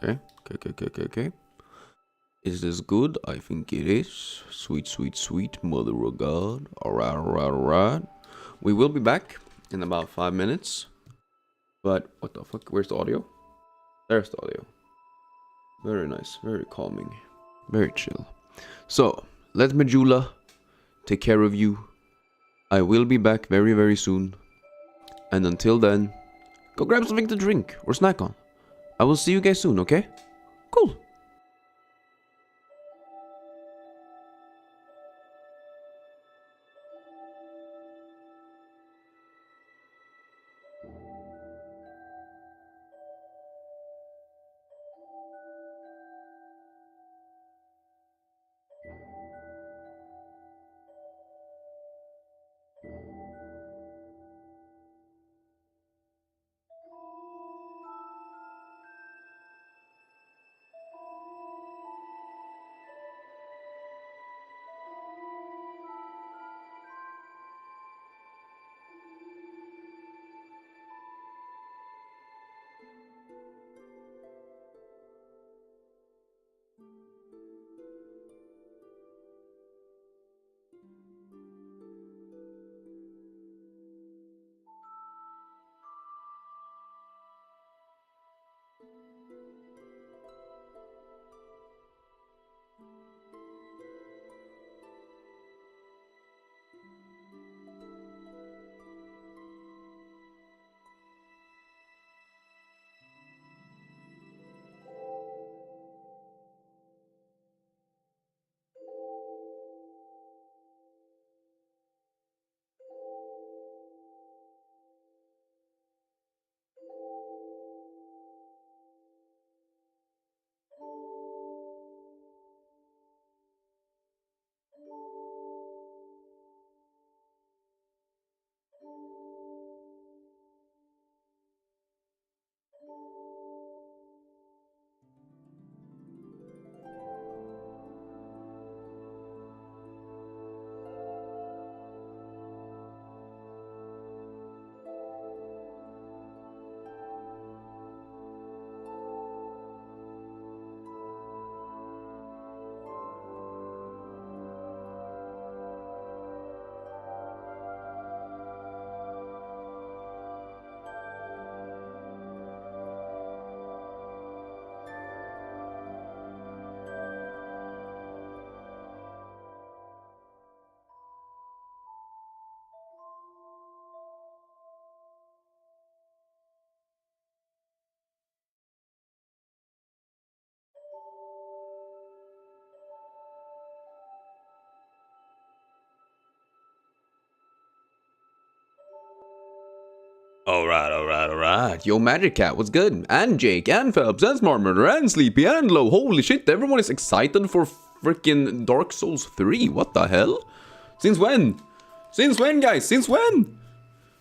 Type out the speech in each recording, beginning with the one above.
Okay. Okay. Is this good? I think it is. Sweet mother of God. Alright. We will be back in about 5 minutes. But what the fuck? Where's the audio? There's the audio. Very nice. Very calming. Very chill. So, let Majula take care of you. I will be back very, very soon. And until then, go grab something to drink or snack on. I will see you guys soon, okay? Cool. Alright. Yo, Magic Cat, what's good? And Jake, and Phelps, and Smart Murder, and Sleepy, and Low. Holy shit, everyone is excited for freaking Dark Souls 3. What the hell? Since when? Since when, guys? Since when?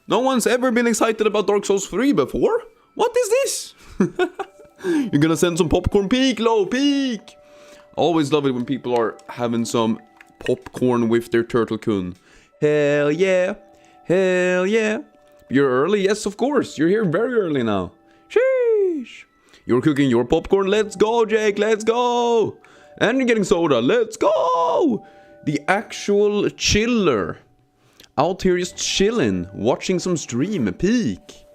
No one's ever been excited about Dark Souls 3 before? What is this? You're gonna send some popcorn? Peek, Low, peek! Always love it when people are having some popcorn with their turtle-kun. Hell yeah. Hell yeah. You're early? Yes, of course. You're here very early now. Sheesh. You're cooking your popcorn? Let's go, Jake. Let's go. And you're getting soda. Let's go. The actual chiller. Out here just chilling. Watching some stream. Peak.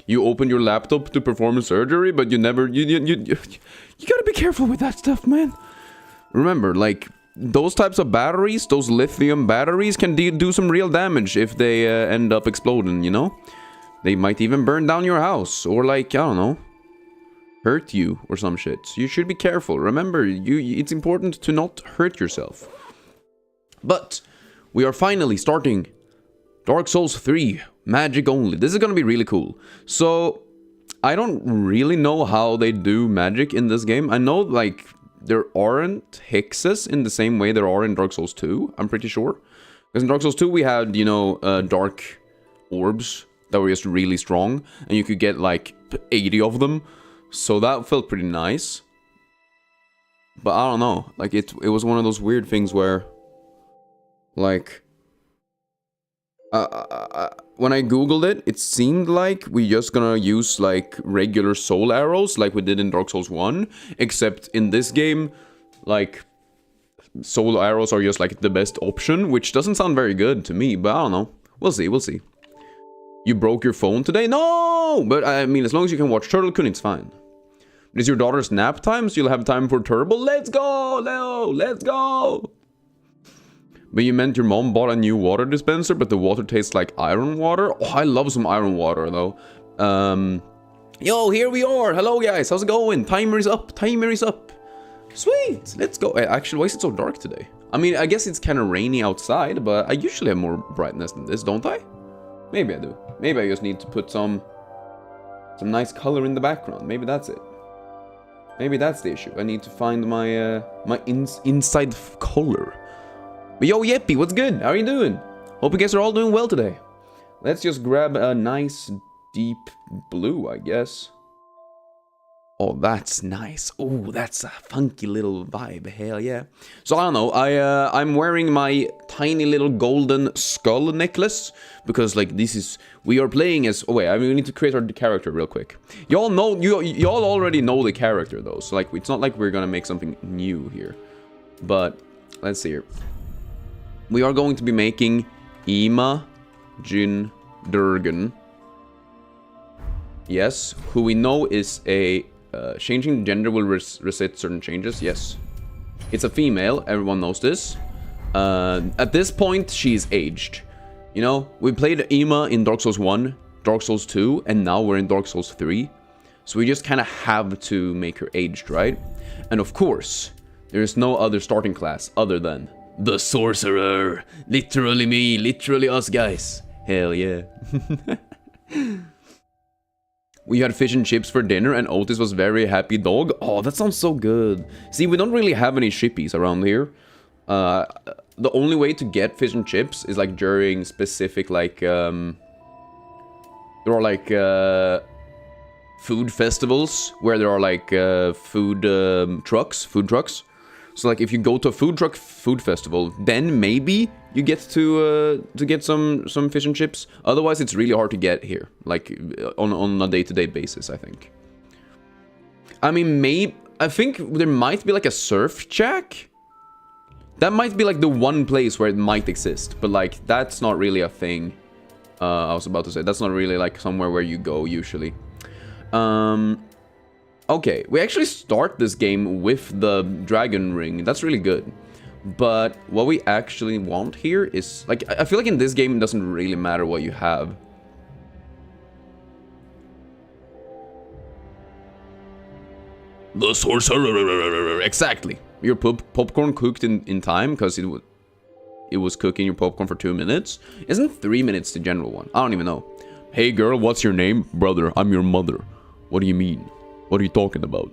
You open your laptop to perform a surgery, but you never... You gotta be careful with that stuff, man. Remember, like... Those types of batteries, those lithium batteries, can do some real damage if they end up exploding, you know? They might even burn down your house, or like, I don't know, hurt you or some shit. So you should be careful. Remember, it's important to not hurt yourself. But we are finally starting Dark Souls 3, magic only. This is gonna be really cool. So, I don't really know how they do magic in this game. I know, like... There aren't hexes in the same way there are in Dark Souls 2, I'm pretty sure. Because in Dark Souls 2 we had, you know, dark orbs that were just really strong. And you could get like 80 of them. So that felt pretty nice. But I don't know. Like it was one of those weird things where... Like... when I googled it, it seemed like we're just gonna use like regular soul arrows like we did in Dark Souls 1, except in this game, like soul arrows are just like the best option, which doesn't sound very good to me, but I don't know. We'll see, we'll see. You broke your phone today? No! But I mean, as long as you can watch Turtle-kun, it's fine. It's your daughter's nap time, so you'll have time for Turbo? Let's go, Leo! Let's go! But you meant your mom bought a new water dispenser, but the water tastes like iron water? Oh, I love some iron water, though. Yo, here we are! Hello, guys! How's it going? Timer is up! Timer is up! Sweet! Let's go. Actually, why is it so dark today? I mean, I guess it's kind of rainy outside, but I usually have more brightness than this, don't I? Maybe I do. Maybe I just need to put some nice color in the background. Maybe that's it. Maybe that's the issue. I need to find my inside color. But yo, Yeppy, what's good? How are you doing? Hope you guys are all doing well today. Let's just grab a nice deep blue, I guess. Oh, that's nice. Oh, that's a funky little vibe. Hell yeah. So I don't know. I'm wearing my tiny little golden skull necklace because like we are playing as. Oh wait, I mean we need to create our character real quick. Y'all know y'all already know the character though. So like it's not like we're gonna make something new here. But let's see here. We are going to be making Ima Jin Durgan. Yes, who we know is a changing gender will reset certain changes. Yes, it's a female. Everyone knows this. At this point, she's aged. You know, we played Ima in Dark Souls 1, Dark Souls 2, and now we're in Dark Souls 3. So we just kind of have to make her aged, right? And of course, there is no other starting class other than the Sorcerer. Literally me, literally us guys. Hell yeah. We had fish and chips for dinner and Otis was very happy dog. Oh, that sounds so good. See, we don't really have any shippies around here. The only way to get fish and chips is like during specific like there are like food festivals where there are like food trucks. So like if you go to a food festival, then maybe you get to get some fish and chips. Otherwise, it's really hard to get here, like on a day-to-day basis. I think. I mean, I think there might be like a surf shack. That might be like the one place where it might exist, but like that's not really a thing. I was about to say that's not really like somewhere where you go usually. Okay, we actually start this game with the dragon ring. That's really good. But what we actually want here is... like, I feel like in this game it doesn't really matter what you have. The sorcerer! Exactly. Your popcorn cooked in time, because it was cooking your popcorn for 2 minutes. Isn't 3 minutes the general one? I don't even know. Hey girl, what's your name? Brother, I'm your mother. What do you mean? What are you talking about?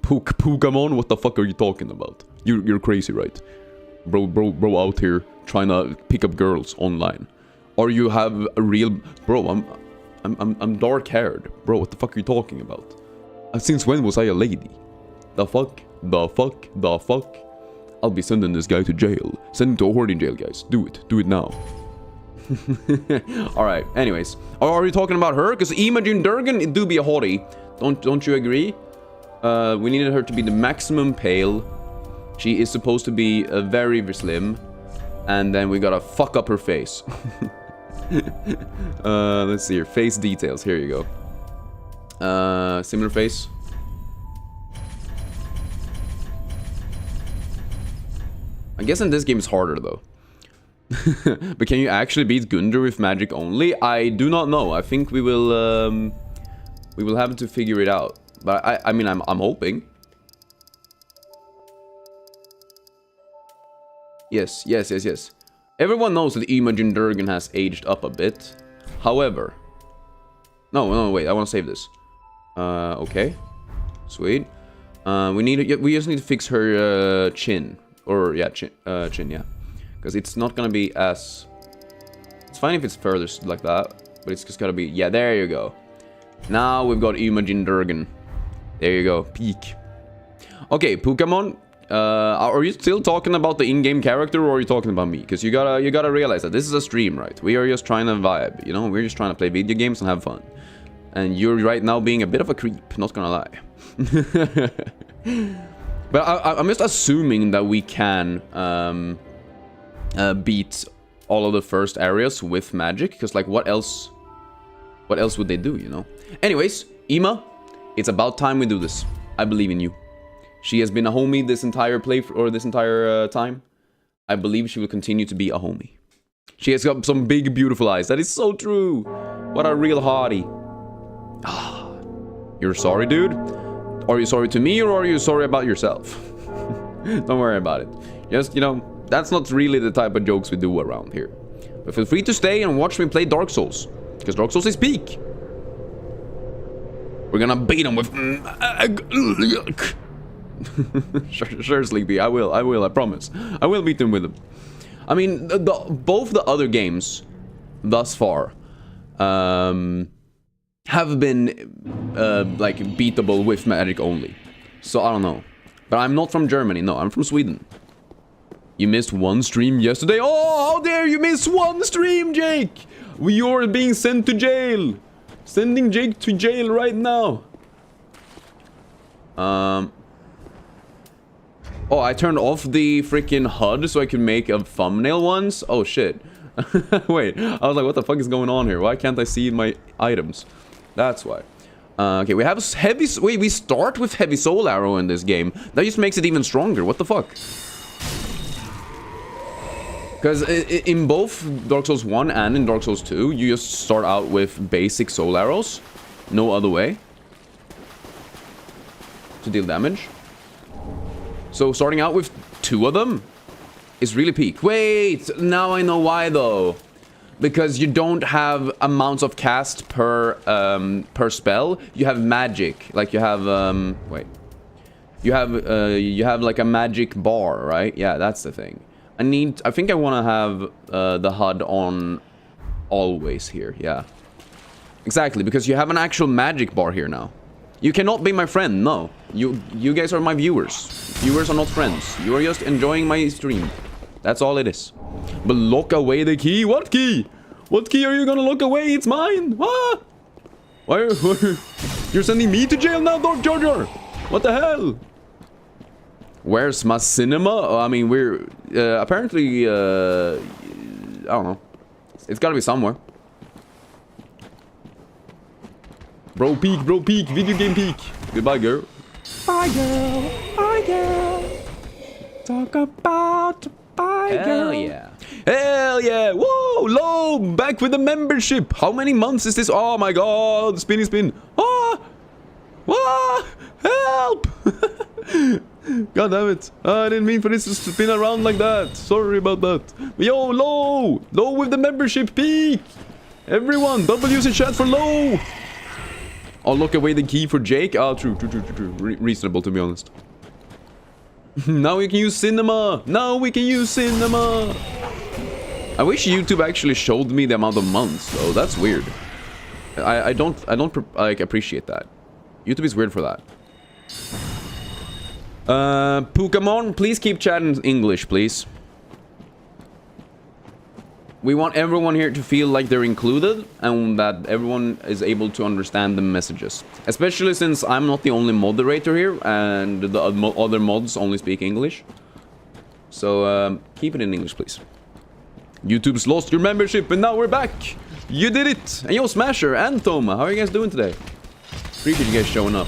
Pokemon? What the fuck are you talking about? You're crazy, right? Bro out here trying to pick up girls online. Or you have a real... Bro, I'm dark-haired. Bro, what the fuck are you talking about? Since when was I a lady? The fuck? The fuck? The fuck? I'll be sending this guy to jail. Send him to a hoarding jail, guys. Do it. Do it now. Alright, anyways. Are you talking about her? Because Imogen Durgan, it do be a hottie. Don't you agree? We needed her to be the maximum pale. She is supposed to be very slim. And then we gotta fuck up her face. Let's see here. Face details. Here you go. Similar face. I guess in this game it's harder though. But can you actually beat Gunder with magic only? I do not know. I think we will have to figure it out. But I mean I'm hoping. Yes. Everyone knows that Imogen Durgan has aged up a bit. However, no, wait. I want to save this. Okay, sweet. We just need to fix her chin, or yeah, chin, yeah, because it's not gonna be as. It's fine if it's further like that, but it's just gotta be. Yeah, there you go. Now we've got Imogen Durgan. There you go. Peak. Okay, Pokemon. Are you still talking about the in-game character, or are you talking about me? Because you gotta realize that this is a stream, right? We are just trying to vibe, you know? We're just trying to play video games and have fun. And you're right now being a bit of a creep, not gonna lie. But I'm just assuming that we can beat all of the first areas with magic, because like what else would they do, you know? Anyways, Ima, it's about time we do this. I believe in you. She has been a homie this entire time. I believe she will continue to be a homie. She has got some big beautiful eyes. That is so true. What a real hottie. Ah, you're sorry, dude? Are you sorry to me, or are you sorry about yourself? Don't worry about it. Just, you know, that's not really the type of jokes we do around here. But feel free to stay and watch me play Dark Souls. Because Dark Souls is peak. We're gonna beat him with... sure, Sleepy. I will, I promise. I will beat him with him. I mean, both the other games thus far have been like beatable with magic only. So I don't know. But I'm not from Germany. No, I'm from Sweden. You missed one stream yesterday. Oh, how dare you miss one stream, Jake! You're being sent to jail. Sending Jake to jail right now. Oh, I turned off the freaking HUD so I could make a thumbnail once. Oh shit. Wait, I was like, what the fuck is going on here? Why can't I see my items? That's why. Okay, we have heavy... Wait, we start with heavy soul arrow in this game. That just makes it even stronger. What the fuck? Because in both Dark Souls 1 and in Dark Souls 2, you just start out with basic soul arrows. No other way. To deal damage. So starting out with 2 of them is really peak. Wait, now I know why though. Because you don't have amounts of cast per spell. You have magic. Like you have wait. You have like a magic bar, right? Yeah, that's the thing. I think I want to have the HUD on always here. Yeah. Exactly, because you have an actual magic bar here now. You cannot be my friend, no. You guys are my viewers. Viewers are not friends. You are just enjoying my stream. That's all it is. But lock away the key? What key? What key are you gonna lock away? It's mine. What? Why you're sending me to jail now, Dark Jar Jar? What the hell? Where's my cinema? Oh, I mean, we're apparently I don't know. It's gotta be somewhere. Bro peak, video game peak. Goodbye, girl. Bye, girl. Bye, girl. Talk about bye, girl. Hell yeah. Hell yeah. Whoa, low. Back with the membership. How many months is this? Oh my god. Spinny spin. Ah. Ah. Help. God damn it. I didn't mean for this to spin around like that. Sorry about that. Yo, low. Low with the membership peak. Everyone, W's in chat for low. I'll lock away the key for Jake. Ah, true. Reasonable, to be honest. Now we can use cinema. Now we can use cinema. I wish YouTube actually showed me the amount of months, though. That's weird. I don't like appreciate that. YouTube is weird for that. Pokemon, please keep chatting English, please. We want everyone here to feel like they're included and that everyone is able to understand the messages. Especially since I'm not the only moderator here and the other mods only speak English. So, keep it in English, please. YouTube's lost your membership and now we're back! You did it! And yo, Smasher and Thoma, how are you guys doing today? Appreciate you guys showing up.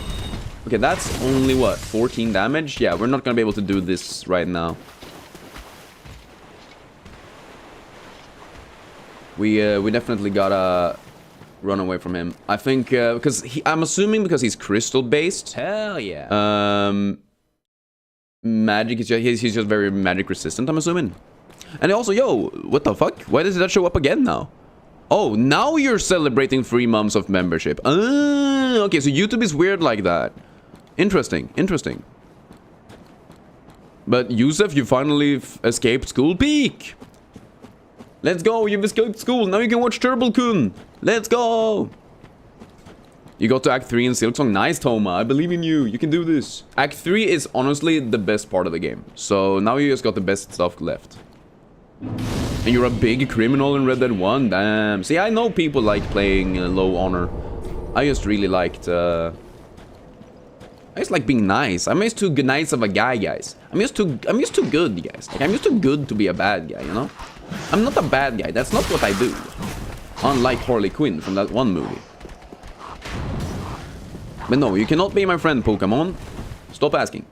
Okay, that's only what? 14 damage? Yeah, we're not gonna be able to do this right now. We definitely gotta run away from him. I think, because I'm assuming because he's crystal based. Hell yeah. Magic is just, he's just very magic resistant, I'm assuming. And also, yo, what the fuck? Why does that show up again now? Oh, now you're celebrating 3 months of membership. Okay, so YouTube is weird like that. Interesting. But Yusuf, you finally escaped school peak. Let's go, you've escaped school. Now you can watch Turbo Kun. Let's go. You got to Act 3 in Silksong. Nice, Toma. I believe in you. You can do this. Act 3 is honestly the best part of the game. So now you just got the best stuff left. And you're a big criminal in Red Dead 1. Damn. See, I know people like playing low honor. I just really liked... I just like being nice. I'm just too nice of a guy, guys. I'm just too good, guys. Like, I'm just too good to be a bad guy, you know? I'm not a bad guy. That's not what I do. Unlike Harley Quinn from that one movie. But no, you cannot be my friend, Pokemon. Stop asking.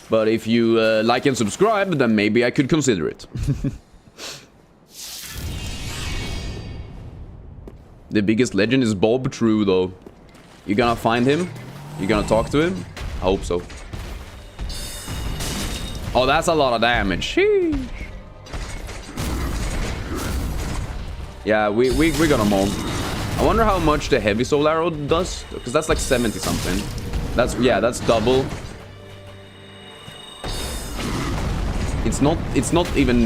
But if you like and subscribe, then maybe I could consider it. The biggest legend is Bob True, though. You gonna find him? You gonna talk to him? I hope so. Oh, that's a lot of damage. Sheesh. Yeah, we got him all. I wonder how much the heavy soul arrow does, because that's like 70 something. That's double. It's not even,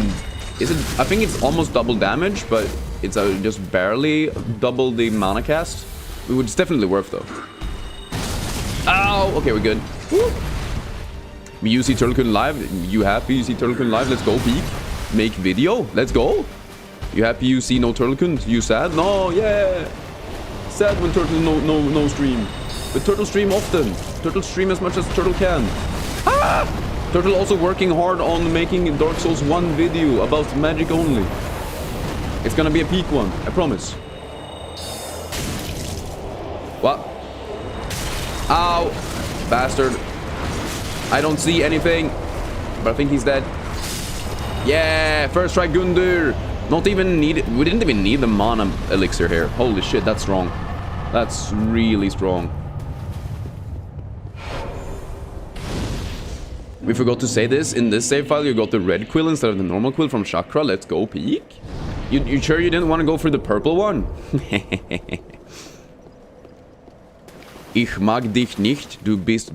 is it? I think it's almost double damage, but it's just barely double the mana cast. It's definitely worth though. Ow! Okay, we're good. Woo. You see Turtlecon live? You happy you see Turtlecon live? Let's go, peek. Make video. Let's go. You happy you see no Turtlecon? You sad? No, yeah. Sad when Turtle no stream. But Turtle stream often. Turtle stream as much as Turtle can. Ah! Turtle also working hard on making Dark Souls 1 video about magic only. It's gonna be a peak one, I promise. What? Ow! Bastard. I don't see anything. But I think he's dead. Yeah! First try Gundur! Not even needed. We didn't even need the mana elixir here. Holy shit, that's strong. That's really strong. We forgot to say this. In this save file, you got the red quill instead of the normal quill from Chakra. Let's go, peek. You sure you didn't want to go for the purple one? Ich mag dich nicht. Du bist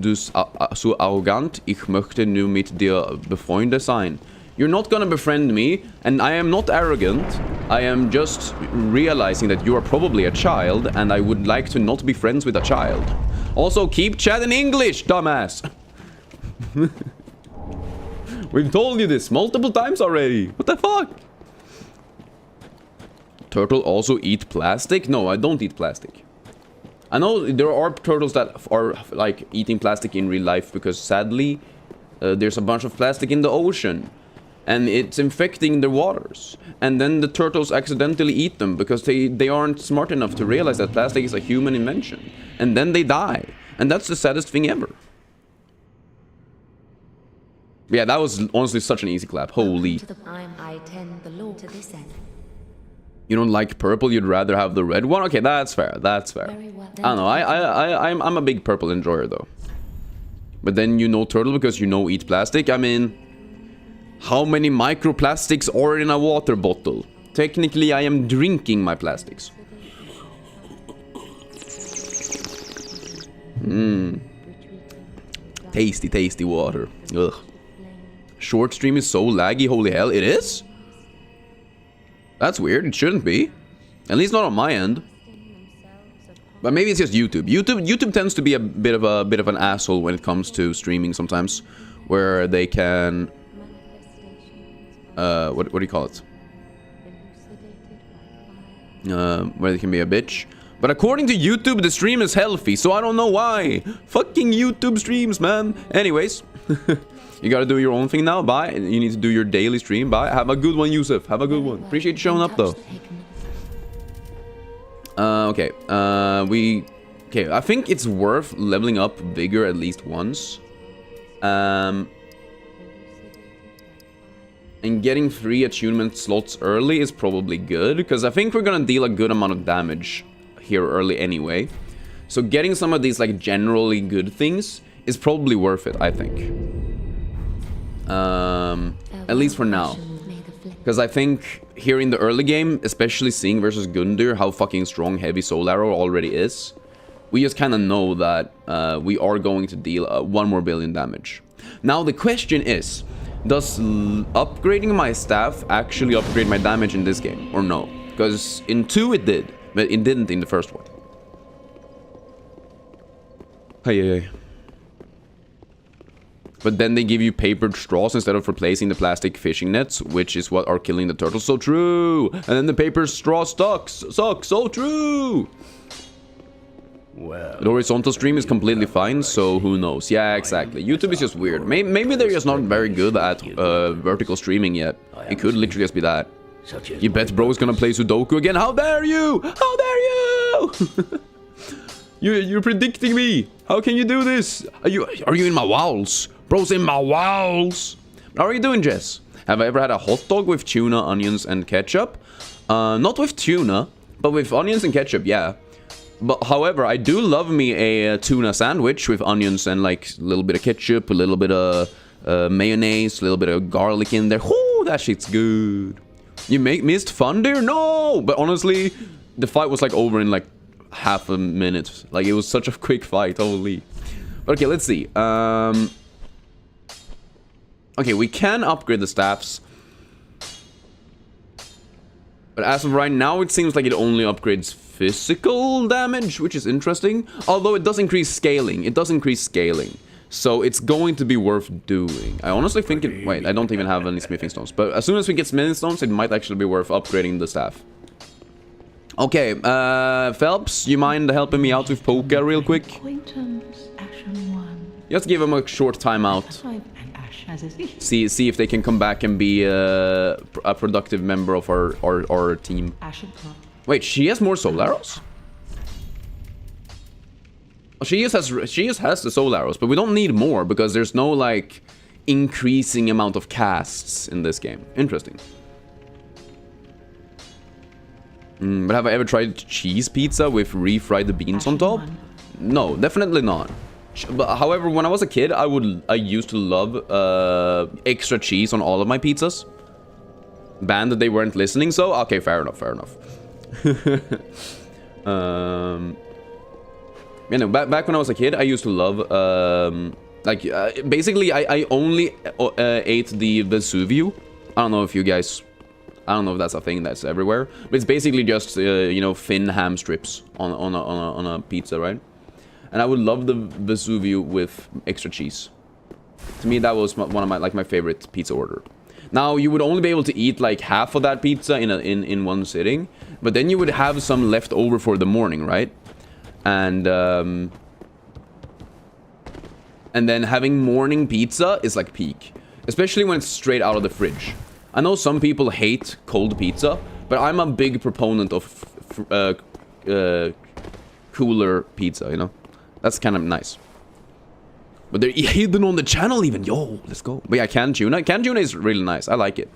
so arrogant. Ich möchte nur mit dir befreundet sein. You're not gonna befriend me, and I am not arrogant. I am just realizing that you are probably a child, and I would like to not be friends with a child. Also, keep chatting English, dumbass! We've told you this multiple times already. What the fuck? Turtle also eat plastic? No, I don't eat plastic. I know there are turtles that are like eating plastic in real life because sadly, there's a bunch of plastic in the ocean. And it's infecting the waters. And then the turtles accidentally eat them because they aren't smart enough to realize that plastic is a human invention. And then they die. And that's the saddest thing ever. Yeah, that was honestly such an easy clap. Holy. You don't like purple, you'd rather have the red one? Okay, that's fair. That's fair. I don't know. I'm a big purple enjoyer though. But then you know turtle because you know eat plastic. I mean, how many microplastics are in a water bottle? Technically, I am drinking my plastics. Tasty, tasty water. Ugh. Short stream is so laggy, holy hell. It is? That's weird, it shouldn't be. At least not on my end. But maybe it's just YouTube. YouTube tends to be a bit of an asshole when it comes to streaming sometimes. Where they can... what do you call it? Where they can be a bitch. But according to YouTube, the stream is healthy, so I don't know why. Fucking YouTube streams, man. Anyways, you gotta do your own thing now. Bye. You need to do your daily stream. Bye. Have a good one, Yusuf. Have a good one. Appreciate you showing up, though. Okay. Okay, I think it's worth leveling up Vigor at least once. And getting 3 attunement slots early is probably good, because I think we're gonna deal a good amount of damage here early anyway. So getting some of these like generally good things is probably worth it, I think. At least for now. Because I think here in the early game, especially seeing versus Gundyr how fucking strong Heavy Soul Arrow already is, we just kind of know that we are going to deal 1 more billion damage. Now the question is, does upgrading my staff actually upgrade my damage in this game, or no? Because in 2 it did, But it didn't in the first one. Hey. But then they give you papered straws instead of replacing the plastic fishing nets, which is what are killing the turtles. So true! And then the paper straw sucks. So true! Well, the horizontal stream is completely fine, so who knows? Yeah, exactly. YouTube is just weird. Maybe they're just not very good at vertical streaming yet. It could literally just be that. You bet bro is gonna play Sudoku again. How dare you? How dare you? You're predicting me. How can you do this? Are you in my walls? Bro's in my walls. How are you doing, Jess? Have I ever had a hot dog with tuna, onions, and ketchup? Not with tuna, but with onions and ketchup, yeah. But however, I do love me a tuna sandwich with onions and like a little bit of ketchup, a little bit of mayonnaise, a little bit of garlic in there. Whoo, that shit's good. You missed fun there? No! But honestly, the fight was like over in like half a minute. Like it was such a quick fight, holy. Okay, let's see. Okay, we can upgrade the staffs. But as of right now, it seems like it only upgrades physical damage, which is interesting. Although it does increase scaling. It does increase scaling. So it's going to be worth doing. I honestly think it... Wait, I don't even have any smithing stones. But as soon as we get smithing stones, it might actually be worth upgrading the staff. Okay, Phelps, you mind helping me out with Poka real quick? Just give him a short timeout. See if they can come back and be a productive member of our team. Wait, she has more soul arrows? Oh, she just has the soul arrows, but we don't need more because there's no like increasing amount of casts in this game. Interesting. But have I ever tried cheese pizza with refried beans on top? No, definitely not. But however, when I was a kid, I used to love extra cheese on all of my pizzas. Banned that they weren't listening, so okay, fair enough. You know, back when I was a kid, I used to love basically I only ate the Vesuvio. I don't know if you guys. I don't know if that's a thing that's everywhere, but it's basically just you know, thin ham strips on a pizza, right? And I would love the Vesuvio with extra cheese. To me, that was one of my favorite pizza order. Now you would only be able to eat like half of that pizza in one sitting, but then you would have some left over for the morning, right? And then having morning pizza is like peak, especially when it's straight out of the fridge. I know some people hate cold pizza, but I'm a big proponent of cooler pizza, you know? That's kind of nice. But they're hidden on the channel even. Yo, let's go. But yeah, canned tuna. Canned tuna is really nice. I like it.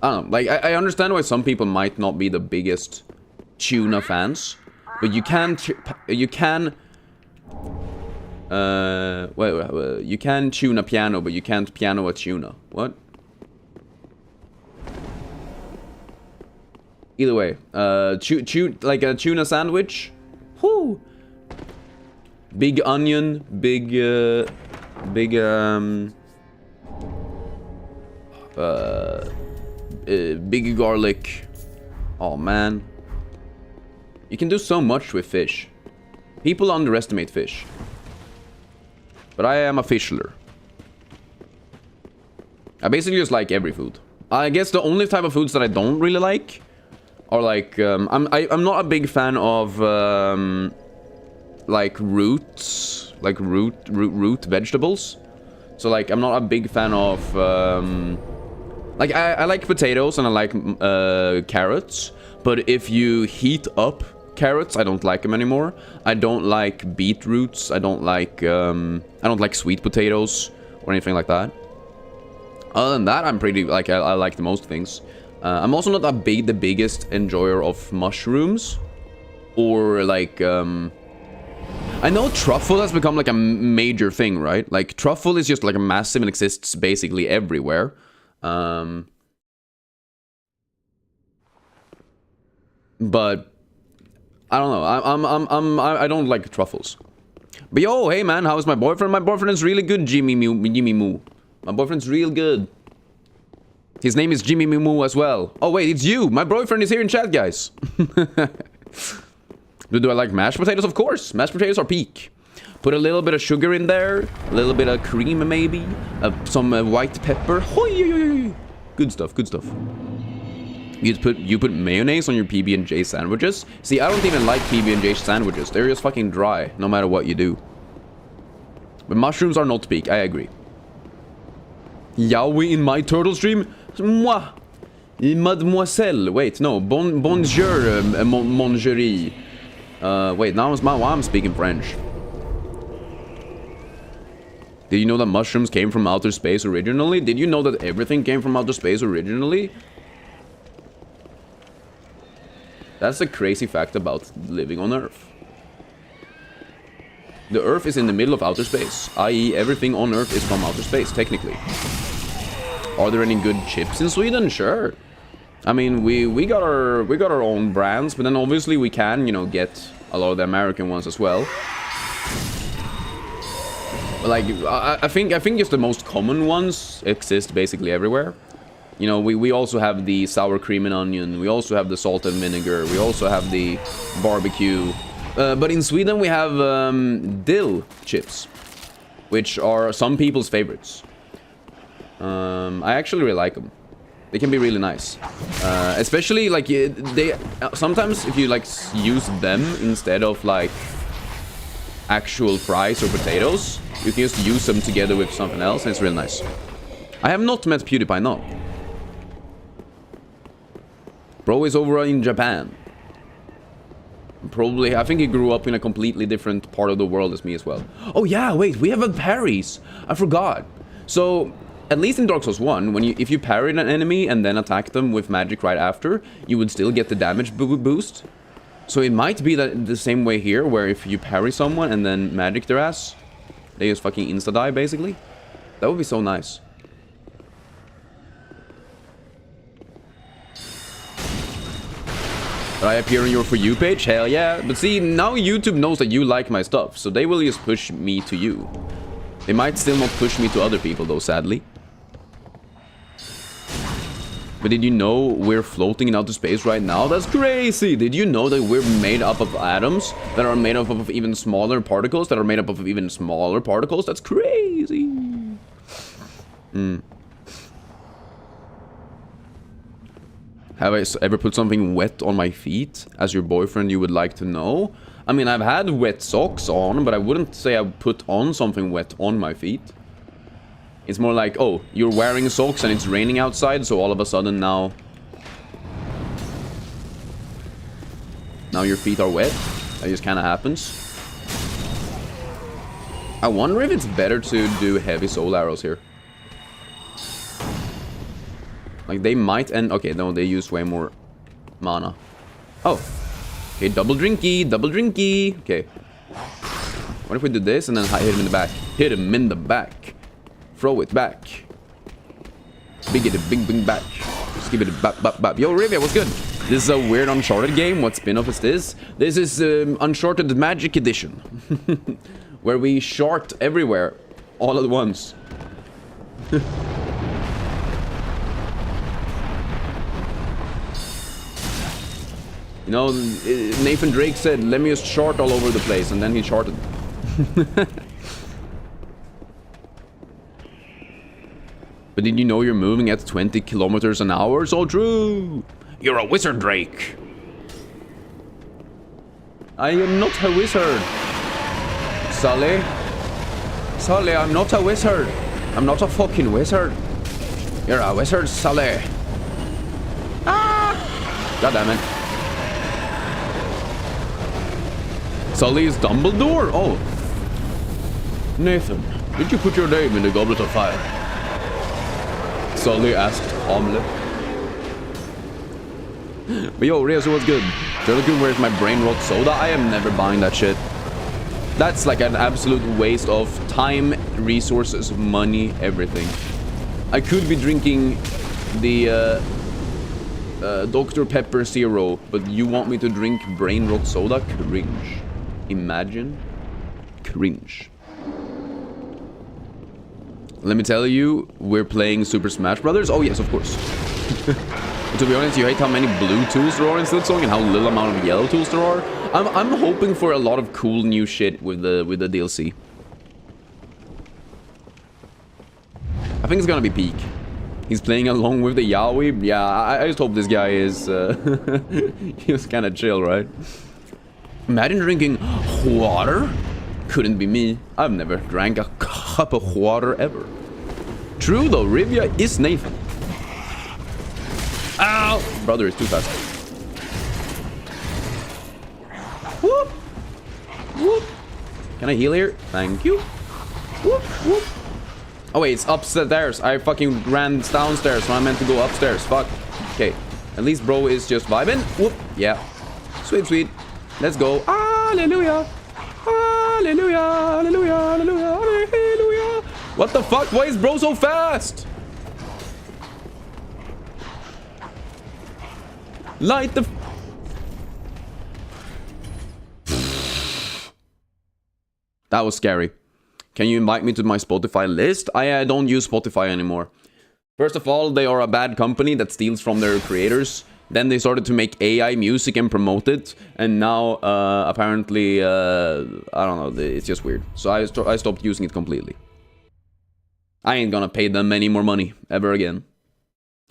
I don't know. Like, I understand why some people might not be the biggest tuna fans. But you can you can tune a piano, but you can't piano a tuna. What? Either way, like a tuna sandwich. Whoo! Big onion, big garlic. Oh man, you can do so much with fish. People underestimate fish. But I am a fishler. I basically just like every food. I guess the only type of foods that I don't really like are like I'm not a big fan of like roots, like root vegetables. So like I'm not a big fan of like I like potatoes and I like carrots, but if you heat up carrots, I don't like them anymore. I don't like beetroots. I don't like sweet potatoes or anything like that. Other than that, I'm pretty like I like the most things. I'm also not the biggest enjoyer of mushrooms or like I know truffle has become like a major thing, right? Like truffle is just like a massive and exists basically everywhere. But I don't know. I don't like truffles. But yo, hey man, how's my boyfriend? My boyfriend is really good, Jimmy Moo. My boyfriend's real good. His name is Jimmy Mimu as well. Oh wait, it's you! My boyfriend is here in chat, guys! Do I like mashed potatoes? Of course! Mashed potatoes are peak. Put a little bit of sugar in there, a little bit of cream maybe, some white pepper. Good stuff, good stuff. You put mayonnaise on your PB&J sandwiches? See, I don't even like PB&J sandwiches. They're just fucking dry, no matter what you do. But mushrooms are not peak, I agree. Yowie in my turtle stream? Moi! Mademoiselle. Wait, no. Bonjour, mongerie. Wait, now I'm speaking French. Did you know that mushrooms came from outer space originally? Did you know that everything came from outer space originally? That's a crazy fact about living on Earth. The Earth is in the middle of outer space, i.e. everything on Earth is from outer space, technically. Are there any good chips in Sweden? Sure. I mean, we got our own brands, but then obviously we can, you know, get a lot of the American ones as well. But like, I think just the most common ones exist basically everywhere. You know, we also have the sour cream and onion. We also have the salt and vinegar. We also have the barbecue. But in Sweden we have dill chips, which are some people's favorites. I actually really like them. They can be really nice, especially like they sometimes if you like use them instead of like actual fries or potatoes, you can just use them together with something else, and it's really nice. I have not met PewDiePie, no. Bro is over in Japan. Probably, I think he grew up in a completely different part of the world as me as well. Oh yeah, wait, we have a parries. I forgot. So, at least in Dark Souls 1, if you parried an enemy and then attack them with magic right after, you would still get the damage boost. So it might be that the same way here, where if you parry someone and then magic their ass, they just fucking insta-die, basically. That would be so nice. Did I appear on your For You page? Hell yeah. But see, now YouTube knows that you like my stuff, so they will just push me to you. They might still not push me to other people, though, sadly. But did you know we're floating in outer space right now? That's crazy! Did you know that we're made up of atoms that are made up of even smaller particles that are made up of even smaller particles? That's crazy! Have I ever put something wet on my feet? As your boyfriend, you would like to know? I mean, I've had wet socks on, but I wouldn't say I put on something wet on my feet. It's more like, oh, you're wearing socks and it's raining outside, so all of a sudden now your feet are wet. That just kind of happens. I wonder if it's better to do heavy soul arrows here. Like, they might end... Okay, no, they use way more mana. Oh. Okay, double drinky, double drinky. Okay. What if we do this and then hit him in the back? Hit him in the back. Throw it back. Big it, bing, bing, back. Just give it a bap, bap, bap. Yo, Rivia, what's good? This is a weird Uncharted game. What spin-off is this? This is Uncharted Magic Edition. Where we shart everywhere. All at once. You know, Nathan Drake said, let me just chart all over the place, and then he charted. But did you know you're moving at 20 kilometers an hour? So true! You're a wizard, Drake! I am not a wizard! Sully? Sully, I'm not a wizard! I'm not a fucking wizard! You're a wizard, Sully! Ah! God damn it. Sully is Dumbledore? Oh. Nathan, did you put your name in the Goblet of Fire? Sully asked calmly. But yo, Reza, what's good? Jellicoon, where's my brain rot soda? I am never buying that shit. That's like an absolute waste of time, resources, money, everything. I could be drinking the Dr. Pepper Zero, but you want me to drink brain rot soda? Cringe. Imagine. Cringe. Let me tell you, we're playing Super Smash Brothers. Oh yes, of course. To be honest, you hate how many blue tools there are in Silksong and how little amount of yellow tools there are. I'm hoping for a lot of cool new shit with the DLC. I think it's gonna be peak. He's playing along with the Yaoi. Yeah, I just hope this guy is... he was kind of chill, right? Imagine drinking water? Couldn't be me. I've never drank a cup of water ever. True though, Rivia is Nathan. Ow! Brother is too fast. Whoop! Whoop! Can I heal here? Thank you. Whoop! Whoop! Oh wait, it's upstairs. I fucking ran downstairs, so I meant to go upstairs. Fuck. Okay. At least bro is just vibing. Whoop. Yeah. Sweet, sweet. Let's go. Hallelujah. Hallelujah. Hallelujah. Hallelujah. Hallelujah. What the fuck? Why is bro so fast? Light the... That was scary. Can you invite me to my Spotify list? I don't use Spotify anymore. First of all, they are a bad company that steals from their creators. Then they started to make AI music and promote it. And now, apparently, I don't know, it's just weird. So I stopped using it completely. I ain't gonna pay them any more money, ever again.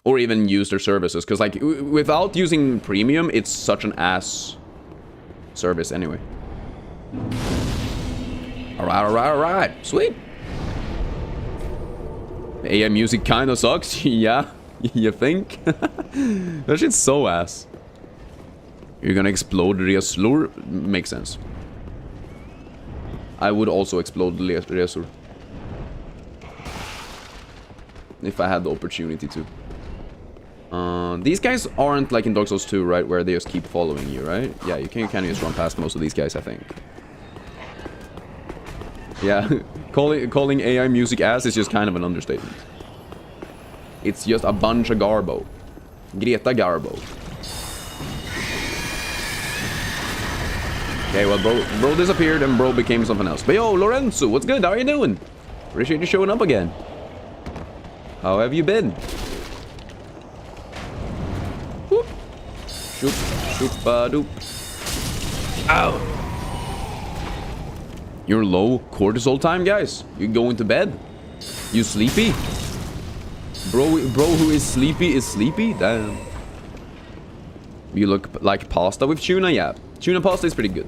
Or even use their services. Because, like, without using premium, it's such an ass service anyway. Alright, alright, alright. Sweet. The AI music kinda sucks. Yeah, you think? That shit's so ass. You're gonna explode Reaslur? Makes sense. I would also explode Reaslur. If I had the opportunity to. These guys aren't like in Dark Souls 2, right? Where they just keep following you, right? Yeah, you can just run past most of these guys, I think. Yeah, calling AI music ass is just kind of an understatement. It's just a bunch of garbo. Greta Garbo. Okay, well, bro disappeared and bro became something else. But yo, Lorenzo, what's good? How are you doing? Appreciate you showing up again. How have you been? Whoop. Shoop, shoop-a-doop. Ow. You're low cortisol time, guys? You going to bed? You sleepy? Bro who is sleepy? Damn. You look like pasta with tuna? Yeah. Tuna pasta is pretty good.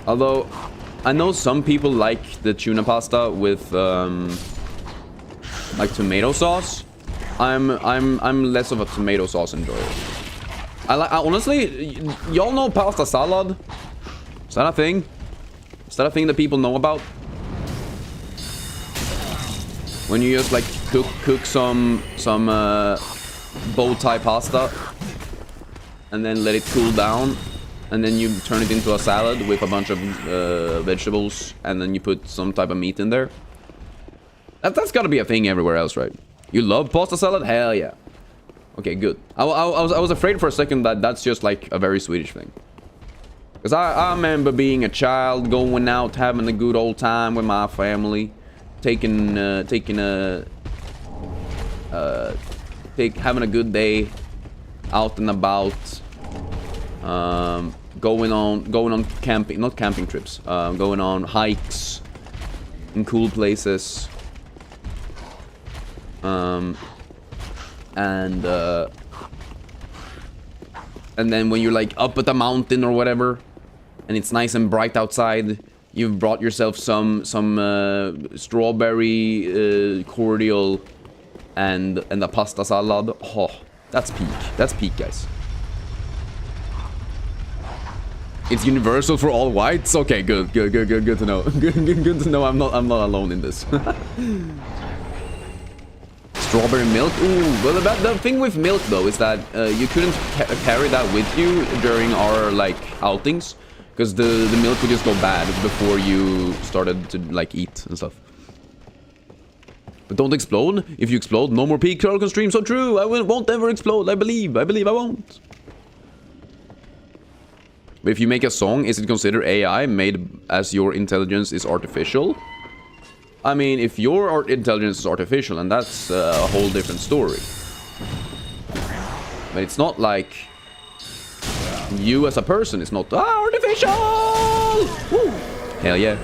Although, I know some people like the tuna pasta with, like tomato sauce. I'm less of a tomato sauce enjoyer. Honestly, y'all know pasta salad? Is that a thing? Is that a thing that people know about? When you just like cook some bow tie pasta and then let it cool down and then you turn it into a salad with a bunch of vegetables and then you put some type of meat in there. That's gotta be a thing everywhere else, right? You love pasta salad? Hell yeah. Okay, good. I was afraid for a second that that's just like a very Swedish thing. Because I remember being a child, going out, having a good old time with my family, having a good day, out and about, going on camping, not camping trips, going on hikes in cool places, and then when you're like up at the mountain or whatever, and it's nice and bright outside, you've brought yourself some strawberry cordial and a pasta salad. Oh, that's peak. That's peak, guys. It's universal for all whites. Okay, good to know. Good to know. I'm not alone in this. Strawberry milk. Ooh, well, the thing with milk though is that you couldn't carry that with you during our like outings. Because the milk would just go bad before you started to, like, eat and stuff. But don't explode. If you explode, no more peak Charlton stream. So true. I won't ever explode. I believe I won't. But if you make a song, is it considered AI made as your intelligence is artificial? I mean, if your intelligence is artificial, and that's a whole different story. But it's not like you as a person is not artificial! Woo! Hell yeah.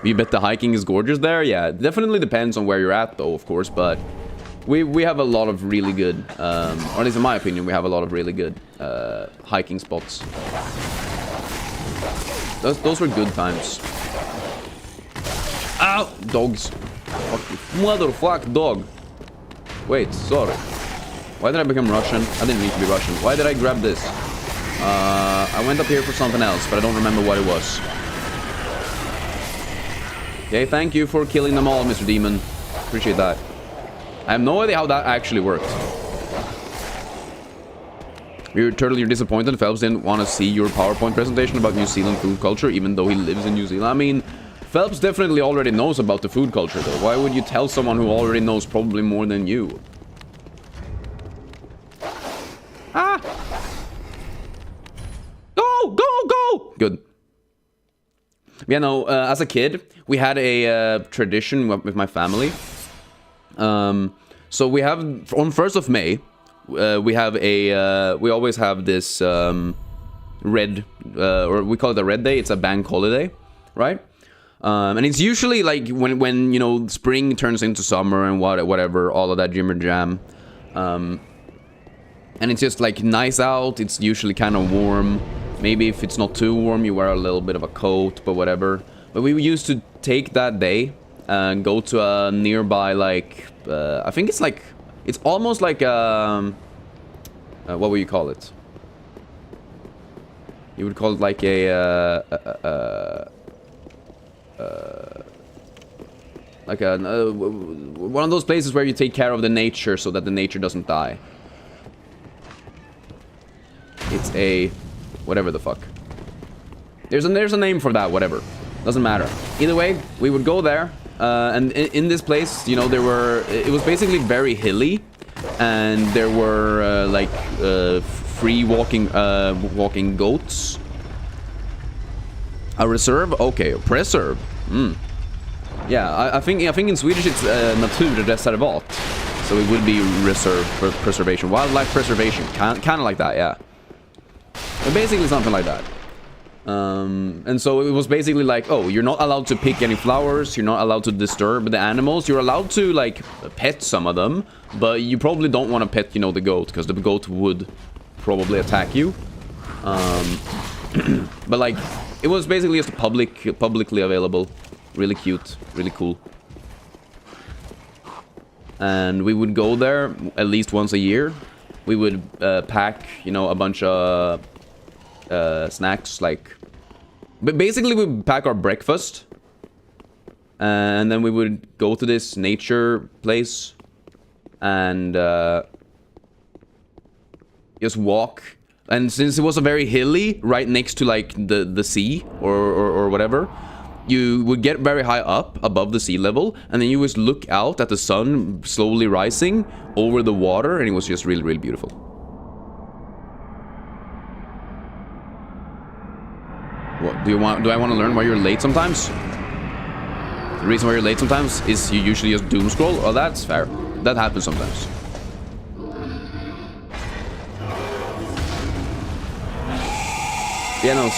You bet the hiking is gorgeous there? Yeah, it definitely depends on where you're at though, of course, but we have a lot of really good, or at least in my opinion, we have a lot of really good hiking spots. Those were good times. Ow! Dogs. Fuck you. Motherfuck dog. Wait, sorry. Why did I become Russian? I didn't mean to be Russian. Why did I grab this? I went up here for something else, but I don't remember what it was. Okay, thank you for killing them all, Mr. Demon. Appreciate that. I have no idea how that actually worked. Turtle, you're disappointed. Phelps didn't want to see your PowerPoint presentation about New Zealand food culture, even though he lives in New Zealand. I mean, Phelps definitely already knows about the food culture, though. Why would you tell someone who already knows probably more than you? Ah! Go! Go! Go! Good. Yeah, no, as a kid, we had a tradition with my family. So we have, on 1st of May, we have a, we always have this red, or we call it a red day. It's a bank holiday, right? And it's usually like when you know, spring turns into summer and whatever, all of that jimmer jam. And it's just like nice out. It's usually kind of warm. Maybe if it's not too warm, you wear a little bit of a coat, but whatever. But we used to take that day and go to a nearby, like, I think it's like, it's almost like, what would you call it? You would call it like one of those places where you take care of the nature so that the nature doesn't die. It's a... whatever the fuck. There's a name for that, whatever. Doesn't matter. Either way, we would go there. And in this place, you know, it was basically very hilly. And there were, like, free walking goats. A reserve? Okay, a preserve. Yeah, I think in Swedish it's naturreservat. So it would be reserve for preservation. Wildlife preservation. Kind of like that, yeah. But basically something like that. And so it was basically like, oh, you're not allowed to pick any flowers, you're not allowed to disturb the animals, you're allowed to, like, pet some of them, but you probably don't want to pet, you know, the goat, because the goat would probably attack you. But, like, it was basically just publicly available. Really cute, really cool. And we would go there at least once a year. We would pack, you know, a bunch of snacks, like... But basically, we would pack our breakfast. And then we would go to this nature place. And just walk. And since it was a very hilly, right next to, like, the sea or whatever... You would get very high up above the sea level, and then you would look out at the sun slowly rising over the water, and it was just really, really beautiful. What do I want to learn why you're late sometimes? The reason why you're late sometimes is you usually just doom scroll. Oh, that's fair. That happens sometimes. Yeah, no,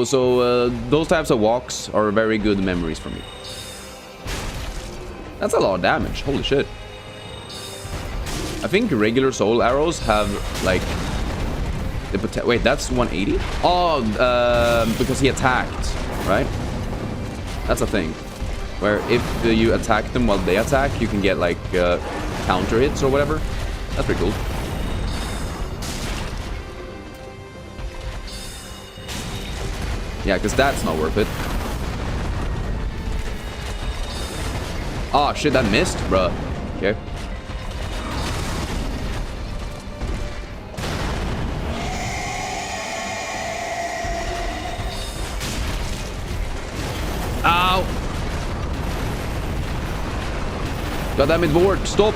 so those types of walks are very good memories for me. That's a lot of damage, holy shit. I think regular soul arrows have, like, the wait, that's 180? Oh, because he attacked, right? That's a thing. Where if you attack them while they attack, you can get, like, counter hits or whatever. That's pretty cool. Yeah, because that's not worth it. Oh, shit, that missed, bruh. Okay. Ow! God damn it, board. Stop.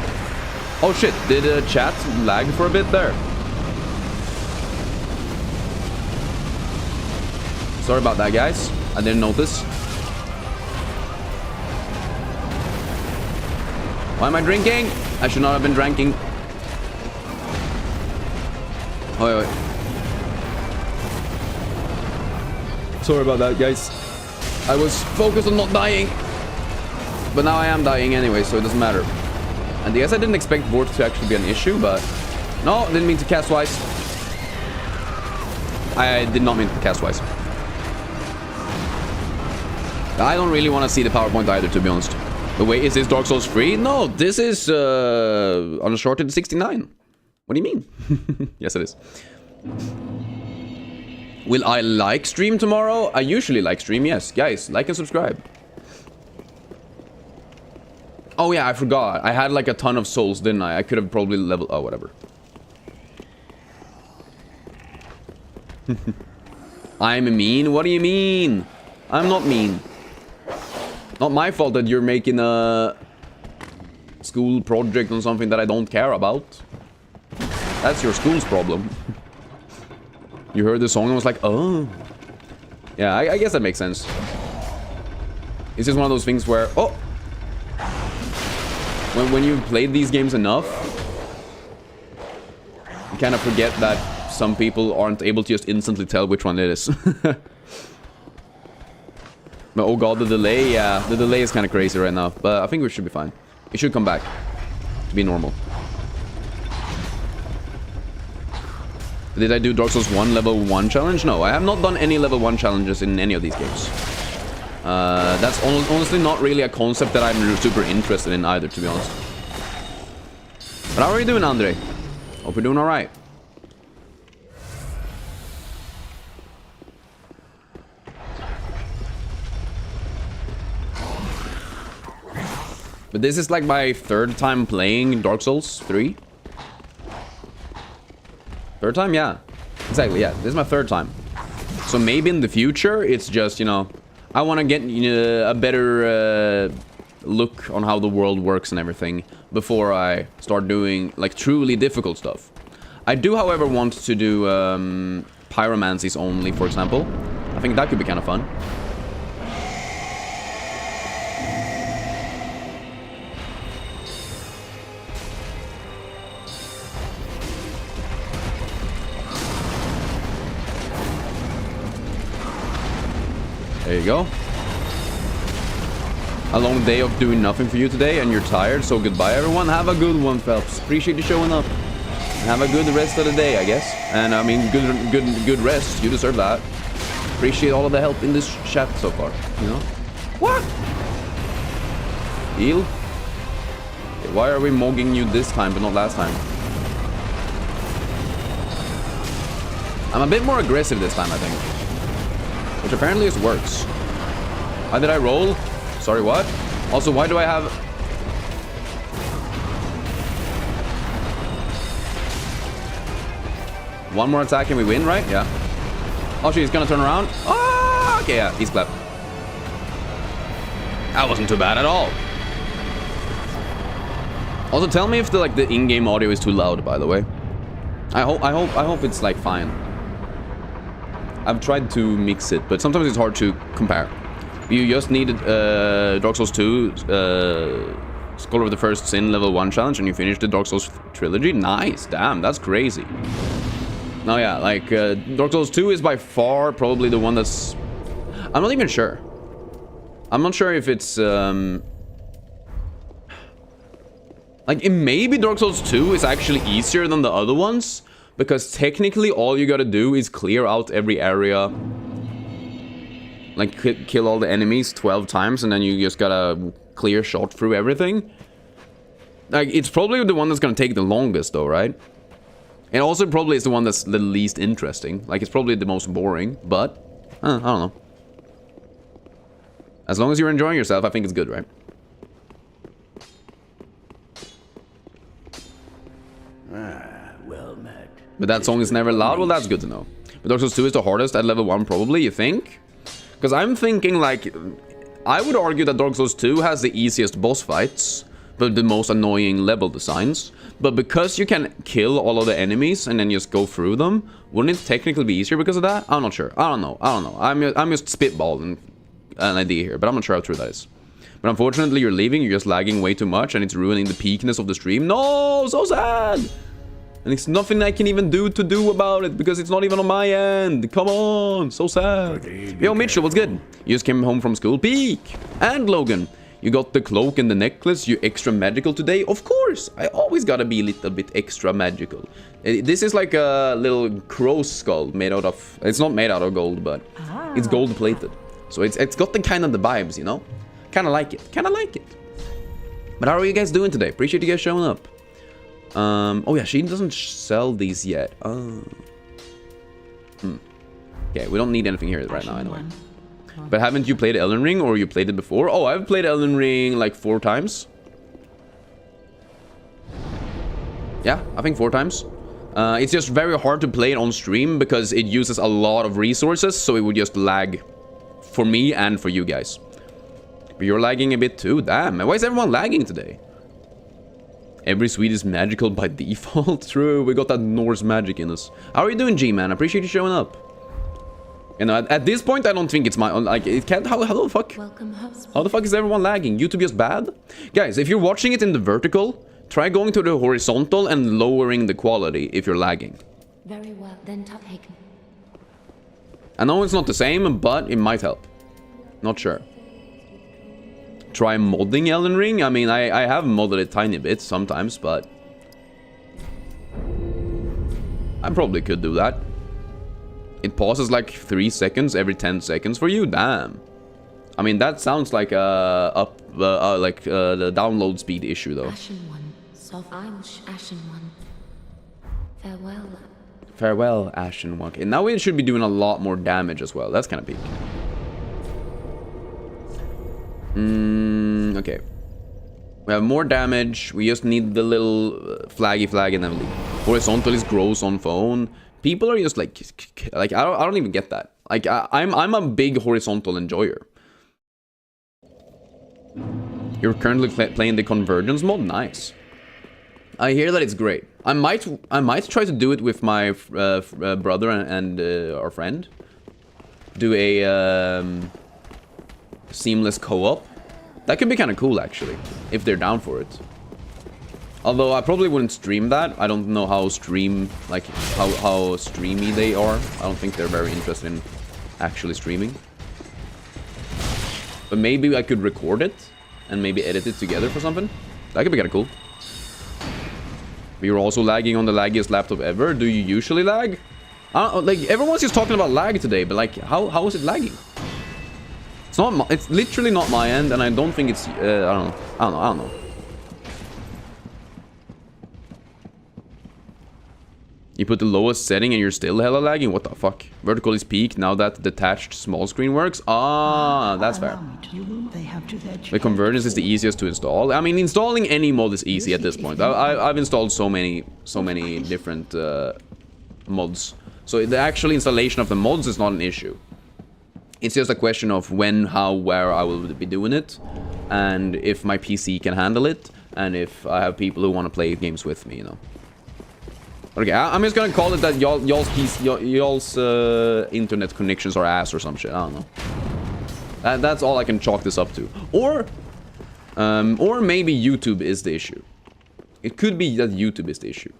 Oh, shit. Did chat lag for a bit there? Sorry about that, guys. I didn't notice. Why am I drinking? I should not have been drinking. Wait, wait. Sorry about that, guys. I was focused on not dying. But now I am dying anyway, so it doesn't matter. And yes, I didn't expect Vortex to actually be an issue, but... No, didn't mean to cast twice. I did not mean to cast twice. I don't really want to see the PowerPoint either, to be honest. But wait, is this Dark Souls free? No, this is Uncharted 69. What do you mean? Yes, it is. Will I like stream tomorrow? I usually like stream, yes. Guys, like and subscribe. Oh yeah, I forgot. I had like a ton of souls, didn't I? I could have probably leveled... Oh, whatever. I'm mean? What do you mean? I'm not mean. Not my fault that you're making a school project on something that I don't care about. That's your school's problem. You heard the song and was like, oh. Yeah, I guess that makes sense. It's just one of those things where... Oh! When you've played these games enough, you kind of forget that some people aren't able to just instantly tell which one it is. But oh god, the delay, yeah, the delay is kind of crazy right now. But I think we should be fine. It should come back to be normal. Did I do Dark Souls 1 level 1 challenge? No, I have not done any level 1 challenges in any of these games. That's honestly not really a concept that I'm super interested in either, to be honest. But how are you doing, Andre? Hope you're doing alright. But this is like my third time playing Dark Souls 3. Third time? Yeah. Exactly, yeah. This is my third time. So maybe in the future, it's just, you know... I want to get a better look on how the world works and everything before I start doing, like, truly difficult stuff. I do, however, want to do pyromancies only, for example. I think that could be kind of fun. There you go. A long day of doing nothing for you today and you're tired, so goodbye everyone. Have a good one, Phelps. Appreciate you showing up. Have a good rest of the day, I guess. And I mean, good rest. You deserve that. Appreciate all of the help in this chat so far, you know? What? Heal? Okay, why are we mogging you this time but not last time? I'm a bit more aggressive this time, I think. Which apparently is works. How did I roll? Sorry, what? Also, why do I have... One more attack and we win, right? Yeah. Oh, she's gonna turn around. Oh, okay, yeah, he's clapped. That wasn't too bad at all. Also, tell me if the in-game audio is too loud, by the way. I hope it's like fine. I've tried to mix it, but sometimes it's hard to compare. You just needed Dark Souls 2 Scholar of the First Sin level 1 challenge and you finished the Dark Souls trilogy? Nice, damn, that's crazy. No, yeah, like Dark Souls 2 is by far probably the one that's... I'm not even sure. I'm not sure if it's... Like, maybe Dark Souls 2 is actually easier than the other ones. Because technically all you gotta do is clear out every area. Like, kill all the enemies 12 times and then you just gotta clear shot through everything. Like, it's probably the one that's gonna take the longest though, right? And also probably is the one that's the least interesting. Like, it's probably the most boring, but... I don't know. As long as you're enjoying yourself, I think it's good, right? Well met. But that song is never loud? Well, that's good to know. But Dark Souls 2 is the hardest at level 1, probably, you think? Because I'm thinking, like... I would argue that Dark Souls 2 has the easiest boss fights, but the most annoying level designs. But because you can kill all of the enemies and then just go through them, wouldn't it technically be easier because of that? I'm not sure. I don't know. I'm just spitballing an idea here, but I'm not sure how true that is. But unfortunately, you're leaving, you're just lagging way too much, and it's ruining the peakness of the stream. No, so sad! And it's nothing I can even do about it, because it's not even on my end. Come on, so sad. Yo, Mitchell, what's good? You just came home from school. Peak! And Logan, you got the cloak and the necklace. You extra magical today? Of course! I always gotta be a little bit extra magical. This is like a little crow skull made out of... It's not made out of gold, but it's gold-plated. So it's got the kind of the vibes, you know? Kind of like it. Kind of like it. But how are you guys doing today? Appreciate you guys showing up. Oh yeah, she doesn't sell these yet. Okay, we don't need anything here right now anyway. But haven't you played Elden Ring, or you played it before? Oh, I've played Elden Ring like 4 times. Yeah, I think 4 times. It's just very hard to play it on stream because it uses a lot of resources, so it would just lag for me and for you guys. But you're lagging a bit too, damn. Why is everyone lagging today? Every Swede is magical by default. True, we got that Norse magic in us. How are you doing, G-Man? I appreciate you showing up. You know, at this point, I don't think it's my... Like, it can't... How the fuck? How the fuck is everyone lagging? YouTube just bad? Guys, if you're watching it in the vertical, try going to the horizontal and lowering the quality if you're lagging. Very well, then take. I know it's not the same, but it might help. Not sure. Try modding Elden Ring? I mean, I have modded it tiny bit sometimes, but... I probably could do that. It pauses like 3 seconds every 10 seconds for you? Damn. I mean, that sounds like the download speed issue, though. Ashen one, soft Ashen one. Farewell. Farewell, Ashen one. Okay, now it should be doing a lot more damage as well. That's kind of peak. Okay. We have more damage. We just need the little flaggy flag and then leave. Horizontal is gross on phone. People are just like I don't even get that. Like I'm a big horizontal enjoyer. You're currently playing the convergence mod. Nice. I hear that it's great. I might try to do it with my brother and our friend. Do a seamless co-op. That could be kind of cool, actually, if they're down for it. Although I probably wouldn't stream that. I don't know how streamy they are. I don't think they're very interested in actually streaming. But maybe I could record it and maybe edit it together for something. That could be kind of cool. But you're also lagging on the laggiest laptop ever. Do you usually lag? I don't know, like, everyone's just talking about lag today, but like, how is it lagging? It's not. It's literally not my end, and I don't think it's. I don't know. You put the lowest setting and you're still hella lagging? What the fuck? Vertical is peak now that detached small screen works? Ah, that's fair. The convergence is the easiest to install. I mean, installing any mod is easy at this point. I've installed so many different mods. So the actual installation of the mods is not an issue. It's just a question of when, how, where I will be doing it, and if my PC can handle it, and if I have people who want to play games with me, you know. Okay, I'm just gonna call it that y'all's internet connections are ass or some shit. I don't know. That's all I can chalk this up to. Or maybe YouTube is the issue. It could be that YouTube is the issue,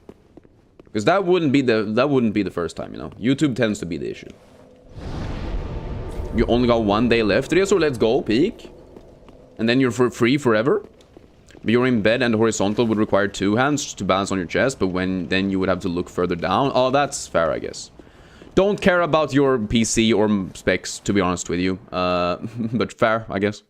because that wouldn't be the first time, you know. YouTube tends to be the issue. You only got 1 day left, so let's go, peak. And then you're free forever. But you're in bed and the horizontal would require 2 hands to balance on your chest, but then you would have to look further down. Oh, that's fair, I guess. Don't care about your PC or specs, to be honest with you. But fair, I guess.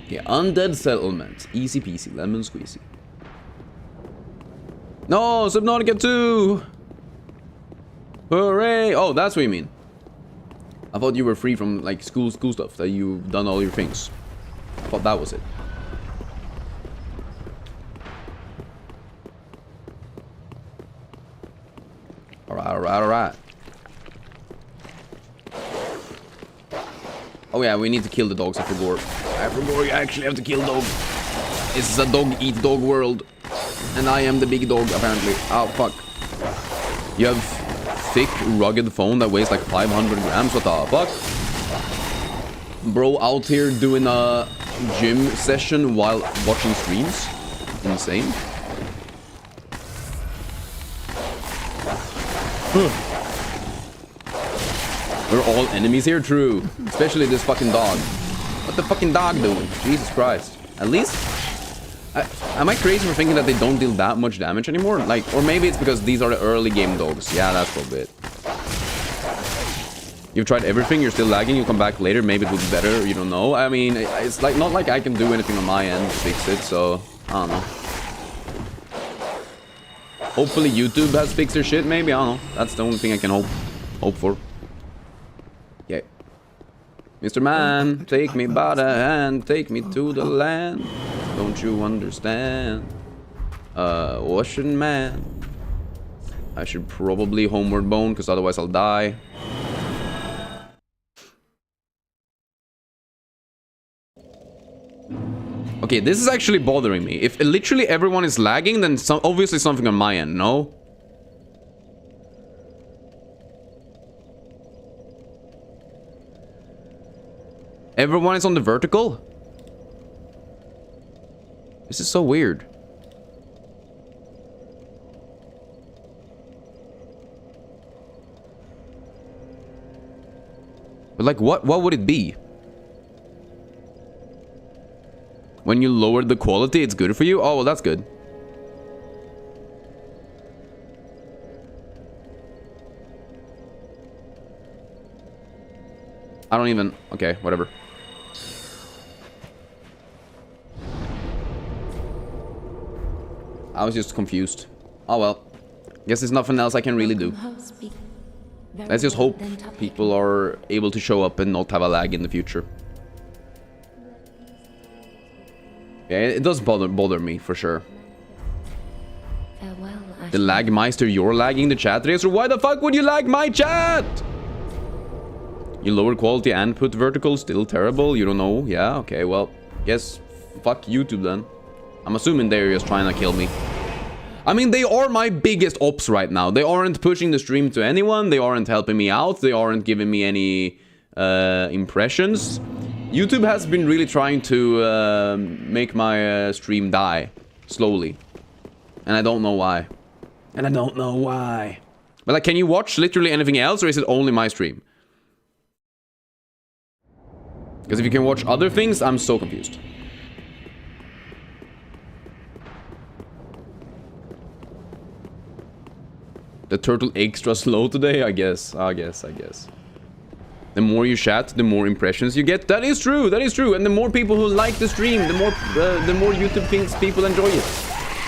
Yeah, undead settlement. Easy peasy, lemon squeezy. No, Subnautica 2! Hooray! Oh, that's what you mean. I thought you were free from, like, school stuff, that you've done all your things. I thought that was it. Alright. Oh yeah, we need to kill the dogs, I forgot. You actually have to kill dogs. This is a dog-eat-dog world. And I am the big dog, apparently. Oh, fuck. You have thick, rugged phone that weighs like 500 grams? What the fuck? Bro out here doing a gym session while watching streams? Insane. We're all enemies here, true. Especially this fucking dog. What the fucking dog doing? Jesus Christ. At least... am I crazy for thinking that they don't deal that much damage anymore? Like, or maybe it's because these are the early game dogs. Yeah, that's probably it. You've tried everything, you're still lagging, you come back later, maybe it will be better, you don't know. I mean, it's like not like I can do anything on my end to fix it, so... I don't know. Hopefully YouTube has fixed their shit, maybe, I don't know. That's the only thing I can hope for. Yeah. Mr. Man, take me by the hand, take me to the land. Don't you understand? Ocean man. I should probably homeward bone, because otherwise I'll die. Okay, this is actually bothering me. If literally everyone is lagging, then obviously something on my end, no? Everyone is on the vertical? This is so weird. But like, what would it be? When you lower the quality, it's good for you? Oh, well, that's good. I don't even... Okay, whatever. I was just confused. Oh, well. Guess there's nothing else I can really do. Let's just hope people are able to show up and not have a lag in the future. Yeah, it does bother me, for sure. Farewell, The Lagmeister, you're lagging the chat racer? Why the fuck would you lag my chat? You lower quality and put vertical, still terrible? You don't know? Yeah, okay, well, guess fuck YouTube then. I'm assuming they're just trying to kill me. I mean, they are my biggest ops right now. They aren't pushing the stream to anyone. They aren't helping me out. They aren't giving me any impressions. YouTube has been really trying to make my stream die slowly. And I don't know why. But like, can you watch literally anything else, or is it only my stream? Because if you can watch other things, I'm so confused. The turtle extra slow today, I guess. The more you chat, the more impressions you get. That is true. And the more people who like the stream, the more YouTube thinks people enjoy it.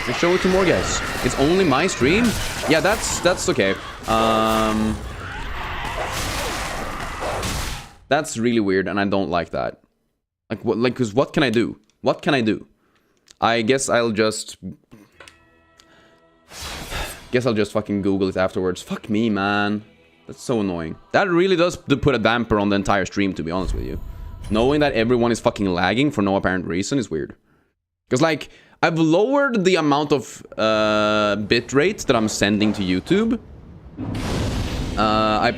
And show it to more guys. It's only my stream? Yeah, that's okay. That's really weird, and I don't like that. Like, what? Like, cause what can I do? What can I do? I guess I'll just fucking Google it afterwards. Fuck me, man. That's so annoying. That really does put a damper on the entire stream, to be honest with you. Knowing that everyone is fucking lagging for no apparent reason is weird. Because, like, I've lowered the amount of bitrate that I'm sending to YouTube. I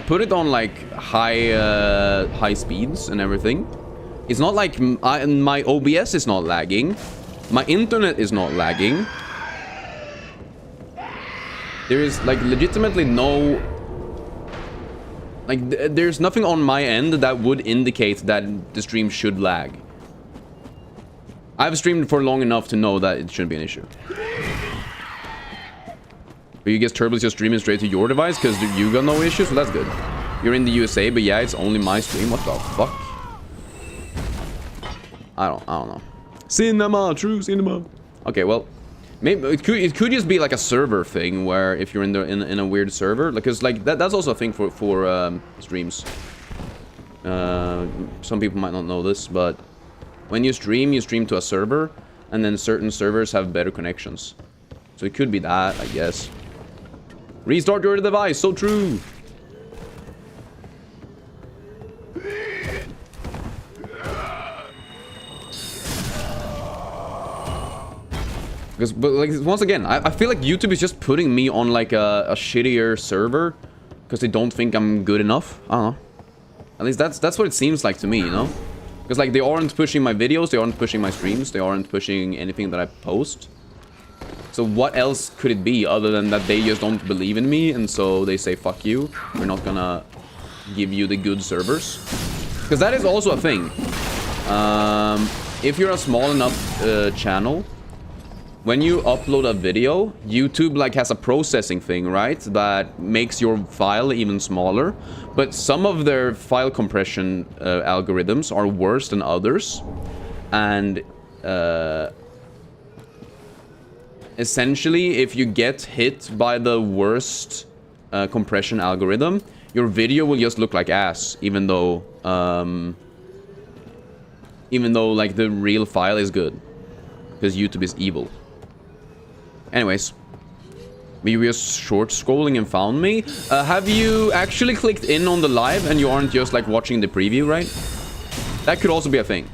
put it on, like, high speeds and everything. It's not like my OBS is not lagging. My internet is not lagging. There is, like, legitimately no... Like, there's nothing on my end that would indicate that the stream should lag. I've streamed for long enough to know that it shouldn't be an issue. But you guess Turbo's just streaming straight to your device because you got no issues? So that's good. You're in the USA, but yeah, it's only my stream. What the fuck? I don't know. Cinema, true cinema. Okay, well... Maybe it could just be like a server thing where if you're in a weird server, because like that's also a thing for streams. Some people might not know this, but when you stream to a server, and then certain servers have better connections. So it could be that, I guess. Restart your device, so true. Because, but like, once again, I feel like YouTube is just putting me on like a shittier server because they don't think I'm good enough. I don't know. At least that's what it seems like to me, you know? Because like they aren't pushing my videos, they aren't pushing my streams, they aren't pushing anything that I post. So what else could it be other than that they just don't believe in me, and so they say, fuck you, we're not gonna give you the good servers. Because that is also a thing. If you're a small enough channel, when you upload a video, YouTube like has a processing thing, right? That makes your file even smaller. But some of their file compression algorithms are worse than others. And essentially, if you get hit by the worst compression algorithm, your video will just look like ass, even though like the real file is good, because YouTube is evil. Anyways, we were just short scrolling and found me. Have you actually clicked in on the live and you aren't just like watching the preview, right? That could also be a thing.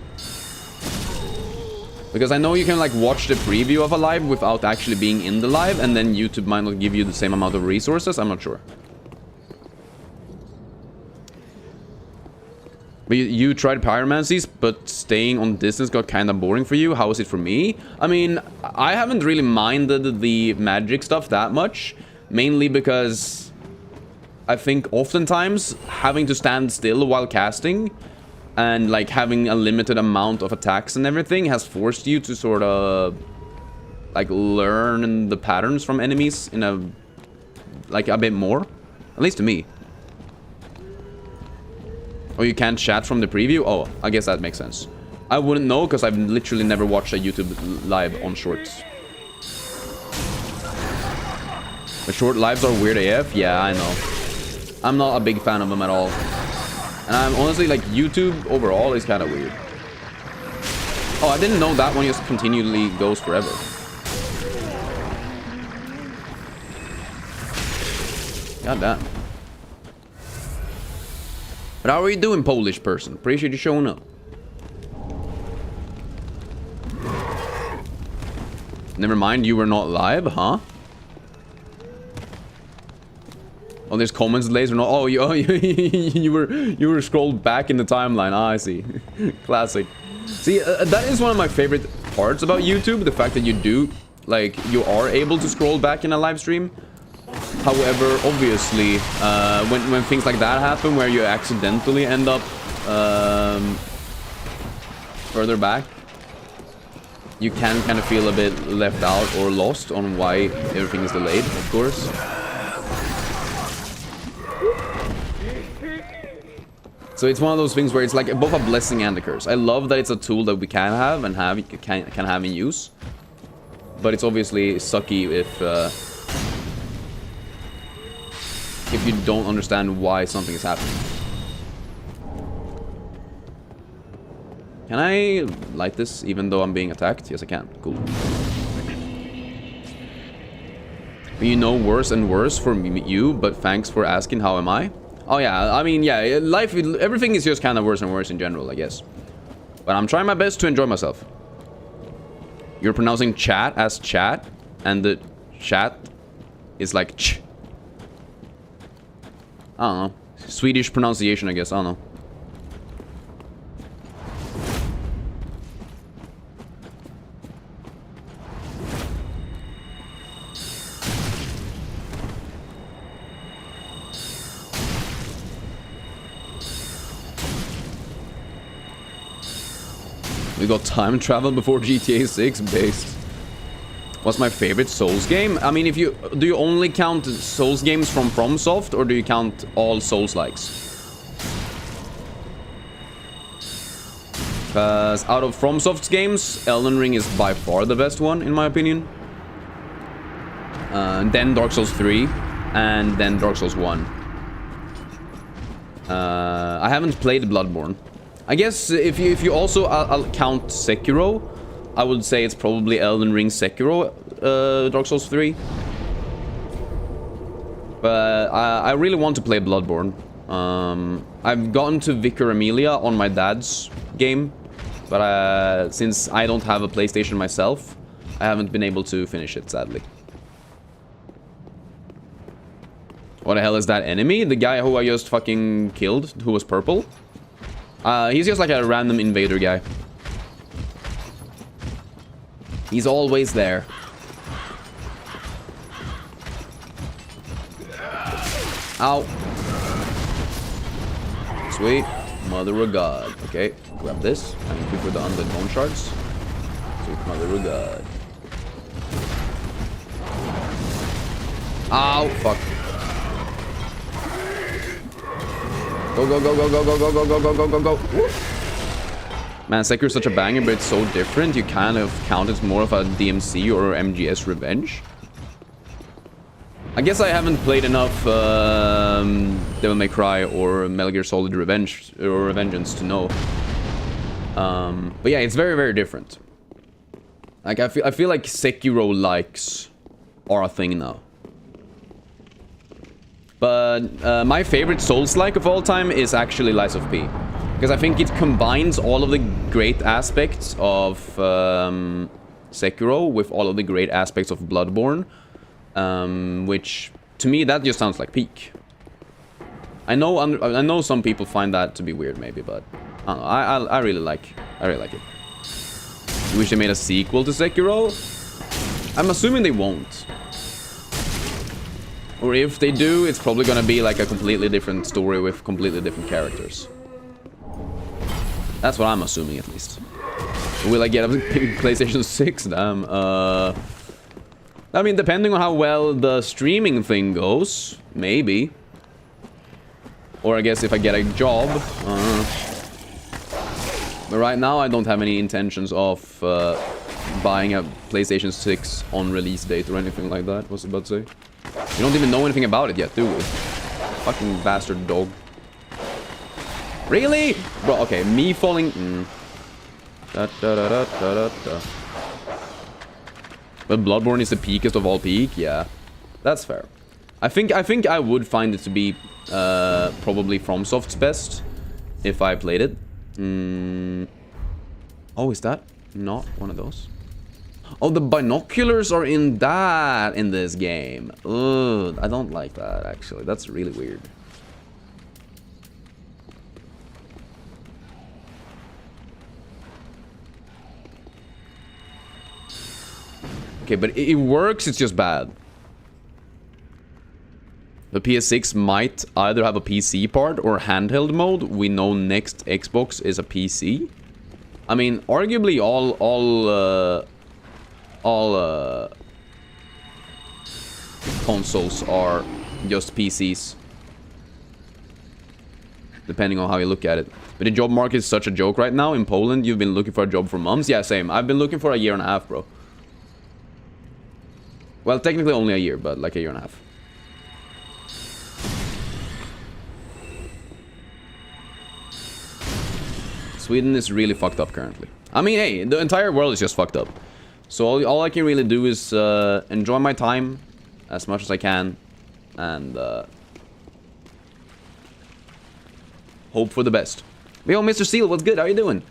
Because I know you can like watch the preview of a live without actually being in the live, and then YouTube might not give you the same amount of resources. I'm not sure. But you tried pyromancies, but staying on distance got kind of boring for you. How is it for me? I mean, I haven't really minded the magic stuff that much. Mainly because I think oftentimes having to stand still while casting and like having a limited amount of attacks and everything has forced you to sort of like learn the patterns from enemies in a bit more. At least to me. Oh, you can't chat from the preview? Oh, I guess that makes sense. I wouldn't know because I've literally never watched a YouTube live on shorts. The short lives are weird AF? Yeah, I know. I'm not a big fan of them at all. And I'm honestly like, YouTube overall is kind of weird. Oh, I didn't know that one just continually goes forever. God damn. But how are you doing, Polish person? Appreciate you showing up. Never mind, you were not live, huh? Oh, there's comments delays or not? Oh, you were scrolled back in the timeline. Ah, I see. Classic. See, that is one of my favorite parts about YouTube. The fact that you are able to scroll back in a live stream. However, obviously, when things like that happen, where you accidentally end up further back, you can kind of feel a bit left out or lost on why everything is delayed, of course. So it's one of those things where it's like both a blessing and a curse. I love that it's a tool that we can have and can have in use, but it's obviously sucky if you don't understand why something is happening. Can I light this even though I'm being attacked? Yes, I can. Cool. You know, worse and worse for you, but thanks for asking. How am I? Oh yeah, I mean, yeah, life, everything is just kind of worse and worse in general, I guess. But I'm trying my best to enjoy myself. You're pronouncing chat as chat, and the chat is like ch. I don't know. Swedish pronunciation, I guess. I don't know. We got time travel before GTA 6 based. What's my favorite Souls game? I mean, do you only count Souls games from Fromsoft, or do you count all Souls-likes? Because out of Fromsoft's games, Elden Ring is by far the best one, in my opinion. Then Dark Souls 3, and then Dark Souls 1. I haven't played Bloodborne. I guess if you also count Sekiro, I would say it's probably Elden Ring, Sekiro, Dark Souls 3. But I really want to play Bloodborne. I've gotten to Vicar Amelia on my dad's game, but since I don't have a PlayStation myself, I haven't been able to finish it, sadly. What the hell is that enemy? The guy who I just fucking killed, who was purple? He's just like a random invader guy. He's always there. Ow. Sweet. Mother of God. Okay, grab this. Thank you for the undead bone shards. Sweet Mother of God. Ow, fuck. Go, go, go, go, go, go, go, go, go, go, go, go, go. Woo. Man, Sekiro's such a banger, but it's so different. You kind of count it more of a DMC or MGS revenge. I guess I haven't played enough Devil May Cry or Metal Gear Solid Revenge or Revengeance to know. But yeah, it's very, very different. Like I feel like Sekiro likes are a thing now. But my favorite Souls-like of all time is actually Lies of P. Because I think it combines all of the great aspects of Sekiro with all of the great aspects of Bloodborne. Which, to me, that just sounds like peak. I know some people find that to be weird, maybe, but I don't know. I really like it. You wish they made a sequel to Sekiro? I'm assuming they won't. Or if they do, it's probably gonna be like a completely different story with completely different characters. That's what I'm assuming, at least. Will I get a PlayStation 6? Damn. I mean, depending on how well the streaming thing goes, maybe. Or I guess if I get a job. But right now, I don't have any intentions of buying a PlayStation 6 on release date or anything like that. What's I about to say? You don't even know anything about it yet, do we? Fucking bastard dog. Really? Bro, okay, me falling... Da, da, da, da, da, da. But Bloodborne is the peakest of all peak? Yeah. That's fair. I think I would find it to be probably FromSoft's best if I played it. Oh, is that not one of those? Oh, the binoculars are in this game. Ugh, I don't like that, actually. That's really weird. Okay, but it works, it's just bad. The PS6 might either have a PC part or handheld mode. We know next Xbox is a PC. I mean, arguably all consoles are just PCs. Depending on how you look at it. But the job market is such a joke right now. In Poland, you've been looking for a job for months. Yeah, same. I've been looking for a year and a half, bro. Well, technically only a year, but like a year and a half. Sweden is really fucked up currently. I mean, hey, the entire world is just fucked up. So all I can really do is enjoy my time as much as I can. And hope for the best. Yo, Mr. Seal, what's good? How you doing?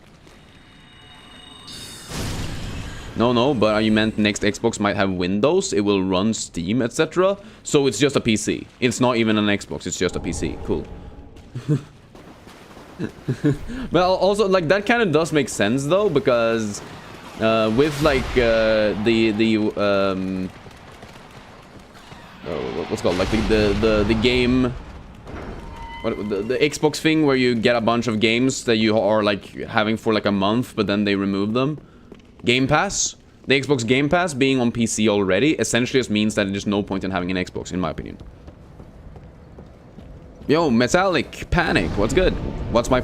No, but you meant next Xbox might have Windows, it will run Steam, etc. So it's just a PC. It's not even an Xbox, it's just a PC. Cool. Well, also, like, that kind of does make sense, though, because with, like, what's it called? Like, the game... the Xbox thing where you get a bunch of games that you are, like, having for, like, a month, but then they remove them. Game Pass, the Xbox Game Pass being on PC already essentially just means that there's no point in having an Xbox, in my opinion. Yo, Metallic Panic, what's good? What's my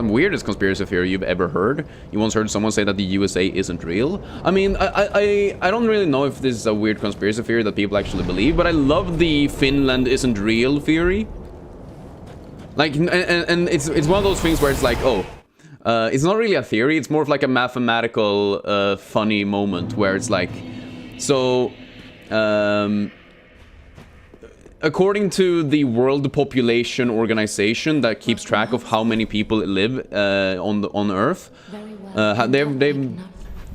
weirdest conspiracy theory you've ever heard? You once heard someone say that the USA isn't real? I mean, I don't really know if this is a weird conspiracy theory that people actually believe, but I love the Finland isn't real theory. Like, and it's one of those things where it's like, oh, it's not really a theory, it's more of like a mathematical, funny moment where it's like, so, according to the World Population Organization that keeps track of how many people live on Earth,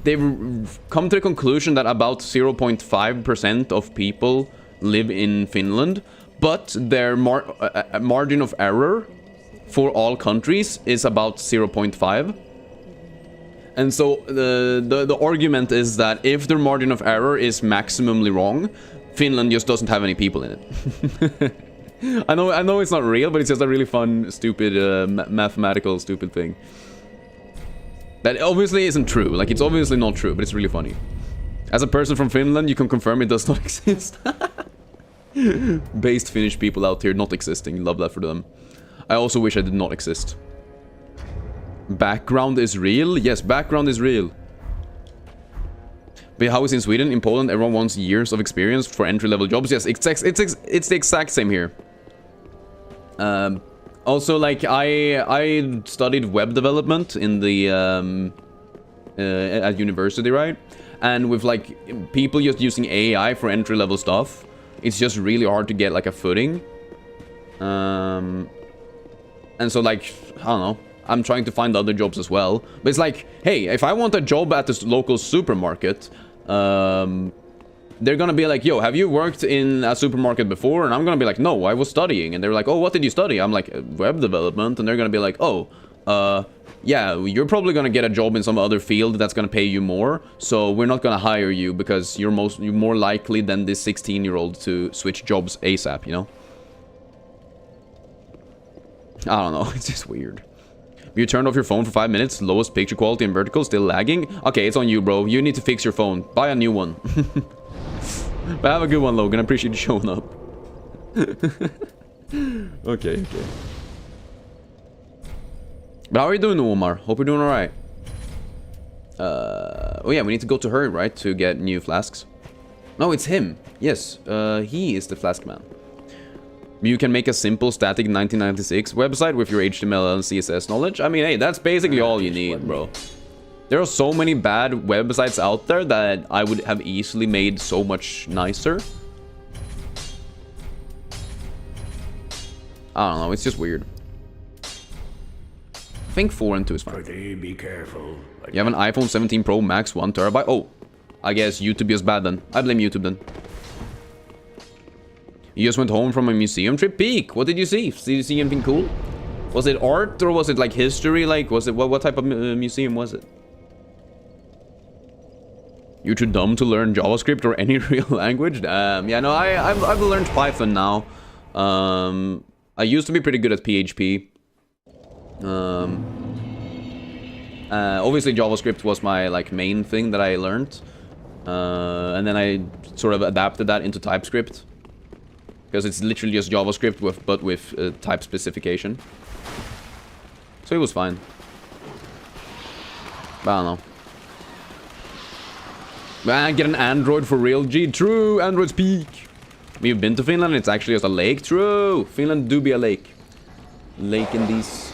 they've come to the conclusion that about 0.5% of people live in Finland, but their margin of error for all countries is about 0.5. And so the argument is that if their margin of error is maximally wrong, Finland just doesn't have any people in it. I know it's not real, but it's just a really fun, stupid, mathematical, stupid thing. That obviously isn't true. Like, it's obviously not true, but it's really funny. As a person from Finland, you can confirm it does not exist. Based Finnish people out here not existing. Love that for them. I also wish I did not exist. Background is real? Yes, background is real. But how is it in Sweden? In Poland, everyone wants years of experience for entry-level jobs. Yes, it's the exact same here. Also, like, I studied web development in the at university, right? And with like people just using AI for entry-level stuff, it's just really hard to get like a footing. And so, like, I don't know. I'm trying to find other jobs as well. But it's like, hey, if I want a job at this local supermarket, they're gonna be like, yo, have you worked in a supermarket before? And I'm gonna be like, no, I was studying. And they're like, oh, what did you study? I'm like, web development. And they're gonna be like, oh, yeah, you're probably gonna get a job in some other field that's gonna pay you more. So we're not gonna hire you because you're more likely than this 16-year-old to switch jobs ASAP, you know? I don't know, it's just weird. You turned off your phone for 5 minutes, lowest picture quality and vertical, still lagging? Okay, it's on you, bro. You need to fix your phone. Buy a new one. But have a good one, Logan. I appreciate you showing up. Okay. But how are you doing, Omar? Hope you're doing alright. Oh yeah, we need to go to her, right? To get new flasks. No, it's him. Yes, he is the flask man. You can make a simple static 1996 website with your HTML and CSS knowledge. I mean, hey, that's basically all you need, bro. There are so many bad websites out there that I would have easily made so much nicer. I don't know, it's just weird. I think 4 and 2 is fine. Be careful. You have an iPhone 17 Pro Max 1 TB? Oh, I guess YouTube is bad then. I blame YouTube then. You just went home from a museum trip? Peak! What did you see? Did you see anything cool? Was it art or was it like history? Like, was it what type of museum was it? You're too dumb to learn JavaScript or any real language? Yeah, no, I've learned Python now. I used to be pretty good at PHP. Obviously JavaScript was my like main thing that I learned. And then I sort of adapted that into TypeScript. Because it's literally just JavaScript but with type specification. So it was fine. But I don't know. Man, get an Android for real, G. True, Android's peak. You've been to Finland, it's actually just a lake. True, Finland do be a lake. Lake in these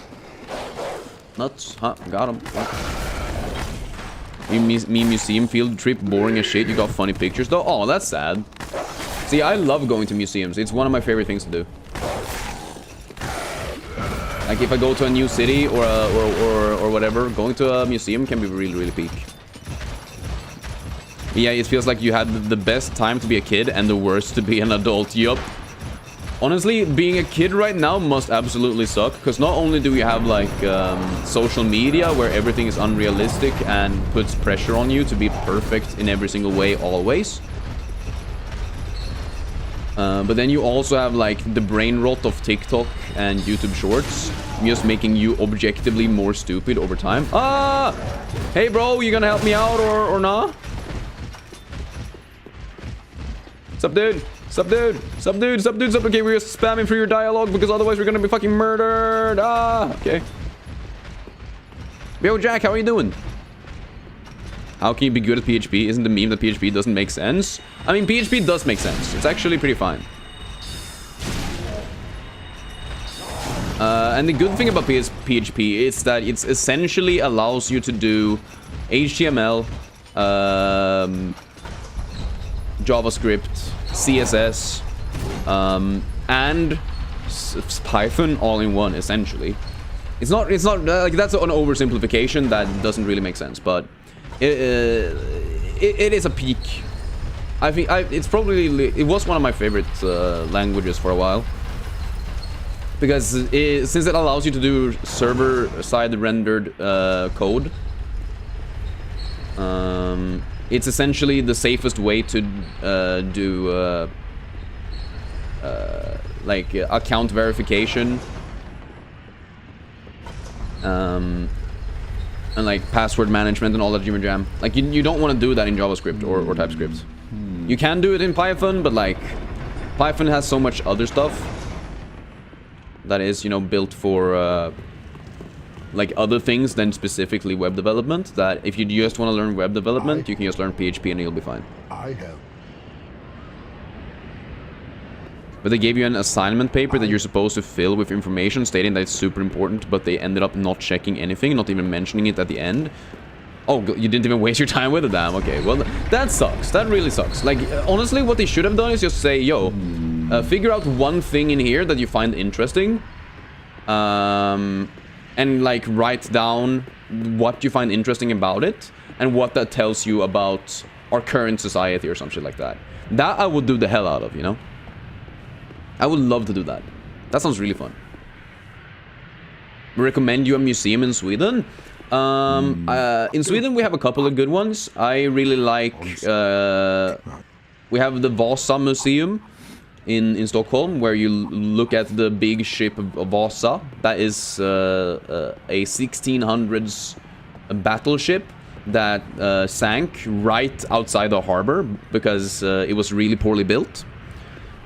nuts. Huh, got him. Me museum field trip, boring as shit. You got funny pictures though. Oh, that's sad. See, I love going to museums. It's one of my favorite things to do. Like if I go to a new city or whatever, going to a museum can be really, really peak. Yeah, it feels like you had the best time to be a kid and the worst to be an adult. Yup. Honestly, being a kid right now must absolutely suck, because not only do we have like social media where everything is unrealistic and puts pressure on you to be perfect in every single way always. But then you also have like the brain rot of TikTok and YouTube Shorts, just making you objectively more stupid over time. Ah! Hey bro, you gonna help me out or nah? Sup dude? Sup dude? Sup dude? Sup dude? Sup? Okay, we're just spamming for your dialogue because otherwise we're gonna be fucking murdered. Ah! Okay. Yo Jack, how are you doing? How can you be good at PHP? Isn't the meme that PHP doesn't make sense? I mean, PHP does make sense. It's actually pretty fine. And the good thing about PHP is that it essentially allows you to do HTML, JavaScript, CSS, and Python all in one, essentially. It's not like that's an oversimplification that doesn't really make sense, but it is a peak. I think it's probably, it was one of my favorite languages for a while, because since it allows you to do server-side rendered code, it's essentially the safest way to do like account verification, and like password management and all that jimmy jam. Like you don't want to do that in JavaScript or TypeScript. You can do it in Python, but like Python has so much other stuff that is, you know, built for like other things than specifically web development, that if you just want to learn web development, you can just learn PHP and you'll be fine. I have. But they gave you an assignment paper that you're supposed to fill with information stating that it's super important, but they ended up not checking anything, not even mentioning it at the end. Oh, you didn't even waste your time with it, damn. Okay, well, that sucks. That really sucks. Like, honestly, what they should have done is just say, yo, figure out one thing in here that you find interesting, and, like, write down what you find interesting about it, and what that tells you about our current society or some shit like that. That I would do the hell out of, you know? I would love to do that. That sounds really fun. Recommend you a museum in Sweden? In Sweden we have a couple of good ones. I really like, we have the Vasa Museum in Stockholm, where you look at the big ship of Vasa. That is a 1600s battleship that sank right outside the harbor because it was really poorly built.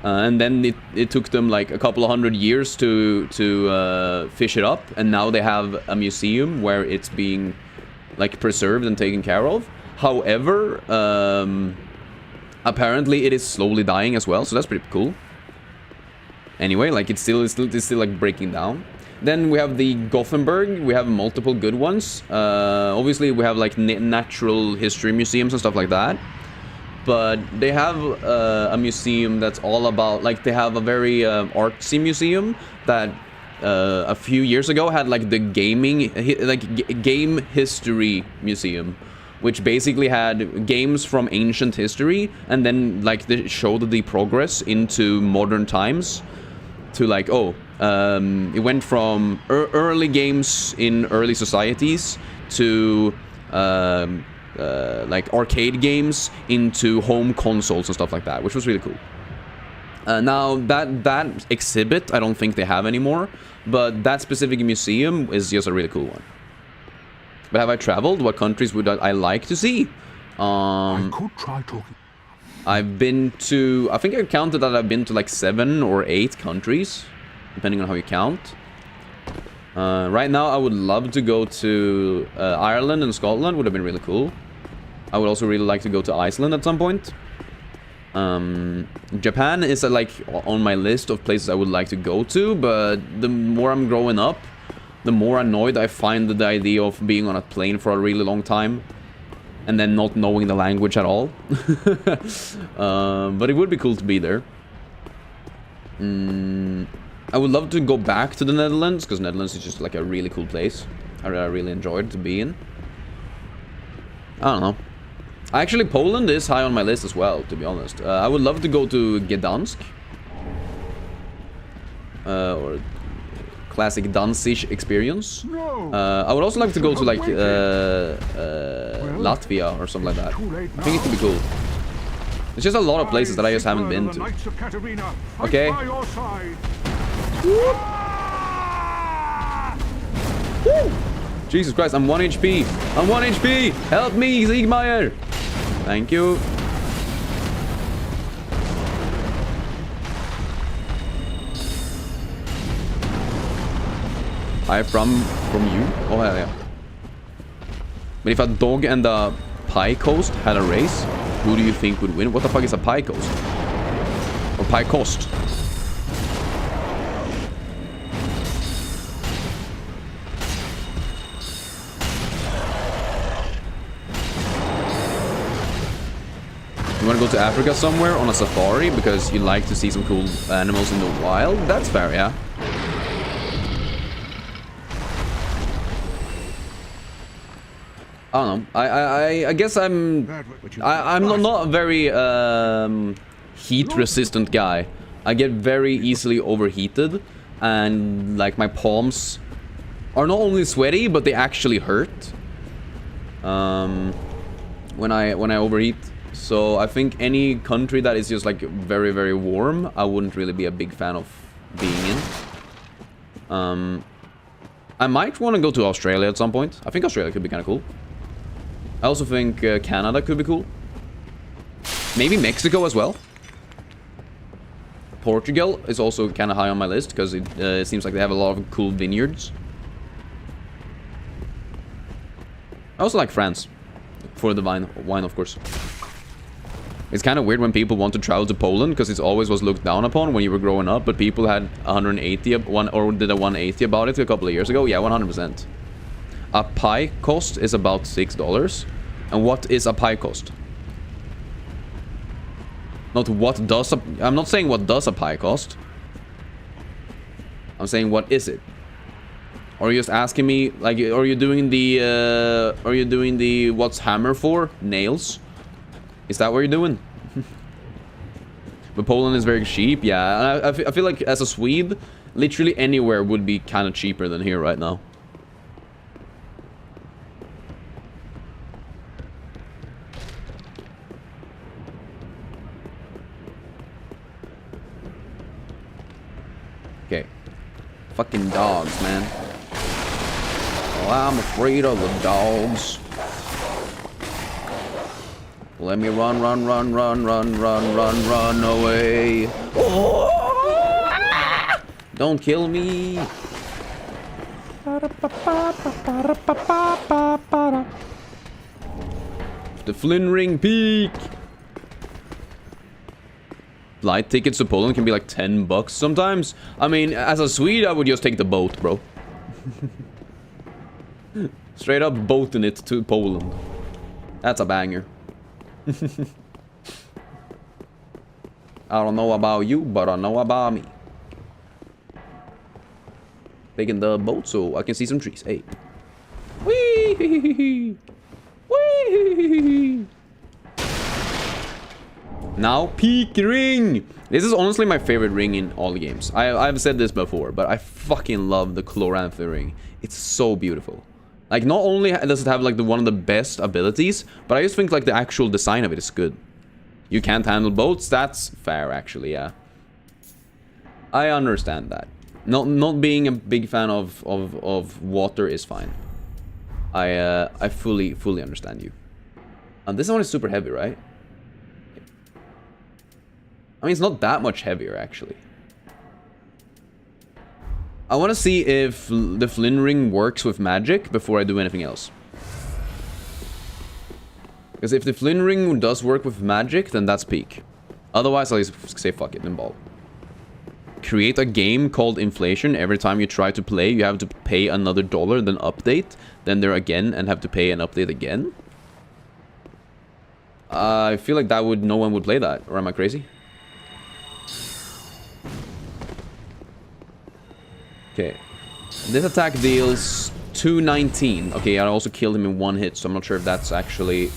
And then it took them like a couple of 100 years to fish it up, and now they have a museum where it's being like preserved and taken care of. However, apparently it is slowly dying as well, so that's pretty cool. Anyway, like it's still like breaking down. Then we have the Gothenburg. We have multiple good ones. Obviously, we have like natural history museums and stuff like that. But they have a museum that's all about, like, they have a very artsy museum that a few years ago had like the game history museum, which basically had games from ancient history, and then like they showed the progress into modern times. To like, it went from early games in early societies to like arcade games into home consoles and stuff like that, which was really cool. Now that exhibit I don't think they have anymore, but that specific museum is just a really cool one. But have I traveled? What countries would I like to see? I could try talking. I've been to, I think I counted that I've been to like 7 or 8 countries, depending on how you count. Right now, I would love to go to Ireland and Scotland. Would have been really cool. I would also really like to go to Iceland at some point. Japan is like on my list of places I would like to go to, but the more I'm growing up, the more annoyed I find the idea of being on a plane for a really long time and then not knowing the language at all. But it would be cool to be there. I would love to go back to the Netherlands, because Netherlands is just like a really cool place. I really enjoyed to be in. I don't know. Actually, Poland is high on my list as well, to be honest. I would love to go to Gdansk. Or classic Danzig experience. I would also like to go to like Latvia or something like that. I think it could be cool. There's just a lot of places that I just haven't been to. Okay. Woo! Jesus Christ, I'm 1 HP. I'm 1 HP. Help me, Siegmeyer. Thank you. Hi from you? Oh, hell yeah. But if a dog and a pie coast had a race, who do you think would win? What the fuck is a pie coast? Or pie coast? You want to go to Africa somewhere on a safari because you like to see some cool animals in the wild? That's fair, yeah. I don't know. I guess I'm not a very heat resistant guy. I get very easily overheated, and like my palms are not only sweaty, but they actually hurt when I overheat. So I think any country that is just like very, very warm, I wouldn't really be a big fan of being in. I might want to go to Australia at some point. I think Australia could be kind of cool. I also think Canada could be cool. Maybe Mexico as well. Portugal is also kind of high on my list because it seems like they have a lot of cool vineyards. I also like France for the wine, of course. It's kind of weird when people want to travel to Poland because it always was looked down upon when you were growing up, but people had 180 or did a 180 about it a couple of years ago. Yeah, 100%. A pie cost is about $6. And what is a pie cost? Not what does a... I'm not saying what does a pie cost. I'm saying what is it? Or are you just asking me, like, are you doing the what's hammer for? Nails? Is that what you're doing? But Poland is very cheap, yeah. And I feel like as a Swede, literally anywhere would be kind of cheaper than here right now. Okay. Fucking dogs, man. Oh, I'm afraid of the dogs. Let me run away. Oh! Don't kill me. The Flynn Ring Peak. Flight tickets to Poland can be like $10 sometimes. I mean, as a Swede, I would just take the boat, bro. Straight up boating it to Poland. That's a banger. I don't know about you, but I know about me. Taking the boat so I can see some trees. Hey. Whee! Whee! Now, peak ring! This is honestly my favorite ring in all games. I've said this before, but I fucking love the Chloranthy ring. It's so beautiful. Like, not only does it have, like, one of the best abilities, but I just think, like, the actual design of it is good. You can't handle boats? That's fair, actually, yeah. I understand that. Not being a big fan of water is fine. I fully understand you. And this one is super heavy, right? I mean, it's not that much heavier, actually. I want to see if the Flynn ring works with magic before I do anything else. Because if the Flynn ring does work with magic, then that's peak. Otherwise, I'll just say fuck it and ball. Create a game called Inflation. Every time you try to play, you have to pay another $1, then update, then there again, and have to pay an update again. I feel like that would... no one would play that. Or am I crazy? Okay. This attack deals 219. Okay, I also killed him in one hit, so I'm not sure if that's actually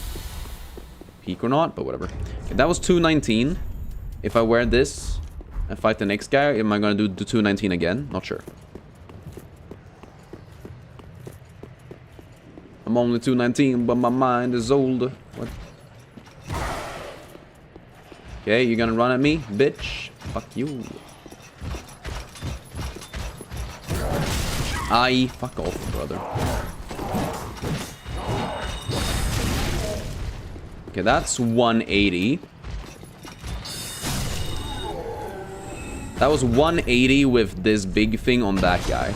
peak or not, but whatever. Okay, that was 219. If I wear this and fight the next guy, am I gonna do the 219 again? Not sure. I'm only 219, but my mind is older. What? Okay, you're gonna run at me, bitch. Fuck you. Aye, fuck off, brother. Okay, that's 180. That was 180 with this big thing on that guy.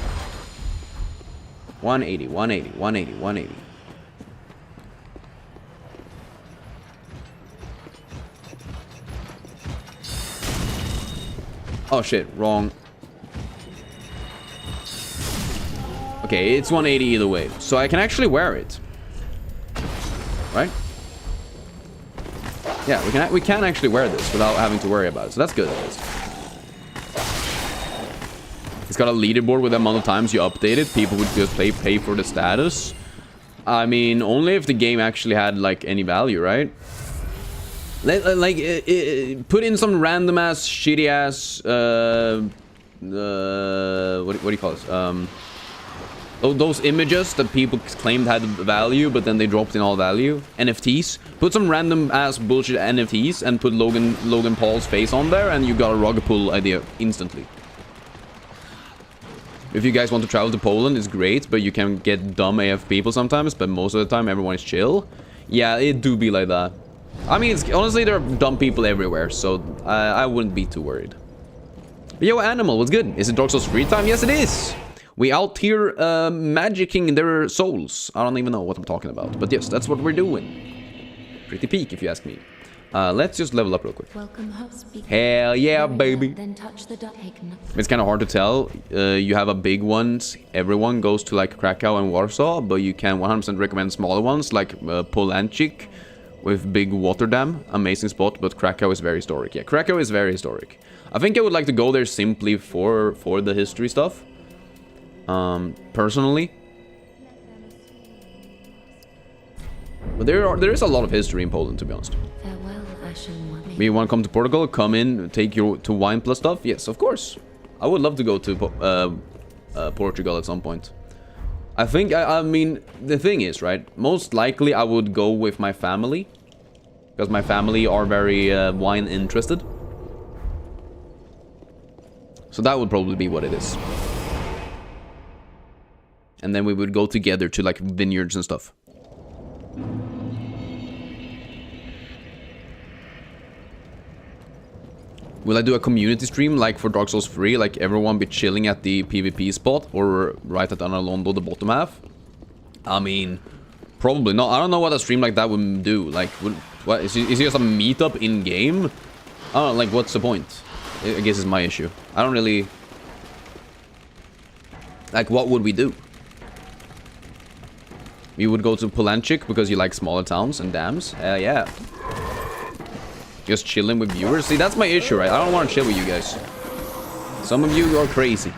180, 180, 180, 180. Oh shit, wrong. Okay, it's 180 either way. So I can actually wear it. Right? Yeah, we can actually wear this without having to worry about it. So that's good, at least. It's got a leaderboard with the amount of times you update it. People would just pay for the status. I mean, only if the game actually had, like, any value, right? Like, put in some random-ass, shitty-ass, what do you call this? Those images that people claimed had value, but then they dropped in all value. NFTs. Put some random-ass bullshit NFTs and put Logan Paul's face on there, and you got a rug pull idea instantly. If you guys want to travel to Poland, it's great, but you can get dumb AF people sometimes, but most of the time everyone is chill. Yeah, it do be like that. I mean, honestly, there are dumb people everywhere, so I wouldn't be too worried. Yo, Animal, what's good? Is it Dark Souls free time? Yes, it is! We out here magicking their souls. I don't even know what I'm talking about, but yes, that's what we're doing. Pretty peak, if you ask me. Let's just level up real quick. Hell yeah, baby. Then touch the icon. It's kind of hard to tell. You have a big ones. Everyone goes to like Krakow and Warsaw, but you can 100% recommend smaller ones like Polanczyk with big water dam. Amazing spot, but Krakow is very historic. Yeah, Krakow is very historic. I think I would like to go there simply for the history stuff. Personally. But there is a lot of history in Poland, to be honest. Farewell, Ashen One. You want to come to Portugal? Come in, take you to Wine Plus stuff? Yes, of course. I would love to go to Portugal at some point. I mean, the thing is, right? Most likely I would go with my family. Because my family are very wine interested. So that would probably be what it is. And then we would go together to like vineyards and stuff. Will I do a community stream like for Dark Souls 3? Like everyone be chilling at the PvP spot or right at Analondo, the bottom half? I mean, probably not. I don't know what a stream like that would do. Like, what is it just a meetup in game? I don't know, like what's the point? I guess is my issue. I don't really... Like, what would we do? We would go to Polanczyk because you like smaller towns and dams. Yeah. Just chilling with viewers. See, that's my issue, right? I don't want to chill with you guys. Some of you are crazy.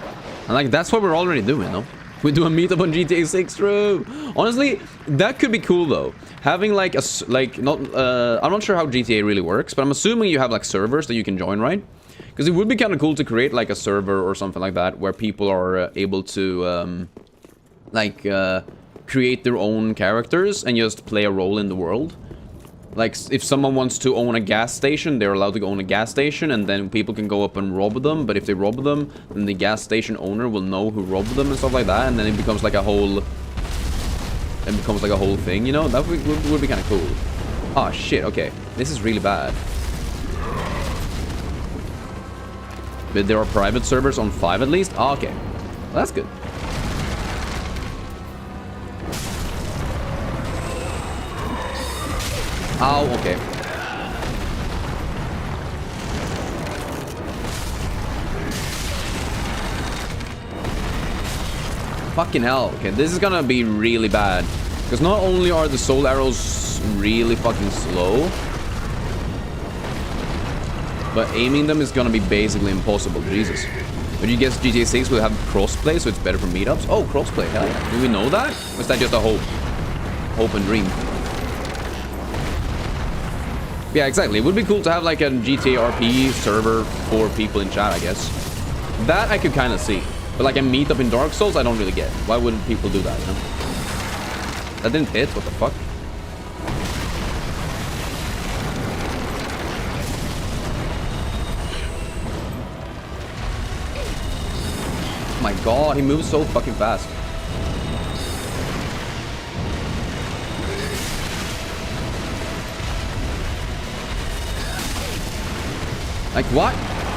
And like, that's what we're already doing, no? We do a meetup on GTA 6, true. Honestly, that could be cool though. Having like a, I'm not sure how GTA really works, but I'm assuming you have like servers that you can join, right? Because it would be kind of cool to create like a server or something like that where people are able to create their own characters and just play a role in the world. Like, if someone wants to own a gas station, they're allowed to own a gas station, and then people can go up and rob them. But if they rob them, then the gas station owner will know who robbed them and stuff like that, and then it becomes like a whole... It becomes like a whole thing, you know? That would be kind of cool. Oh, shit, okay. This is really bad. But there are private servers on 5 at least? Oh, okay. Well, that's good. Oh, okay. Fucking hell. Okay, this is gonna be really bad. Because not only are the soul arrows really fucking slow, but aiming them is gonna be basically impossible. Jesus. But you guess GTA 6 will have crossplay, so it's better for meetups? Oh, crossplay. Hell yeah. Do we know that? Or is that just a hope? Hope and dream? Yeah, exactly. It would be cool to have like a GTA RP server for people in chat, I guess. That I could kind of see. But like a meetup in Dark Souls, I don't really get. Why would people do that, you know? That didn't hit, what the fuck? Oh my god, he moves so fucking fast. Like, what?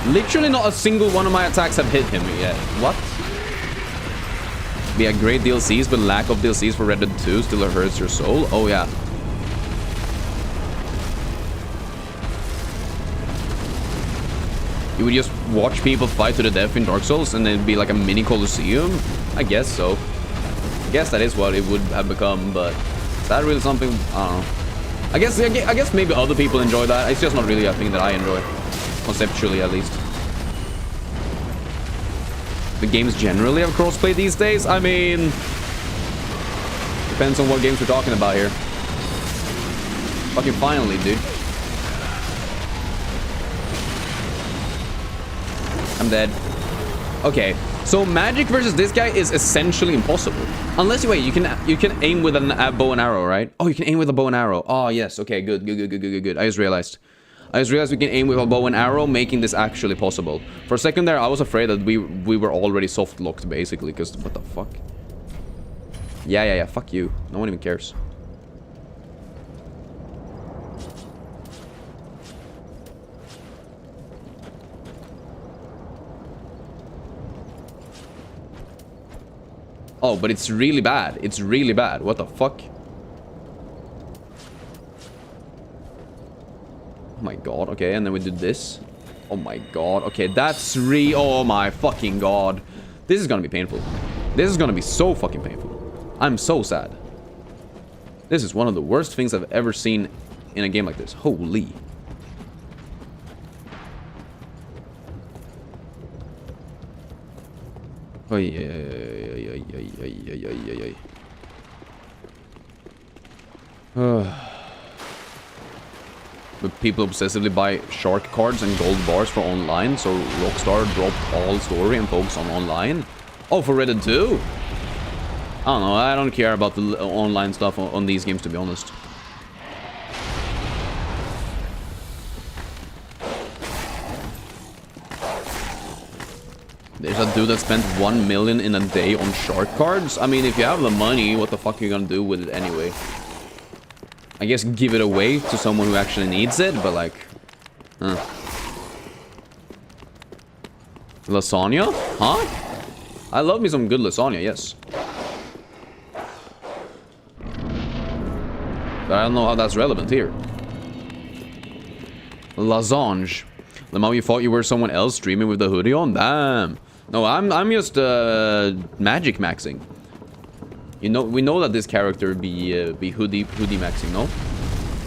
Literally not a single one of my attacks have hit him yet. What? We had great DLCs, but lack of DLCs for Red Dead 2 still hurts your soul. Oh, yeah. You would just watch people fight to the death in Dark Souls and then it'd be like a mini Colosseum? I guess so. I guess that is what it would have become, but is that really something? I don't know. I guess maybe other people enjoy that. It's just not really a thing that I enjoy. Conceptually, at least. The games generally have crossplay these days. I mean, Depends on what games we're talking about here. Fucking finally, dude. I'm dead. Okay, so magic versus this guy is essentially impossible. Unless, wait, you can aim with a bow and arrow, right? Oh, you can aim with a bow and arrow. Oh, yes. Okay, good. I just realized we can aim with a bow and arrow, making this actually possible. For a second there, I was afraid that we were already soft locked, basically, because what the fuck? Yeah, fuck you. No one even cares. Oh, but it's really bad. It's really bad. What the fuck? Oh my god. Okay, and then we do this. Oh my god. Okay, that's oh my fucking god. This is gonna be painful. This is gonna be so fucking painful. I'm so sad. This is one of the worst things I've ever seen in a game like this. Holy. Oh, yeah. But people obsessively buy shark cards and gold bars for online, so Rockstar dropped all story and focus on online. Oh, for Red Dead 2? I don't know, I don't care about the online stuff on these games, to be honest. There's a dude that spent 1 million in a day on shark cards. I mean, if you have the money, what the fuck are you gonna do with it anyway? I guess give it away to someone who actually needs it, but like... Lasagna? Huh? I love me some good lasagna, yes. But I don't know how that's relevant here. Lasagne. Lemao, you thought you were someone else streaming with the hoodie on? Damn. No, I'm just magic maxing. You know, we know that this character be hoodie maxing, no?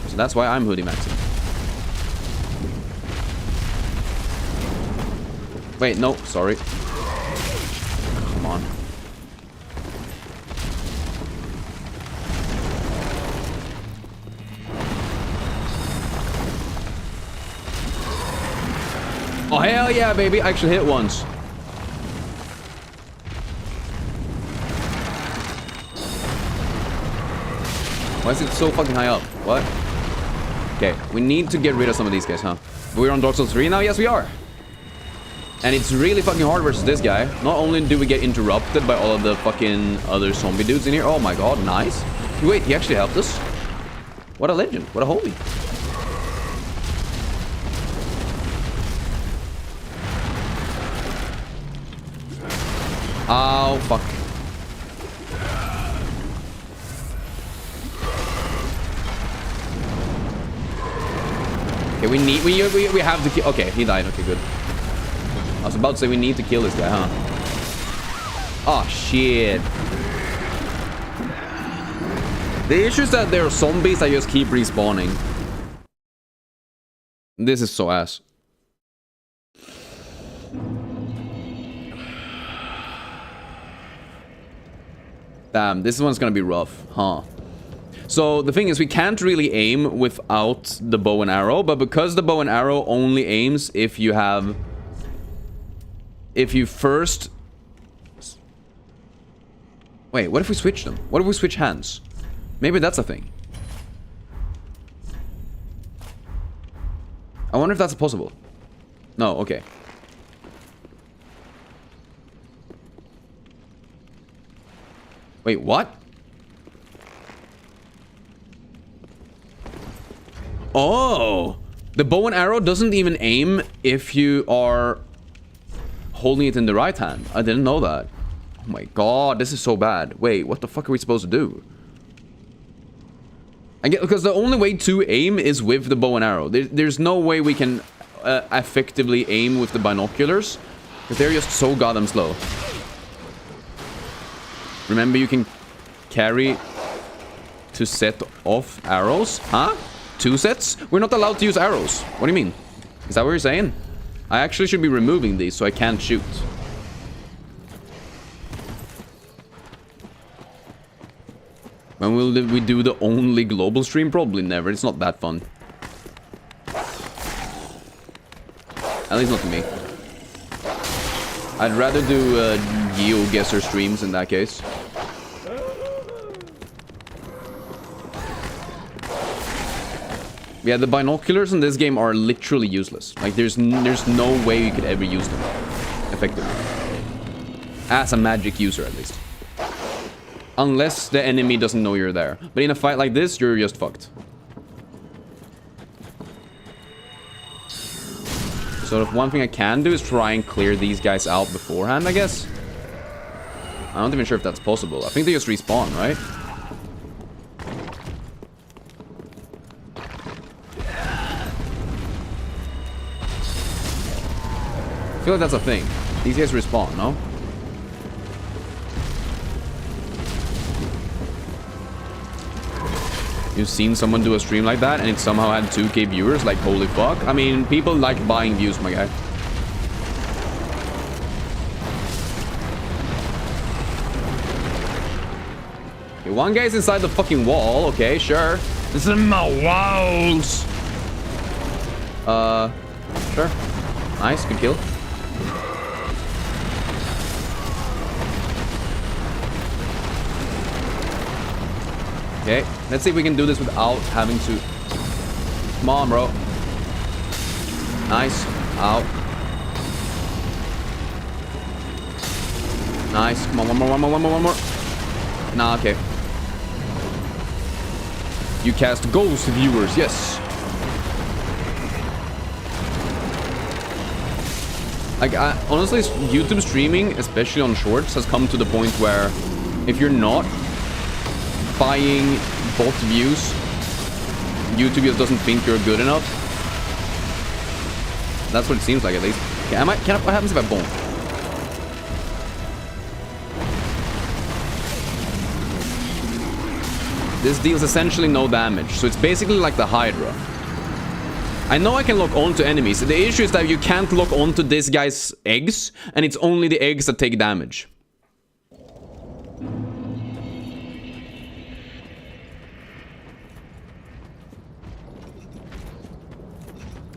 So that's why I'm hoodie maxing. Wait, no, sorry. Come on. Oh, hell yeah, baby. I actually hit once. Why is it so fucking high up? What? Okay, we need to get rid of some of these guys, huh? We're on Dark Souls 3 now? Yes, we are. And it's really fucking hard versus this guy. Not only do we get interrupted by all of the fucking other zombie dudes in here. Oh my god, nice. Wait, he actually helped us? What a legend. What a homie. Oh, fuck. Okay, we have to kill. Okay, he died. Okay, good. I was about to say we need to kill this guy, huh? Oh, shit. The issue is that there are zombies that just keep respawning. This is so ass. Damn, this one's gonna be rough, huh? So the thing is, we can't really aim without the bow and arrow, but because the bow and arrow only aims if you have... If you first... Wait, what if we switch them? What if we switch hands? Maybe that's a thing. I wonder if that's possible. No, okay. Wait, what? Oh! The bow and arrow doesn't even aim if you are holding it in the right hand. I didn't know that. Oh my god, this is so bad. Wait, what the fuck are we supposed to do? I get, because the only way to aim is with the bow and arrow. There's no way we can effectively aim with the binoculars, because they're just so goddamn slow. Remember, you can carry to set off arrows? Huh? 2 sets? We're not allowed to use arrows. What do you mean? Is that what you're saying? I actually should be removing these so I can't shoot. When will we do the only global stream? Probably never. It's not that fun. At least not to me. I'd rather do GeoGuessr streams in that case. Yeah, the binoculars in this game are literally useless. Like, there's no way you could ever use them effectively. As a magic user, at least. Unless the enemy doesn't know you're there. But in a fight like this, you're just fucked. So if one thing I can do is try and clear these guys out beforehand, I guess. I'm not even sure if that's possible. I think they just respawn, right? I feel like that's a thing. These guys respawn, no? You've seen someone do a stream like that and it somehow had 2K viewers? Like, holy fuck. I mean, people like buying views, my guy. Okay, one guy's inside the fucking wall. Okay, sure. This is my walls. Sure. Nice, good kill. Okay, let's see if we can do this without having to... Come on, bro. Nice. Out. Nice. Come on, one more. Nah, okay. You cast ghost viewers, yes. Like, honestly, YouTube streaming, especially on shorts, has come to the point where if you're not buying bot views, YouTube just doesn't think you're good enough. That's what it seems like, at least. Okay, what happens if I bomb? This deals essentially no damage, so it's basically like the Hydra. I know I can lock onto enemies. The issue is that you can't lock onto this guy's eggs, and it's only the eggs that take damage.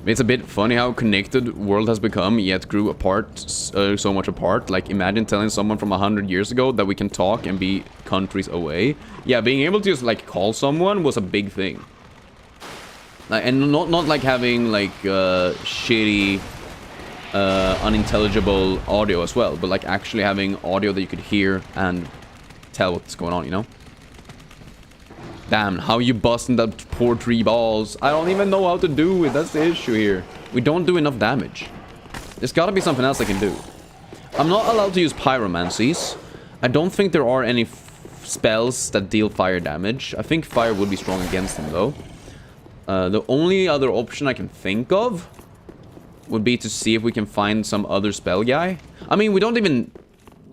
It's a bit funny how connected world has become, yet grew apart, so much apart. Like, imagine telling someone from 100 years ago that we can talk and be countries away. Yeah, being able to just, like, call someone was a big thing. Like, and not like having, like, shitty, unintelligible audio as well, but, like, actually having audio that you could hear and tell what's going on, you know? Damn, how you busting that poor 3 balls? I don't even know how to do it. That's the issue here. We don't do enough damage. There's gotta be something else I can do. I'm not allowed to use pyromancies. I don't think there are any spells that deal fire damage. I think fire would be strong against them, though. The only other option I can think of would be to see if we can find some other spell guy. I mean, we don't even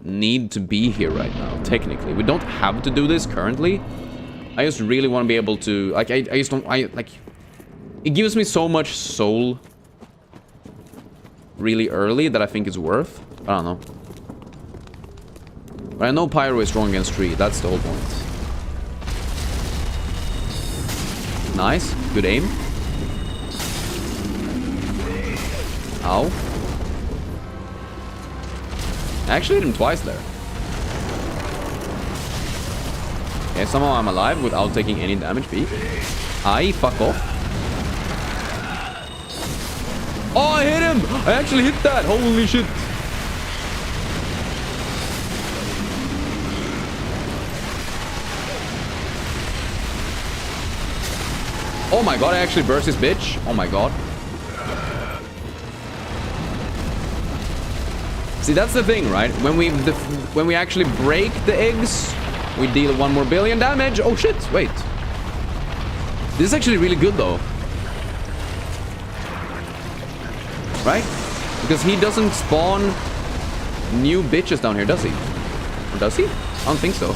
need to be here right now, technically. We don't have to do this currently. I just really want to be able to, like, I just don't, like, it gives me so much soul really early that I think it's worth. I don't know. But I know Pyro is strong against 3, that's the whole point. Nice, good aim. Ow. I actually hit him twice there. Okay, somehow I'm alive without taking any damage, B. Fuck off. Oh, I hit him! I actually hit that! Holy shit! Oh my god, I actually burst this bitch. Oh my god. See, that's the thing, right? When we actually break the eggs, we deal 1 more billion damage. Oh shit, wait. This is actually really good though. Right? Because he doesn't spawn new bitches down here, does he? Or does he? I don't think so.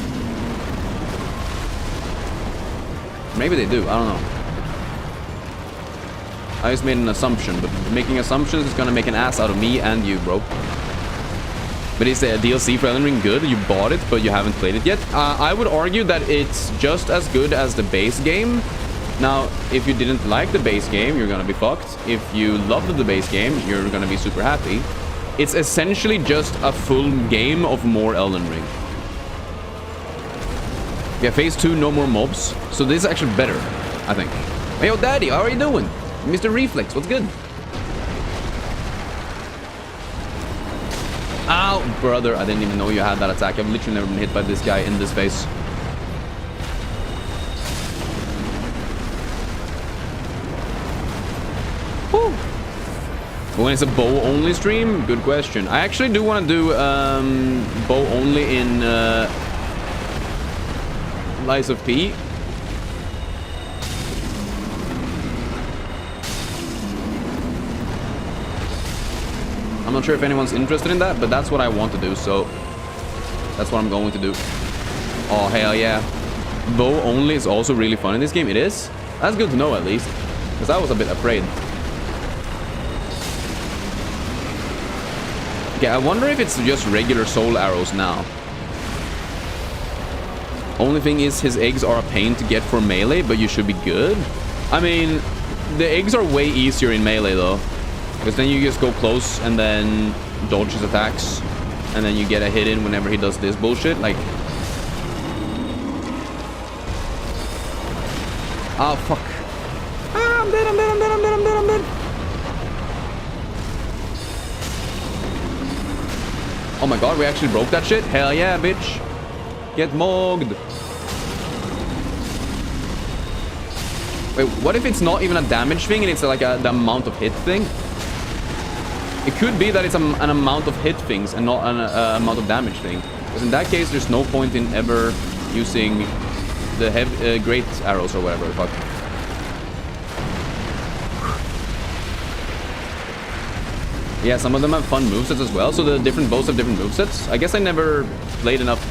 Maybe they do, I don't know. I just made an assumption, but making assumptions is gonna make an ass out of me and you, bro. But is the DLC for Elden Ring good? You bought it, but you haven't played it yet? I would argue that it's just as good as the base game. Now, if you didn't like the base game, you're gonna be fucked. If you loved the base game, you're gonna be super happy. It's essentially just a full game of more Elden Ring. Yeah, phase 2, no more mobs. So this is actually better, I think. Hey, yo, Daddy, how are you doing? Mr. Reflex, what's good? Ow, brother, I didn't even know you had that attack. I've literally never been hit by this guy in this phase. Woo. When it's a bow-only stream? Good question. I actually do want to do bow-only in Lies of P. I'm not sure if anyone's interested in that, but that's what I want to do, so that's what I'm going to do. Oh, hell yeah. Bow-only is also really fun in this game. It is? That's good to know, at least, because I was a bit afraid. Okay, I wonder if it's just regular soul arrows now. Only thing is, his eggs are a pain to get for melee, but you should be good. I mean, the eggs are way easier in melee, though. Because then you just go close and then dodge his attacks. And then you get a hit in whenever he does this bullshit. Like... Oh, fuck. Ah, I'm dead, I'm dead, I'm dead, I'm dead, I'm dead, I'm dead. Oh my god, we actually broke that shit? Hell yeah, bitch. Get mogged. Wait, what if it's not even a damage thing and it's like the amount of hit thing? It could be that it's an amount of hit things and not an amount of damage thing. Because in that case, there's no point in ever using the great arrows or whatever the fuck. Yeah, some of them have fun movesets as well, so the different bows have different movesets. I guess I never played enough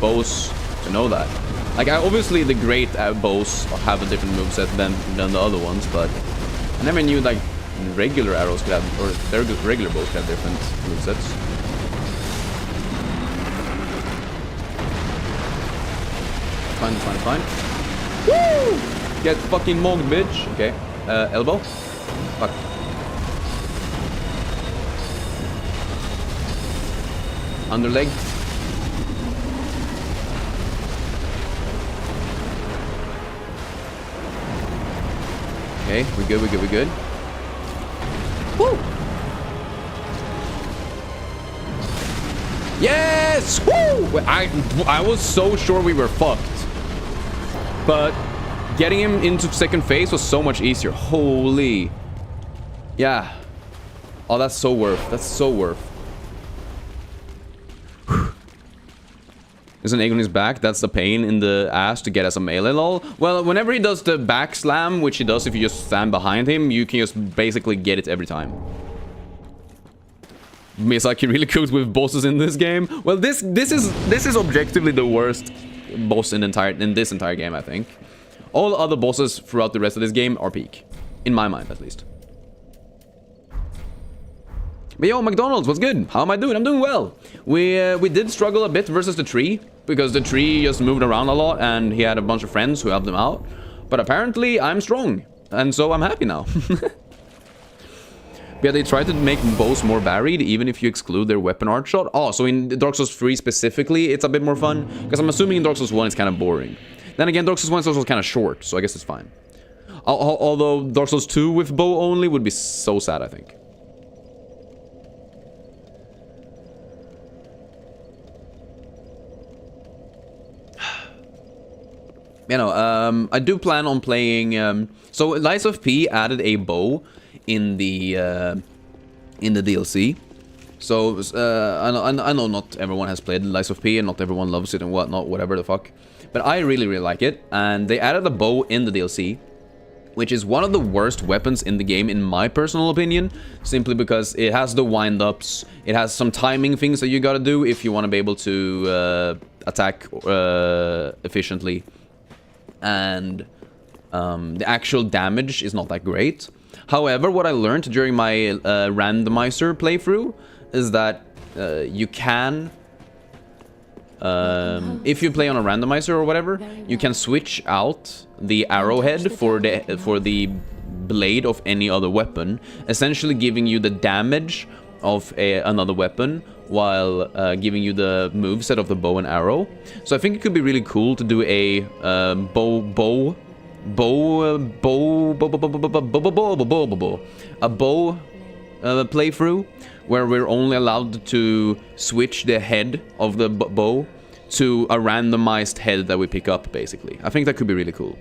bows to know that. Like, obviously the great bows have a different moveset than the other ones, but I never knew, like, regular arrows could have, or their regular bows could have different movesets. Fine, fine, fine. Woo! Get fucking mogged, bitch. Okay, elbow. Fuck. Underleg. Okay, we're good, we're good, we're good. Woo! Yes! Woo! I was so sure we were fucked. But getting him into second phase was so much easier. Holy. Yeah. Oh, that's so worth. That's so worth. There's an egg on his back. That's the pain in the ass to get as a melee lol. Well, whenever he does the back slam, which he does if you just stand behind him, you can just basically get it every time. Miyazaki really cooked with bosses in this game. Well, this is objectively the worst boss in this entire game, I think. All other bosses throughout the rest of this game are peak, in my mind at least. But yo, McDonald's, what's good? How am I doing? I'm doing well. We did struggle a bit versus the tree, because the tree just moved around a lot and he had a bunch of friends who helped him out. But apparently I'm strong, and so I'm happy now. Yeah, they tried to make bows more varied, even if you exclude their weapon art shot. Oh, so in Dark Souls 3 specifically, it's a bit more fun, because I'm assuming in Dark Souls 1 it's kind of boring. Then again, Dark Souls 1 is also kind of short, so I guess it's fine. Although Dark Souls 2 with bow only would be so sad, I think. You know, I do plan on playing... so Lies of P added a bow in the DLC. So I know not everyone has played Lies of P and not everyone loves it and whatnot, whatever the fuck. But I really, really like it. And they added a bow in the DLC, which is one of the worst weapons in the game, in my personal opinion. Simply because it has the wind-ups. It has some timing things that you gotta do if you want to be able to attack efficiently. And the actual damage is not that great. However, what I learned during my randomizer playthrough is that you can, if you play on a randomizer or whatever, you can switch out the arrowhead for the blade of any other weapon, essentially giving you the damage of another weapon while giving you the moveset of the bow and arrow. So I think it could be really cool to do a bow playthrough where we're only allowed to switch the head of the bow to a randomized head that we pick up, basically. I think that could be really cool.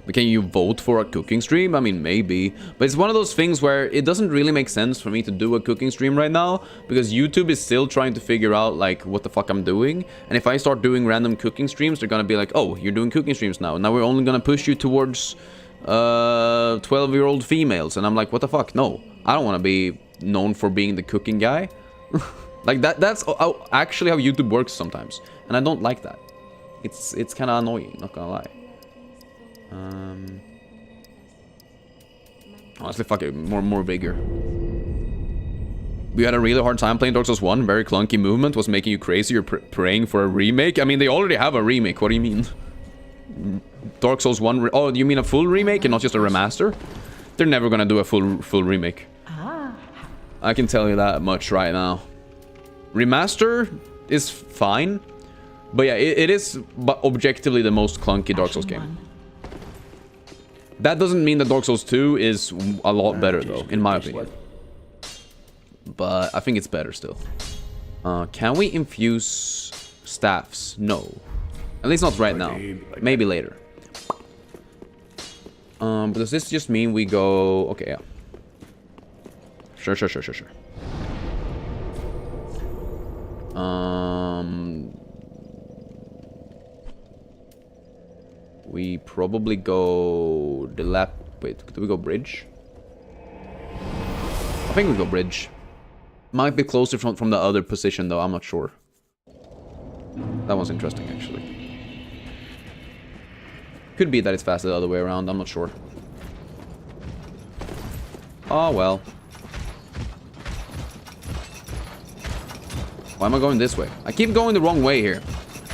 But can you vote for a cooking stream? I mean, maybe. But it's one of those things where it doesn't really make sense for me to do a cooking stream right now, because YouTube is still trying to figure out, like, what the fuck I'm doing. And if I start doing random cooking streams, they're gonna be like, oh, you're doing cooking streams now. Now we're only gonna push you towards 12-year-old females. And I'm like, what the fuck? No, I don't want to be known for being the cooking guy. Like, that's actually how YouTube works sometimes. And I don't like that. It's kind of annoying, not gonna lie. Honestly, fuck it, more bigger. We had a really hard time playing Dark Souls 1. Very clunky movement was making you crazy. You're praying for a remake. I mean, they already have a remake. What do you mean? Dark Souls 1. Oh, you mean a full remake and not just a remaster? They're never gonna do a full remake. I can tell you that much right now. Remaster is fine, but yeah, it is objectively the most clunky Dark Souls game. That doesn't mean that Dark Souls 2 is a lot better, though, in my opinion. But I think it's better still. Can we infuse staffs? No. At least not right now. Maybe later. But does this just mean we go... Okay, yeah. Sure. We probably go... Wait, do we go bridge? I think we go bridge. Might be closer from the other position, though. I'm not sure. That was interesting, actually. Could be that it's faster the other way around. I'm not sure. Oh, well. Why am I going this way? I keep going the wrong way here.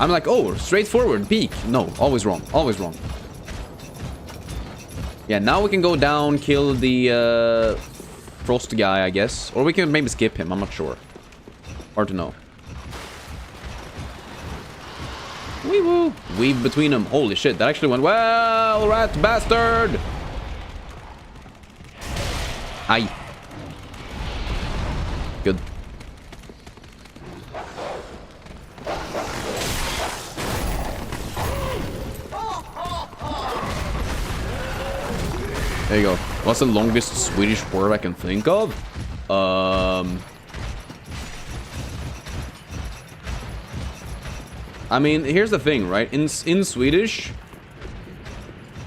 I'm like, oh, straight forward, peek. No, always wrong. Always wrong. Yeah, now we can go down, kill the frost guy, I guess. Or we can maybe skip him. I'm not sure. Hard to know. Wee woo. Weave between them. Holy shit, that actually went well, rat bastard. Aye. Good. There you go. What's the longest Swedish word I can think of? I mean, here's the thing, right? In Swedish,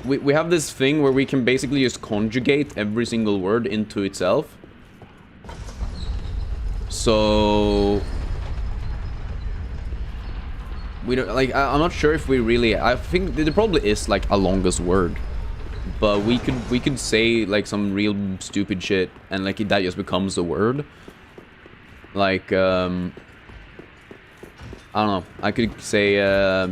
we have this thing where we can basically just conjugate every single word into itself. So we don't like. I'm not sure if we really. I think there probably is like a longest word, but we could say like some real stupid shit, and like that just becomes the word. Like I don't know. I could say I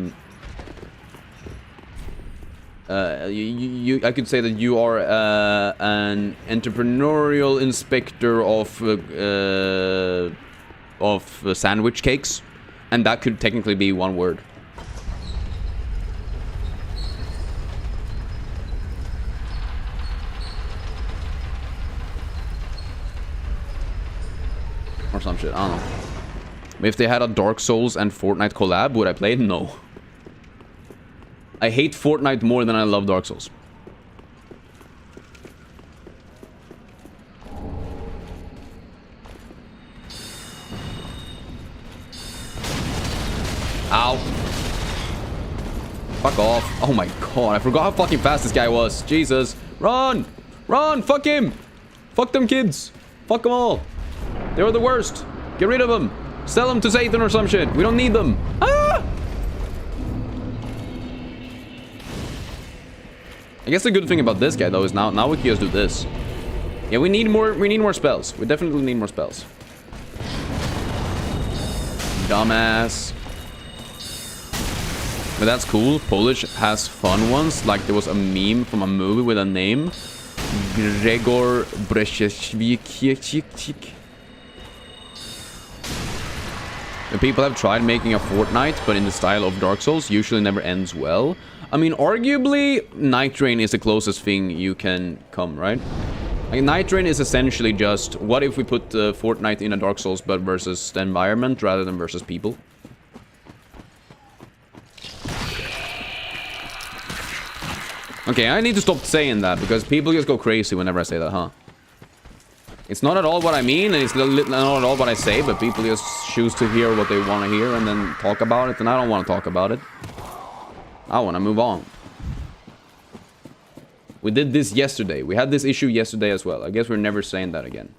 could say that you are an entrepreneurial inspector of sandwich cakes, and that could technically be one word. Or some shit. I don't know. If they had a Dark Souls and Fortnite collab, would I play it? No. I hate Fortnite more than I love Dark Souls. Ow. Fuck off. Oh my god, I forgot how fucking fast this guy was. Jesus. Run! Run! Fuck him! Fuck them kids! Fuck them all! They were the worst! Get rid of them! Sell them to Satan or some shit! We don't need them! Ah! I guess the good thing about this guy though is now we can just do this. Yeah, we need more spells. We definitely need more spells. dumbass. But that's cool. Polish has fun ones. Like there was a meme from a movie with a name. Gregor Brzezinski. The people have tried making a Fortnite, but in the style of Dark Souls, usually never ends well. I mean, arguably, Night Rain is the closest thing you can come, right? Like, Night Rain is essentially just, what if we put Fortnite in a Dark Souls, but versus the environment rather than versus people? Okay, I need to stop saying that, because people just go crazy whenever I say that, huh? It's not at all what I mean, and it's not at all what I say, but people just choose to hear what they want to hear and then talk about it, and I don't want to talk about it. I want to move on. We did this yesterday. We had this issue yesterday as well. I guess we're never saying that again.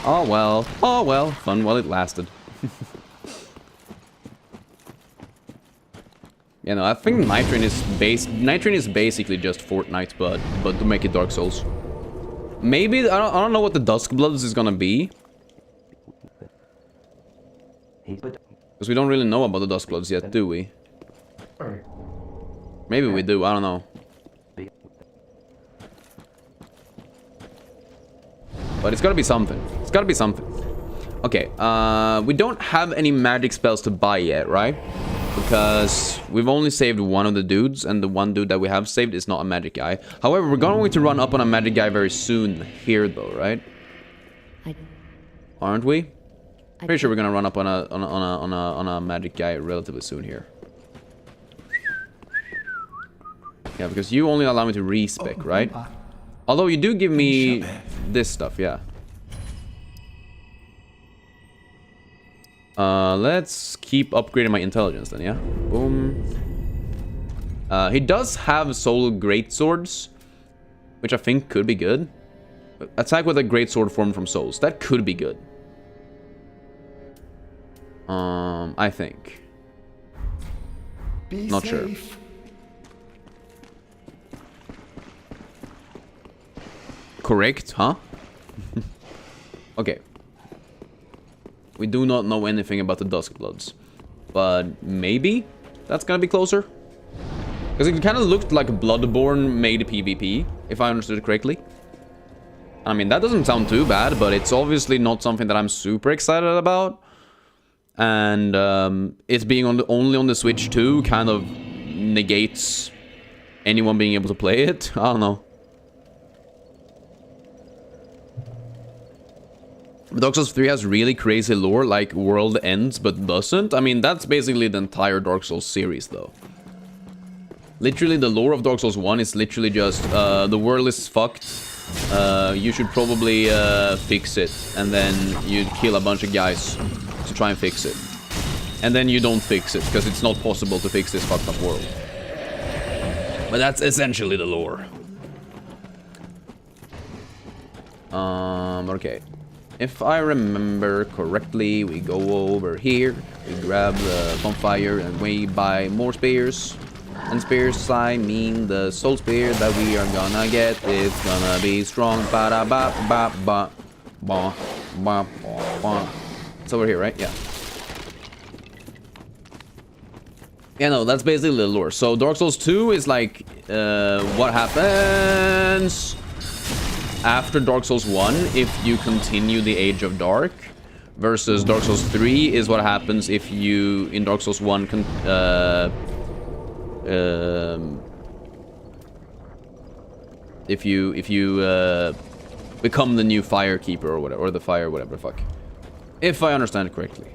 Oh well. Oh well. Fun while it lasted. You know, I think Night Rain is basically just Fortnite, but to make it Dark Souls. Maybe I don't know what the Duskbloods is gonna be, because we don't really know about the Duskbloods yet, do we? Maybe we do. I don't know. But it's gotta be something. It's gotta be something. Okay. We don't have any magic spells to buy yet, right? Because we've only saved one of the dudes, and the one dude that we have saved is not a magic guy. However, we're going to run up on a magic guy very soon here, though, right? Aren't we? Pretty sure we're gonna run up on a magic guy relatively soon here. Yeah, because you only allow me to respec, right? Although you do give me this stuff, yeah. Let's keep upgrading my intelligence then, yeah? Boom. He does have soul greatswords, which I think could be good. Attack with a greatsword form from souls. That could be good. I think. Not sure. Correct, huh? Okay. We do not know anything about the Duskbloods, but maybe that's gonna be closer. Because it kind of looked like Bloodborne made PvP, if I understood it correctly. I mean, that doesn't sound too bad, but it's obviously not something that I'm super excited about. And it being only on the Switch too kind of negates anyone being able to play it. I don't know. Dark Souls 3 has really crazy lore, like world ends but doesn't. I mean, that's basically the entire Dark Souls series, though. Literally, the lore of Dark Souls 1 is literally just, the world is fucked. You should probably fix it, and then you kill a bunch of guys to try and fix it. And then you don't fix it, because it's not possible to fix this fucked up world. But that's essentially the lore. Okay. If I remember correctly, we go over here, we grab the bonfire, and we buy more spears. And spears, I mean the soul spear that we are gonna get. It's gonna be strong. Ba da ba ba ba ba ba ba. It's over here, right? Yeah. Yeah, no, that's basically the lore. So Dark Souls 2 is like what happens after Dark Souls 1 if you continue the Age of Dark, versus Dark Souls 3 is what happens if you in Dark Souls 1 if you become the new Firekeeper or whatever, or the fire, whatever the fuck, if I understand it correctly.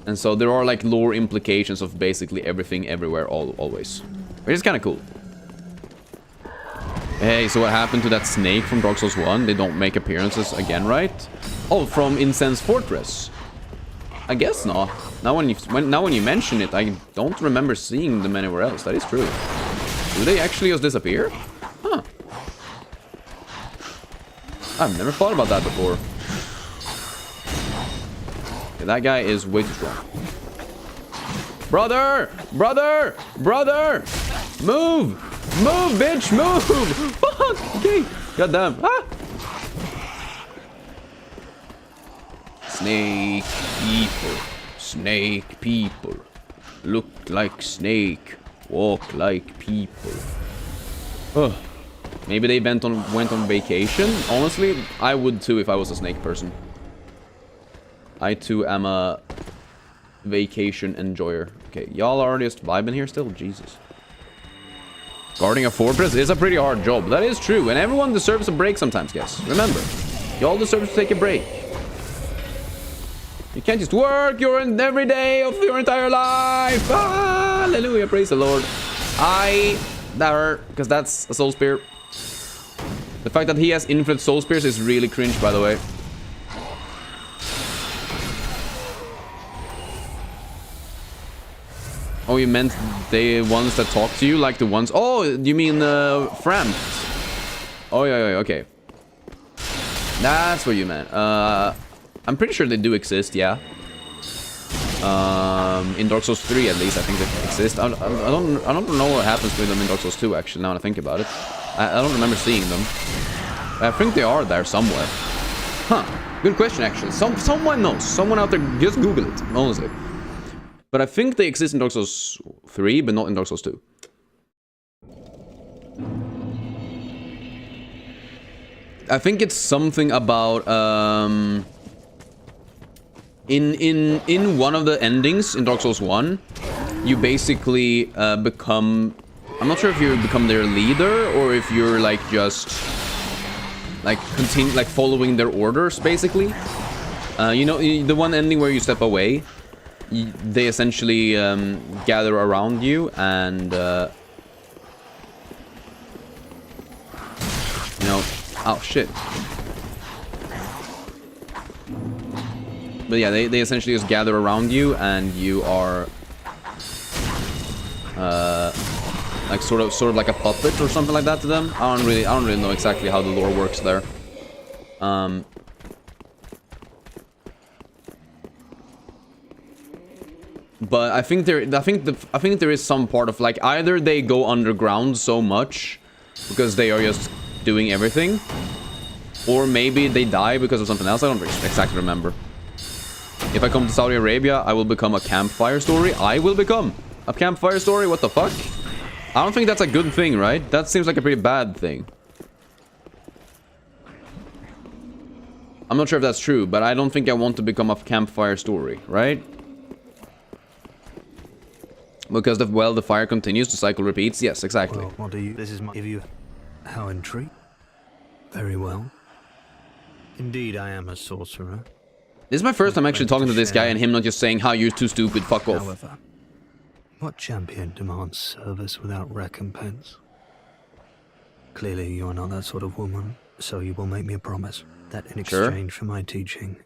And so there are like lore implications of basically everything, everywhere, always, which is kind of cool. Hey, so what happened to that snake from Dark Souls 1? They don't make appearances again, right? Oh, from Incense Fortress. I guess not. Now when you mention it, I don't remember seeing them anywhere else. That is true. Do they actually just disappear? Huh. I've never thought about that before. Okay, that guy is way too strong. Brother! Brother! Brother! Move! Move, bitch, move! Fuck! Okay. Goddamn. Ah! Snake people. Snake people. Look like snake. Walk like people. Ugh. Maybe they went on vacation? Honestly, I would too if I was a snake person. I too am a vacation enjoyer. Okay, y'all are just vibing here still? Jesus. Guarding a fortress is a pretty hard job. That is true, and everyone deserves a break sometimes, guys. Remember, y'all deserve to take a break. You can't just work your every day of your entire life. Ah, hallelujah, praise the Lord. That hurt, because that's a soul spear. The fact that he has infinite soul spears is really cringe, by the way. Oh, you meant the ones that talk to you, like the ones... Oh, you mean Fram? Oh, yeah, okay. That's what you meant. I'm pretty sure they do exist, yeah. In Dark Souls 3, at least, I think they exist. I don't know what happens with them in Dark Souls 2, actually, now that I think about it. I don't remember seeing them. I think they are there somewhere. Huh. Good question, actually. Someone knows. Someone out there, just Google it, honestly. But I think they exist in Dark Souls 3, but not in Dark Souls 2. I think it's something about in one of the endings in Dark Souls 1, you basically become... I'm not sure if you become their leader or if you're like just like following their orders, basically. You know, the one ending where you step away, they essentially gather around you and you know, oh shit. But yeah, they essentially just gather around you and you are like sort of like a puppet or something like that to them. I don't really know exactly how the lore works there. But I think there is some part of like either they go underground so much because they are just doing everything, or maybe they die because of something else. I don't exactly remember. If I come to Saudi Arabia, I will become a campfire story. I will become a campfire story. What the fuck? I don't think that's a good thing, right? That seems like a pretty bad thing. I'm not sure if that's true, but I don't think I want to become a campfire story, right? Because the fire continues, the cycle repeats. Yes, exactly. Well, what do you... This is my... Give you... How intrigued? Very well. Indeed, I am a sorcerer. This is my first time actually talking to this guy and him not just saying, "How you're too stupid, fuck off." However, what champion demands service without recompense? Clearly, you are not that sort of woman, so you will make me a promise that in exchange for my teaching,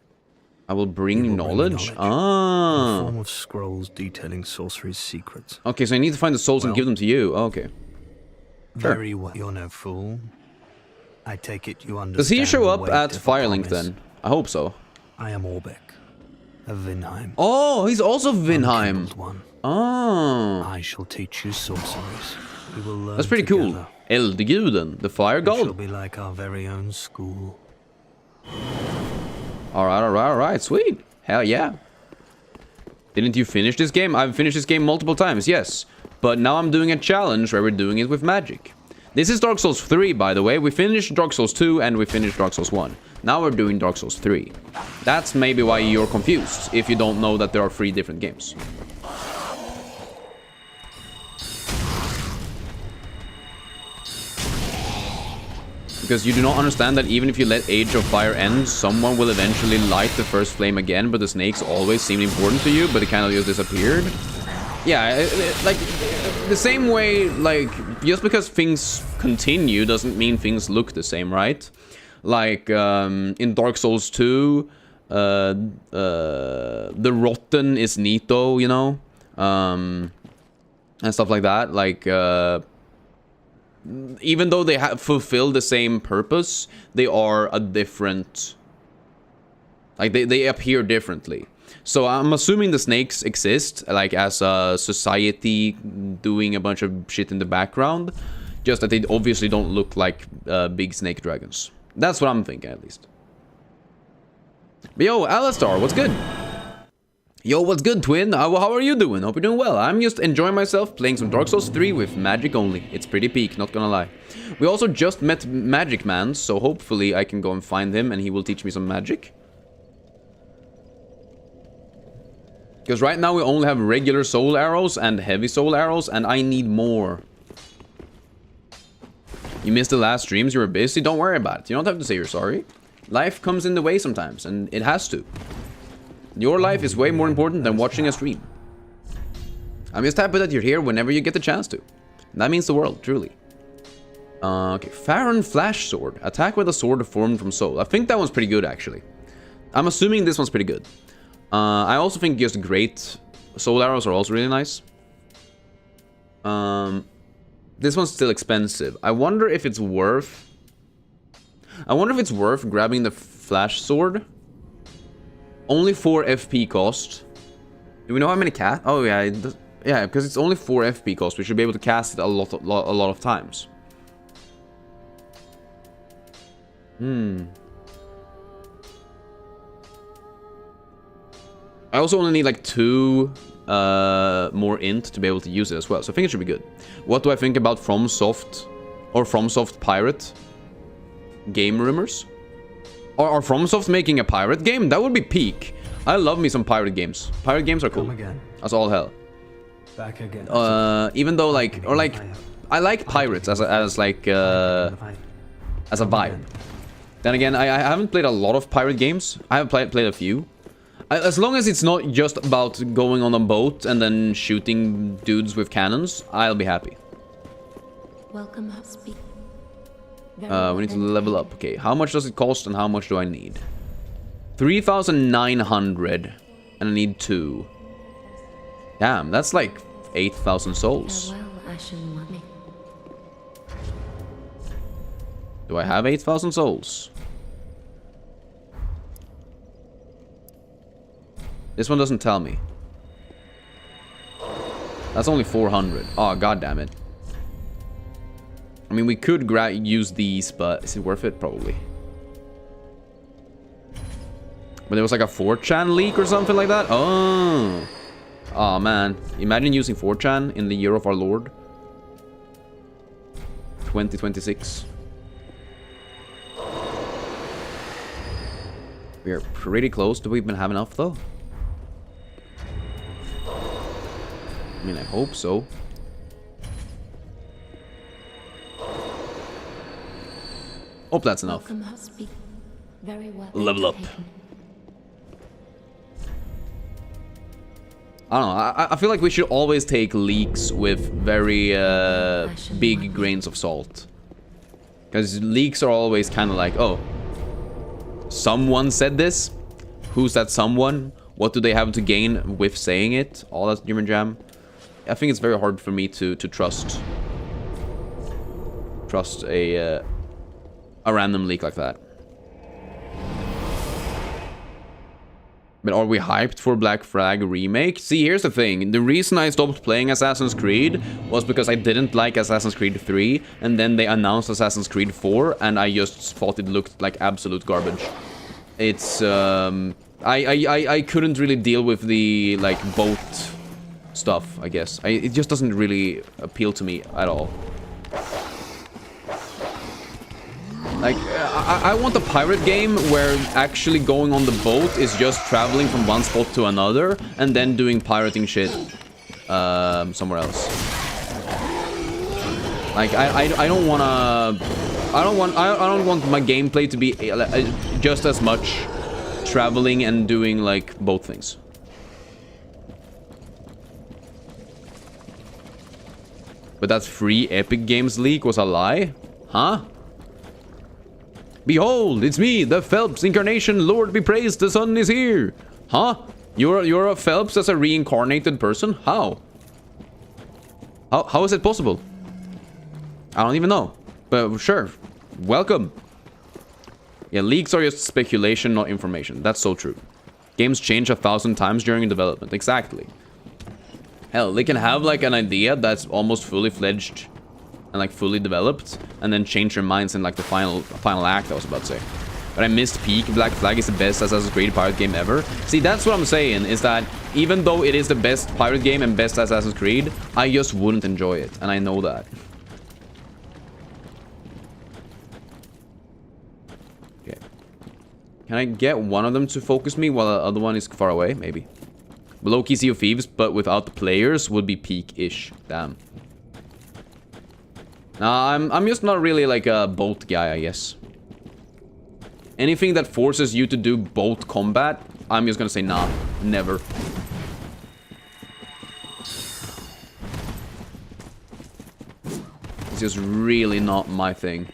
I will bring knowledge. In Ah. the form of scrolls detailing sorcery's secrets. Okay, so I need to find the souls and give them to you. Oh, okay. Sure. Very well. You're no fool. I take it you understand. Does he show the up weight at of a Firelink promise. then? I hope so. I am Orbeck, of Vinheim. Oh, he's also Vinheim. Unkindled one. Oh. I shall teach you sorceries. We will learn That's pretty together. cool. Eldeguden, the fire It shall god. be like our very own school. Alright, sweet. Hell yeah. Didn't you finish this game? I've finished this game multiple times, yes. But now I'm doing a challenge where we're doing it with magic. This is Dark Souls 3, by the way. We finished Dark Souls 2 and we finished Dark Souls 1. Now we're doing Dark Souls 3. That's maybe why you're confused, if you don't know that there are 3 different games. Because you do not understand that even if you let Age of Fire end, someone will eventually light the first flame again, but the snakes always seemed important to you, but it kind of just disappeared. Yeah, like, the same way, like, just because things continue doesn't mean things look the same, right? Like, in Dark Souls 2, the Rotten is Nito, you know? And stuff like that, like, even though they fulfill the same purpose, they are a different... Like, they appear differently. So I'm assuming the snakes exist, like, as a society doing a bunch of shit in the background. Just that they obviously don't look like big snake dragons. That's what I'm thinking, at least. But yo, Alistar, what's good? Yo, what's good, twin? How are you doing? Hope you're doing well. I'm just enjoying myself playing some Dark Souls 3 with magic only. It's pretty peak, not gonna lie. We also just met Magic Man, so hopefully I can go and find him and he will teach me some magic. Because right now we only have regular soul arrows and heavy soul arrows, and I need more. You missed the last streams, you were busy, don't worry about it. You don't have to say you're sorry. Life comes in the way sometimes, and it has to. Your life is way more important than watching a stream. I'm just happy that you're here whenever you get the chance to. That means the world, truly. Okay, Farron Flash Sword. Attack with a sword formed from soul. I think that one's pretty good, actually. I'm assuming this one's pretty good. I also think just great soul arrows are also really nice. This one's still expensive. I wonder if it's worth grabbing the Flash Sword. Only 4 FP cost. Do we know how many cast? Oh yeah, it does, yeah, because it's only 4 FP cost. We should be able to cast it a lot of times. I also only need like 2 more int to be able to use it as well. So I think it should be good. What do I think about Fromsoft Pirate game rumors? Are Fromsoft making a pirate game? That would be peak. I love me some pirate games. Pirate games are cool. That's all hell. Back again. Even though I like pirates as a vibe. Then again, I haven't played a lot of pirate games. I have played a few. As long as it's not just about going on a boat and then shooting dudes with cannons, I'll be happy. Welcome, speak. We need to level up. Okay, how much does it cost and how much do I need? 3,900. And I need 2. Damn, that's like 8,000 souls. Farewell, Ashen Mummy. Do I have 8,000 souls? This one doesn't tell me. That's only 400. Oh, god damn it. I mean, we could use these, but is it worth it? Probably. But there was like a 4chan leak or something like that? Oh. Oh, man. Imagine using 4chan in the year of our Lord. 2026. We are pretty close. Do we even have enough, though? I mean, I hope so. Hope that's enough. Very well. Level up. I don't know. I feel like we should always take leaks with very big grains of salt. Because leaks are always kind of like, oh, someone said this? Who's that someone? What do they have to gain with saying it? All that German jam. I think it's very hard for me to trust a random leak like that. But are we hyped for Black Flag Remake? See, here's the thing. The reason I stopped playing Assassin's Creed was because I didn't like Assassin's Creed 3, and then they announced Assassin's Creed 4, and I just thought it looked like absolute garbage. It's, I couldn't really deal with the, like, boat stuff, I guess. It just doesn't really appeal to me at all. Like, I want a pirate game where actually going on the boat is just traveling from one spot to another and then doing pirating shit somewhere else. Like, I don't wanna... I don't want my gameplay to be just as much traveling and doing, like, both things. But that free Epic Games leak was a lie? Huh? Behold, it's me, the Phelps incarnation, Lord be praised, the sun is here. Huh? You're a Phelps as a reincarnated person? How? How is it possible? I don't even know. But sure. Welcome. Yeah, leaks are just speculation, not information. That's so true. Games change 1,000 times during development. Exactly. Hell, they can have like an idea that's almost fully fledged and like fully developed, and then change their minds in like the final act, I was about to say. But I missed peak. Black Flag is the best Assassin's Creed pirate game ever. See, that's what I'm saying, is that even though it is the best pirate game and best Assassin's Creed, I just wouldn't enjoy it, and I know that. Okay. Can I get one of them to focus me while the other one is far away? Maybe. Below Key Sea of Thieves, but without the players, would be peak-ish. Damn. Nah, I'm just not really like a boat guy, I guess. Anything that forces you to do boat combat, I'm just gonna say nah. Never. It's just really not my thing.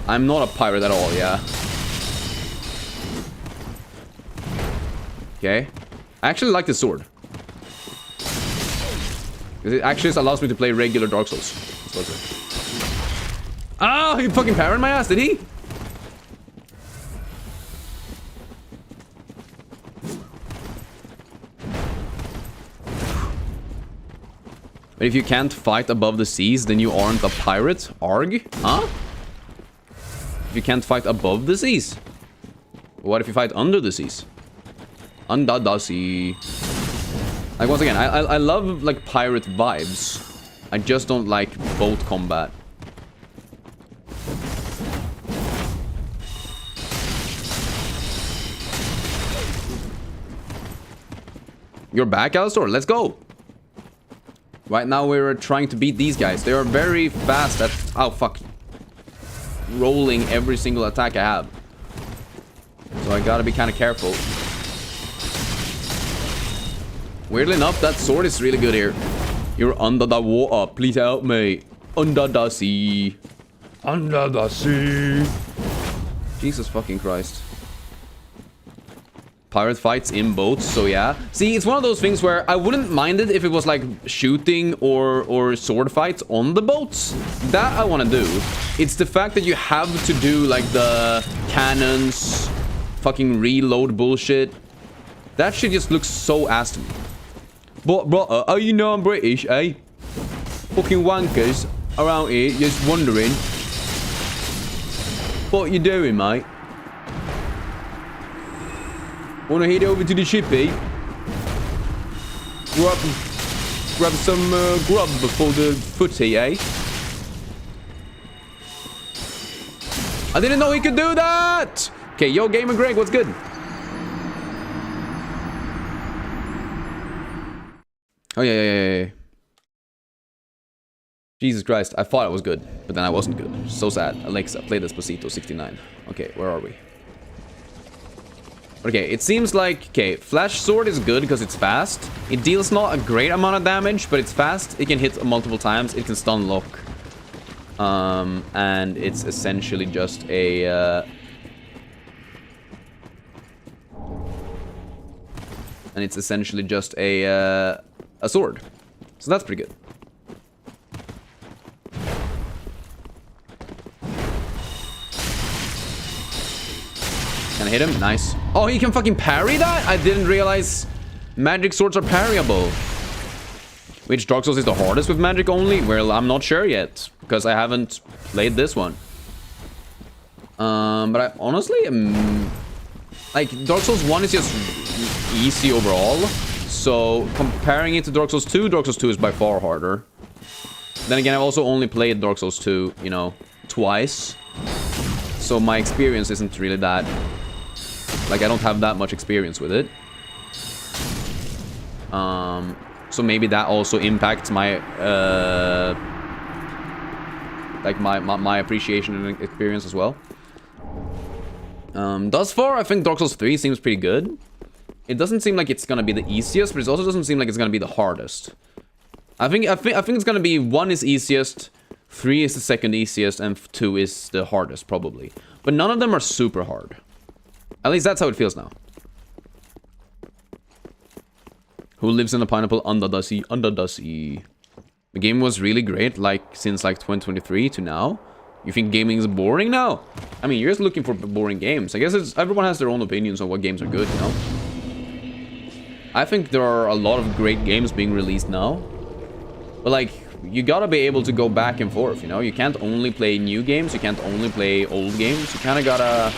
I'm not a pirate at all, yeah. Okay. I actually like the sword. It actually just allows me to play regular Dark Souls. Oh, he fucking parried my ass, did he? But if you can't fight above the seas, then you aren't a pirate? Arg? Huh? If you can't fight above the seas? What if you fight under the seas? Under the sea. Like, once again, I love, like, pirate vibes. I just don't like boat combat. You're back, Alistor? Let's go! Right now we're trying to beat these guys. They are very fast at... Oh, fuck. Rolling every single attack I have. So I gotta be kind of careful. Weirdly enough, that sword is really good here. You're under the water. Please help me. Under the sea. Under the sea. Jesus fucking Christ. Pirate fights in boats, so yeah. See, it's one of those things where I wouldn't mind it if it was like shooting or sword fights on the boats. That I want to do. It's the fact that you have to do like the cannons, fucking reload bullshit. That shit just looks so ass to me. But, brother, oh, you know I'm British, eh? Fucking wankers around here just wondering what you doing, mate. Wanna head over to the shippy? Grab some grub before the footy, eh? I didn't know he could do that! Okay, yo, Gamer Greg, what's good? Oh, yeah. Jesus Christ, I thought it was good, but then I wasn't good. So sad. Alexa, play Despacito 69. Okay, where are we? Okay, it seems like... Okay, Flash Sword is good because it's fast. It deals not a great amount of damage, but it's fast. It can hit multiple times. It can stun lock. And it's essentially just a... And it's essentially just a sword. So that's pretty good. Can I hit him? Nice. Oh, he can fucking parry that? I didn't realize magic swords are parryable. Which Dark Souls is the hardest with magic only? Well, I'm not sure yet, because I haven't played this one. But I honestly am... Like, Dark Souls 1 is just easy overall. So, comparing it to Dark Souls 2 is by far harder. Then again, I've also only played Dark Souls 2, you know, twice. So my experience isn't really that... Like, I don't have that much experience with it. So maybe that also impacts my, like, my appreciation and experience as well. Thus far, I think Dark Souls 3 seems pretty good. It doesn't seem like it's gonna be the easiest, but it also doesn't seem like it's gonna be the hardest. I think it's gonna be 1 is easiest, 3 is the second easiest, and 2 is the hardest, probably. But none of them are super hard. At least that's how it feels now. Who lives in a pineapple under the sea? Under the sea. The game was really great, like, since, like, 2023 to now. You think gaming is boring now? I mean, you're just looking for boring games. I guess everyone has their own opinions on what games are good, you know? I think there are a lot of great games being released now. But like, you gotta be able to go back and forth, you know? You can't only play new games, you can't only play old games. You kinda gotta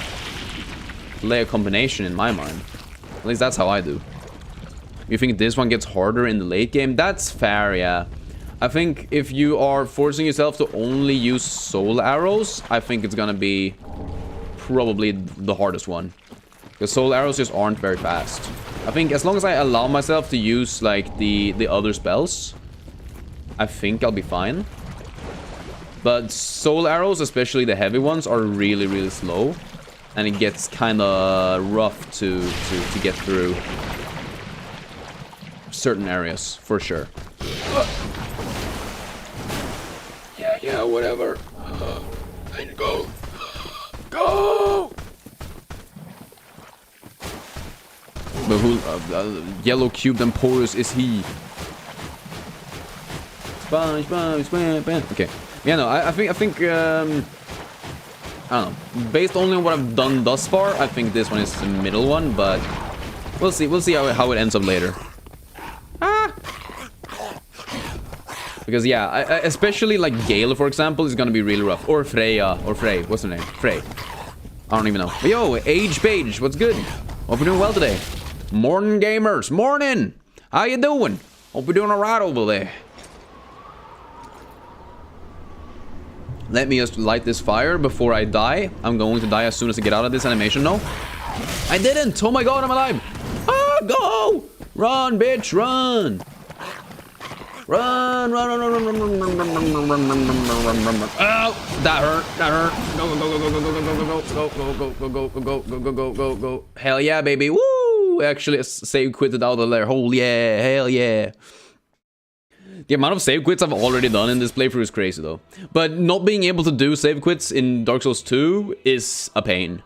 play a combination in my mind. At least that's how I do. You think this one gets harder in the late game? That's fair, yeah. I think if you are forcing yourself to only use soul arrows, I think it's gonna be probably the hardest one. Because soul arrows just aren't very fast. I think as long as I allow myself to use like the other spells, I think I'll be fine. But soul arrows, especially the heavy ones, are really, really slow. And it gets kind of rough to get through certain areas, for sure. Yeah, whatever. I need to go. Go! But who, yellow cubed and porous is he? Okay. Yeah, no, I think, I don't know. Based only on what I've done thus far, I think this one is the middle one, but we'll see how it ends up later. Because yeah, especially like Gale, for example, is gonna be really rough. Or Freya, or Frey, what's her name? Frey. I don't even know. Yo, Age Page, what's good? Hope you're doing well today. Morning, gamers, morning! How you doing? Hope you're doing alright over there. Let me just light this fire before I die. I'm going to die as soon as I get out of this animation, no? I didn't! Oh my god, I'm alive! Ah, go! Run, bitch, run! Run, run, run, run, run, run, run, run, run, run, run, run, run, run, run. Oh, that hurt, that hurt. Go, go, go, go, go, go, go, go, go, go, go, go, go, go, go, go, go, go. Hell yeah, baby. Woo! Actually, save quitted out of there. Oh yeah, hell yeah. The amount of save quits I've already done in this playthrough is crazy, though. But not being able to do save quits in Dark Souls 2 is a pain.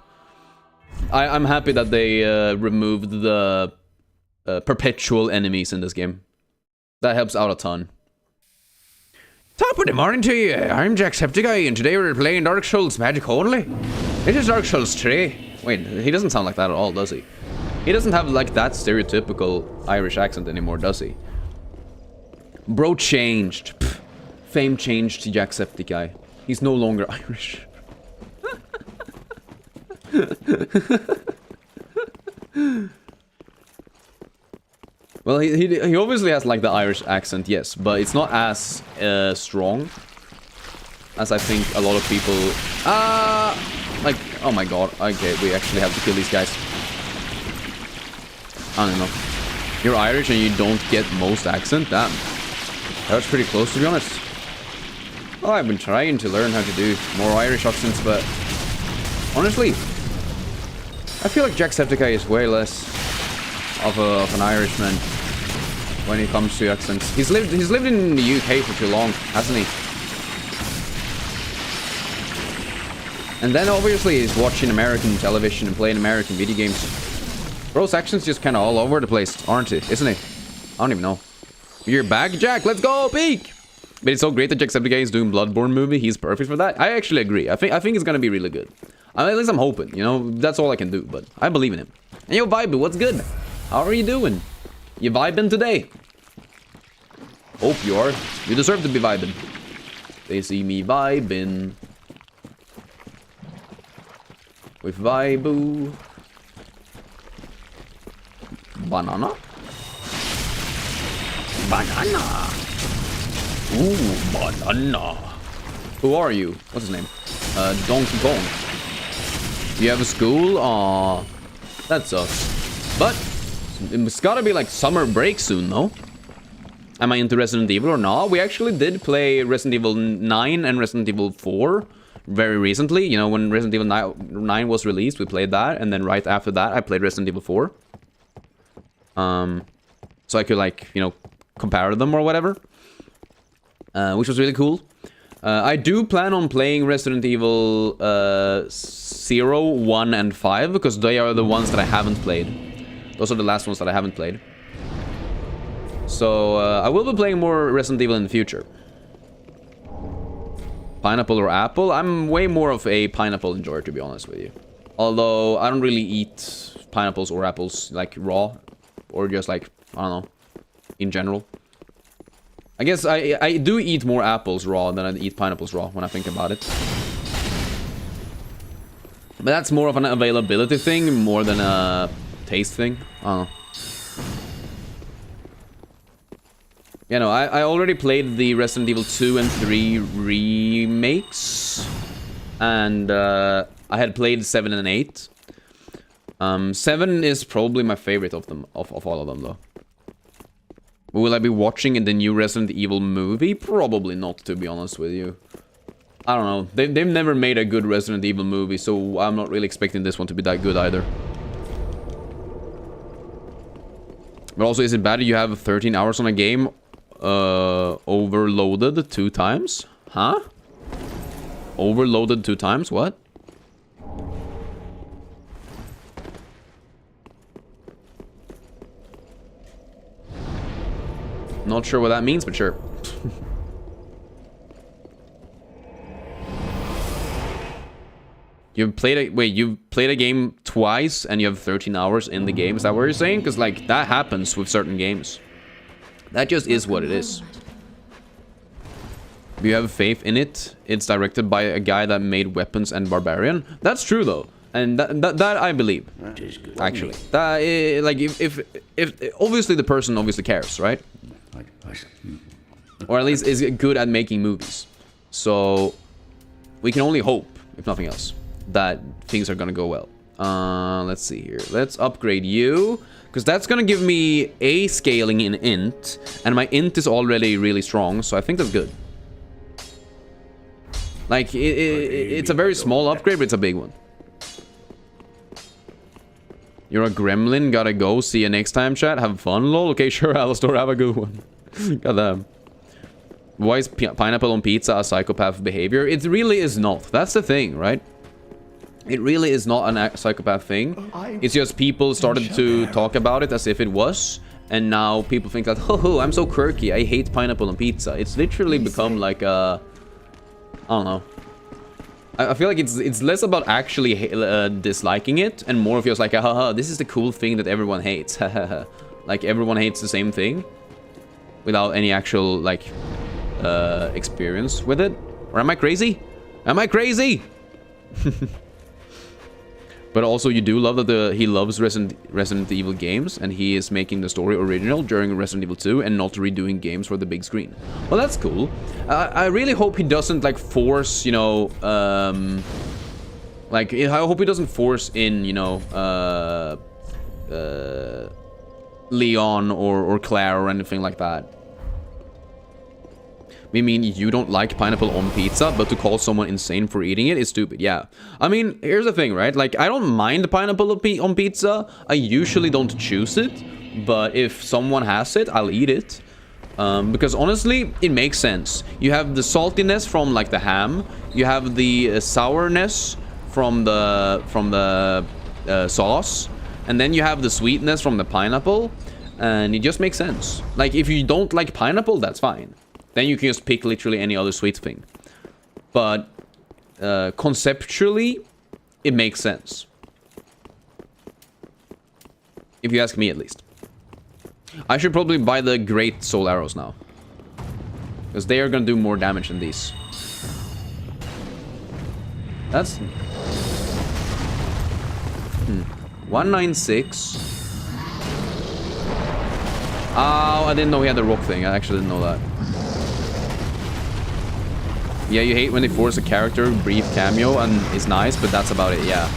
I'm happy that they removed the perpetual enemies in this game. That helps out a ton. Top of the morning to you. I'm Jacksepticeye, and today we're playing Dark Souls Magic Only. This is Dark Souls 3. Wait, he doesn't sound like that at all, does he? He doesn't have like that stereotypical Irish accent anymore, does he? Bro changed. Pff, fame changed to Jacksepticeye. He's no longer Irish. Well, he obviously has like the Irish accent, yes, but it's not as strong as I think a lot of people. Like, oh my god, okay, we actually have to kill these guys. I don't know. You're Irish and you don't get most accent? Damn. That was pretty close, to be honest. Well, I've been trying to learn how to do more Irish accents, but honestly, I feel like Jacksepticeye is way less of an Irishman when it comes to accents. He's lived in the UK for too long, hasn't he? And then obviously he's watching American television and playing American video games. Bro's accent's just kind of all over the place, aren't he? Isn't he? I don't even know. You're back, Jack. Let's go, peek. But it's so great that Jacksepticeye is doing Bloodborne movie. He's perfect for that. I actually agree. I think it's gonna be really good. I mean, at least I'm hoping. You know, that's all I can do. But I believe in him. And yo, Vibe, what's good? How are you doing? You vibing today? Hope you are. You deserve to be vibing. They see me vibing with Vibu. Banana? Banana. Ooh, banana. Who are you? What's his name? Donkey Kong. You have a school? Aw, that sucks. But it's gotta be like summer break soon, though. Am I into Resident Evil or not? We actually did play Resident Evil 9 and Resident Evil 4 very recently. You know, when Resident Evil 9 was released, we played that. And then right after that, I played Resident Evil 4. So I could, like, you know, compare them or whatever. Which was really cool. I do plan on playing Resident Evil 0, 1, and 5, because they are the ones that I haven't played. Those are the last ones that I haven't played. So, I will be playing more Resident Evil in the future. pineapple or apple. I'm way more of a pineapple enjoyer, to be honest with you. Although I don't really eat pineapples or apples like raw, or just like, I don't know, in general. I guess I do eat more apples raw than I eat pineapples raw when I think about it. But that's more of an availability thing more than a taste thing. I don't know. You know, I already played the Resident Evil 2 and 3 remakes. And I had played 7 and 8. 7 is probably my favorite of them, of all of them, though. Will I be watching the new Resident Evil movie? Probably not, to be honest with you. I don't know. They've never made a good Resident Evil movie, so I'm not really expecting this one to be that good either. But also, is it bad that you have 13 hours on a game overloaded 2 times? Huh? Overloaded 2 times? What? Not sure what that means, but sure. You've played a game twice and you have 13 hours in the game. Is that what you're saying? Because like that happens with certain games. That just is what it is. Do you have faith in it? It's directed by a guy that made Weapons and Barbarian. That's true though, and that I believe. Actually, that like if obviously the person obviously cares, right? Or at least is good at making movies. So we can only hope, if nothing else, that things are gonna go well. Let's see here. Let's upgrade you, because that's gonna give me a scaling in int, and my int is already really strong, so I think that's good. Like it's a very small upgrade, but it's a big one. You're a gremlin, gotta go. See you next time, chat. Have fun, lol. Okay, sure, Alistar, have a good one. Goddamn. Why is pineapple on pizza a psychopath behavior? It really is not. That's the thing, right? It really is not a psychopath thing. It's just people started to talk about it as if it was. And now people think that, oh, I'm so quirky. I hate pineapple on pizza. It's literally become like a... I don't know. I feel like it's less about actually disliking it and more of just like, haha, this is the cool thing that everyone hates. Like everyone hates the same thing without any actual like experience with it. Or am I crazy? Am I crazy? But also you do love that he loves Resident Evil games and he is making the story original during Resident Evil 2 and not redoing games for the big screen. Well, that's cool. I really hope he doesn't like force, you know, like I hope he doesn't force in, you know, Leon or Claire or anything like that. I mean, you don't like pineapple on pizza, but to call someone insane for eating it is stupid. Yeah. I mean, here's the thing, right? Like, I don't mind pineapple on pizza. I usually don't choose it. But if someone has it, I'll eat it. Because honestly, it makes sense. You have the saltiness from, like, the ham. You have the sourness from the sauce. And then you have the sweetness from the pineapple. And it just makes sense. Like, if you don't like pineapple, that's fine. Then you can just pick literally any other sweet thing. But conceptually, it makes sense. If you ask me, at least. I should probably buy the great soul arrows now. Because they are going to do more damage than these. That's... 196. Oh, I didn't know he had the rock thing. I actually didn't know that. Yeah, you hate when they force a character, brief cameo, and it's nice, but that's about it, yeah.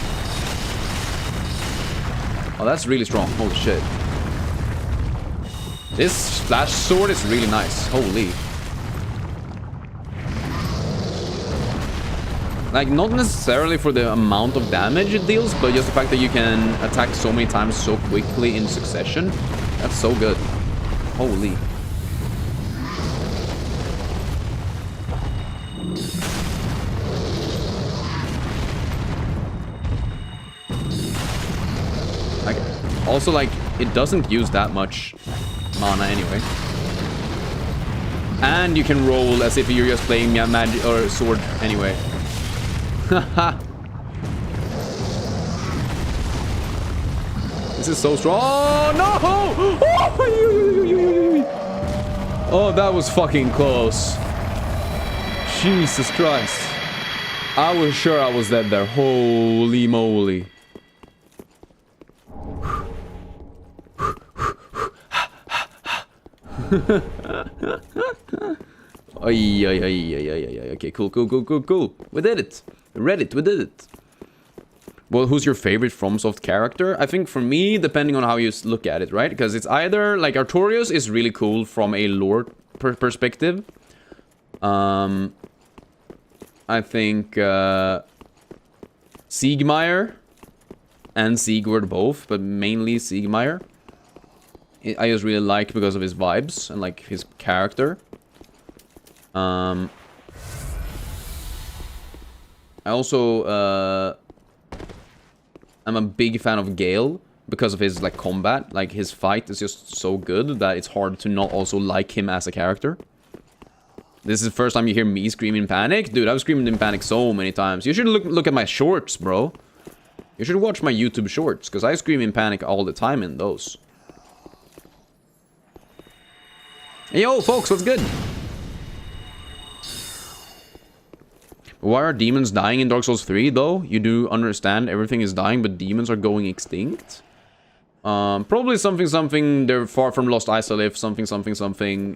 Oh, that's really strong. Holy shit. This flash sword is really nice. Holy. Like, not necessarily for the amount of damage it deals, but just the fact that you can attack so many times so quickly in succession. That's so good. Holy. Also, like, it doesn't use that much mana anyway. And you can roll as if you're just playing magic or sword anyway. Haha. This is so strong. Oh, no! Oh, that was fucking close. Jesus Christ. I was sure I was dead there. Holy moly. Okay, cool. We did it. We read it. We did it. Well, who's your favorite FromSoft character? I think for me, depending on how you look at it, right? Because it's either, like, Artorias is really cool from a lore perspective. I think Siegmeyer and Sigurd both, but mainly Siegmeyer. I just really like because of his vibes and, like, his character. I also, I'm a big fan of Gale because of his, like, combat. Like, his fight is just so good that it's hard to not also like him as a character. This is the first time you hear me scream in panic. Dude, I've screamed in panic so many times. You should look at my shorts, bro. You should watch my YouTube shorts, because I scream in panic all the time in those. Hey, yo, folks, what's good? Why are demons dying in Dark Souls 3, though? You do understand everything is dying, but demons are going extinct? Probably something, they're far from Lost Isolith, something,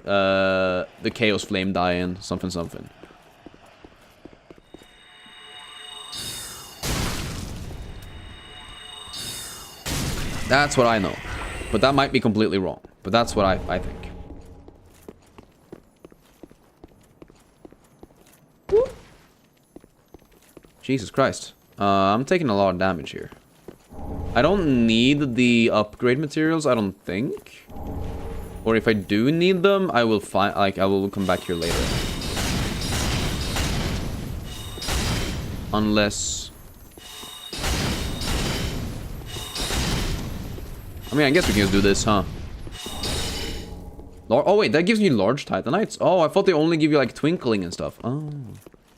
the Chaos Flame dying, something. That's what I know. But that might be completely wrong. But that's what I think. Woo. Jesus Christ. I'm taking a lot of damage here. I don't need the upgrade materials, I don't think. Or if I do need them, I will find, like, I will come back here later. Unless... I mean, I guess we can just do this, huh? Oh, wait, that gives you large Titanites? Oh, I thought they only give you, like, twinkling and stuff. Oh.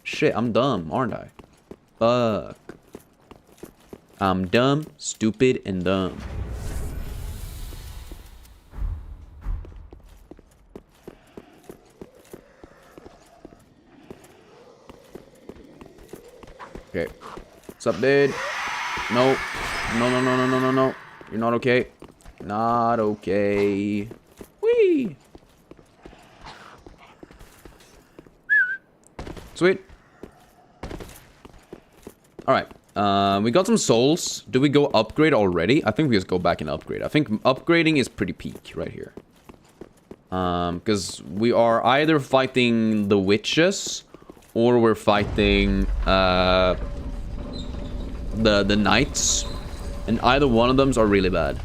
Shit, I'm dumb, aren't I? Fuck. I'm dumb, stupid, and dumb. Okay. What's up, dude? No. No. You're not okay. Not okay. Whee! Sweet. Alright. We got some souls. Do we go upgrade already? I think we just go back and upgrade. I think upgrading is pretty peak right here. Because we are either fighting the witches or we're fighting the knights. And either one of them are really bad.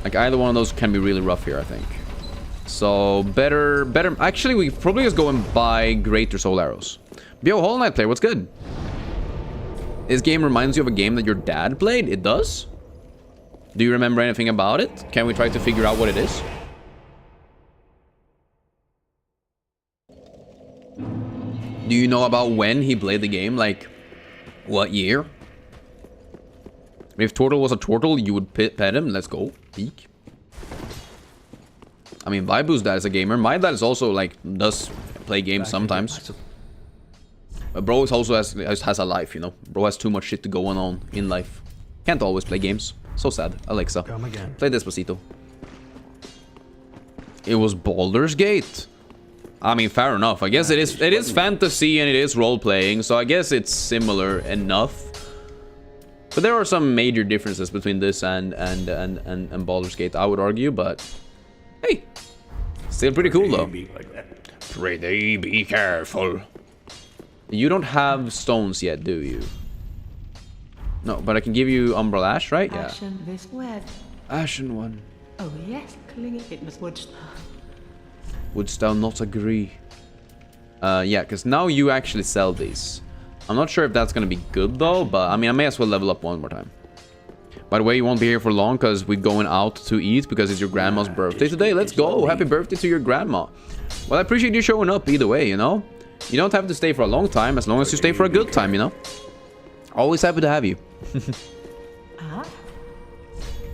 Like, either one of those can be really rough here, I think. So, better... Actually, we probably just go and buy greater soul arrows. Yo, Hollow Knight player, what's good? This game reminds you of a game that your dad played? It does? Do you remember anything about it? Can we try to figure out what it is? Do you know about when he played the game? Like, what year? If Turtle was a turtle, you would pet him. Let's go. Peek. I mean, Vibu's dad is a gamer. My dad is also, like, does play games sometimes. But bro also has a life, you know. Bro has too much shit to go on in life. Can't always play games. So sad. Alexa, play Despacito. It was Baldur's Gate. I mean, fair enough. I guess it is fantasy and it is role-playing, so I guess it's similar enough. But there are some major differences between this and Baldur's Gate, I would argue, but hey, still pretty cool though. Pretty be careful. You don't have stones yet, do you? No, but I can give you Umbral Ash, right? Yeah. Ashen this word. Ashen one. Oh yes, clinging it must wouldst. Wouldst thou not agree? Yeah, because now you actually sell these. I'm not sure if that's gonna be good though, but I mean, I may as well level up one more time. By the way, you won't be here for long because we're going out to eat because it's your grandma's birthday today. Let's go! Happy birthday to your grandma. Well, I appreciate you showing up either way, you know? You don't have to stay for a long time, as long as you stay for a good time, you know? Always happy to have you.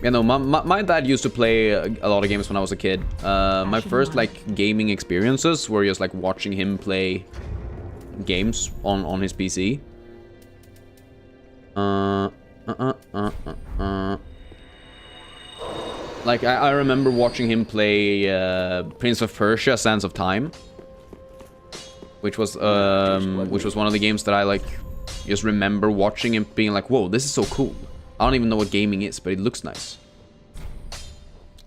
You know, my dad used to play a lot of games when I was a kid. My first, like, gaming experiences were just, like, watching him play games on his PC. Like, I remember watching him play Prince of Persia: Sands of Time, which was one of the games that I, like, just remember watching and being like, whoa, this is so cool. I don't even know what gaming is, but it looks nice.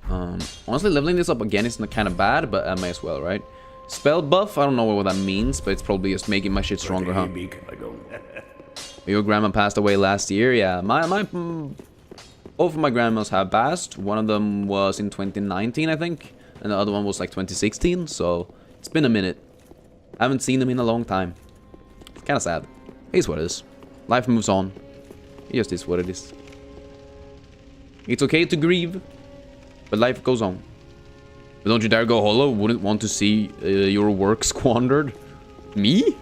Honestly, leveling this up again is kind of bad, but I may as well, right? Spell buff, I don't know what that means, but it's probably just making my shit stronger, huh? Your grandma passed away last year, yeah. Both of my grandmas have passed. One of them was in 2019, I think, and the other one was like 2016, so it's been a minute. I haven't seen them in a long time. It's kind of sad. It is what it is. Life moves on. It just is what it is. It's okay to grieve, but life goes on. But don't you dare go hollow. Wouldn't want to see your work squandered. Me?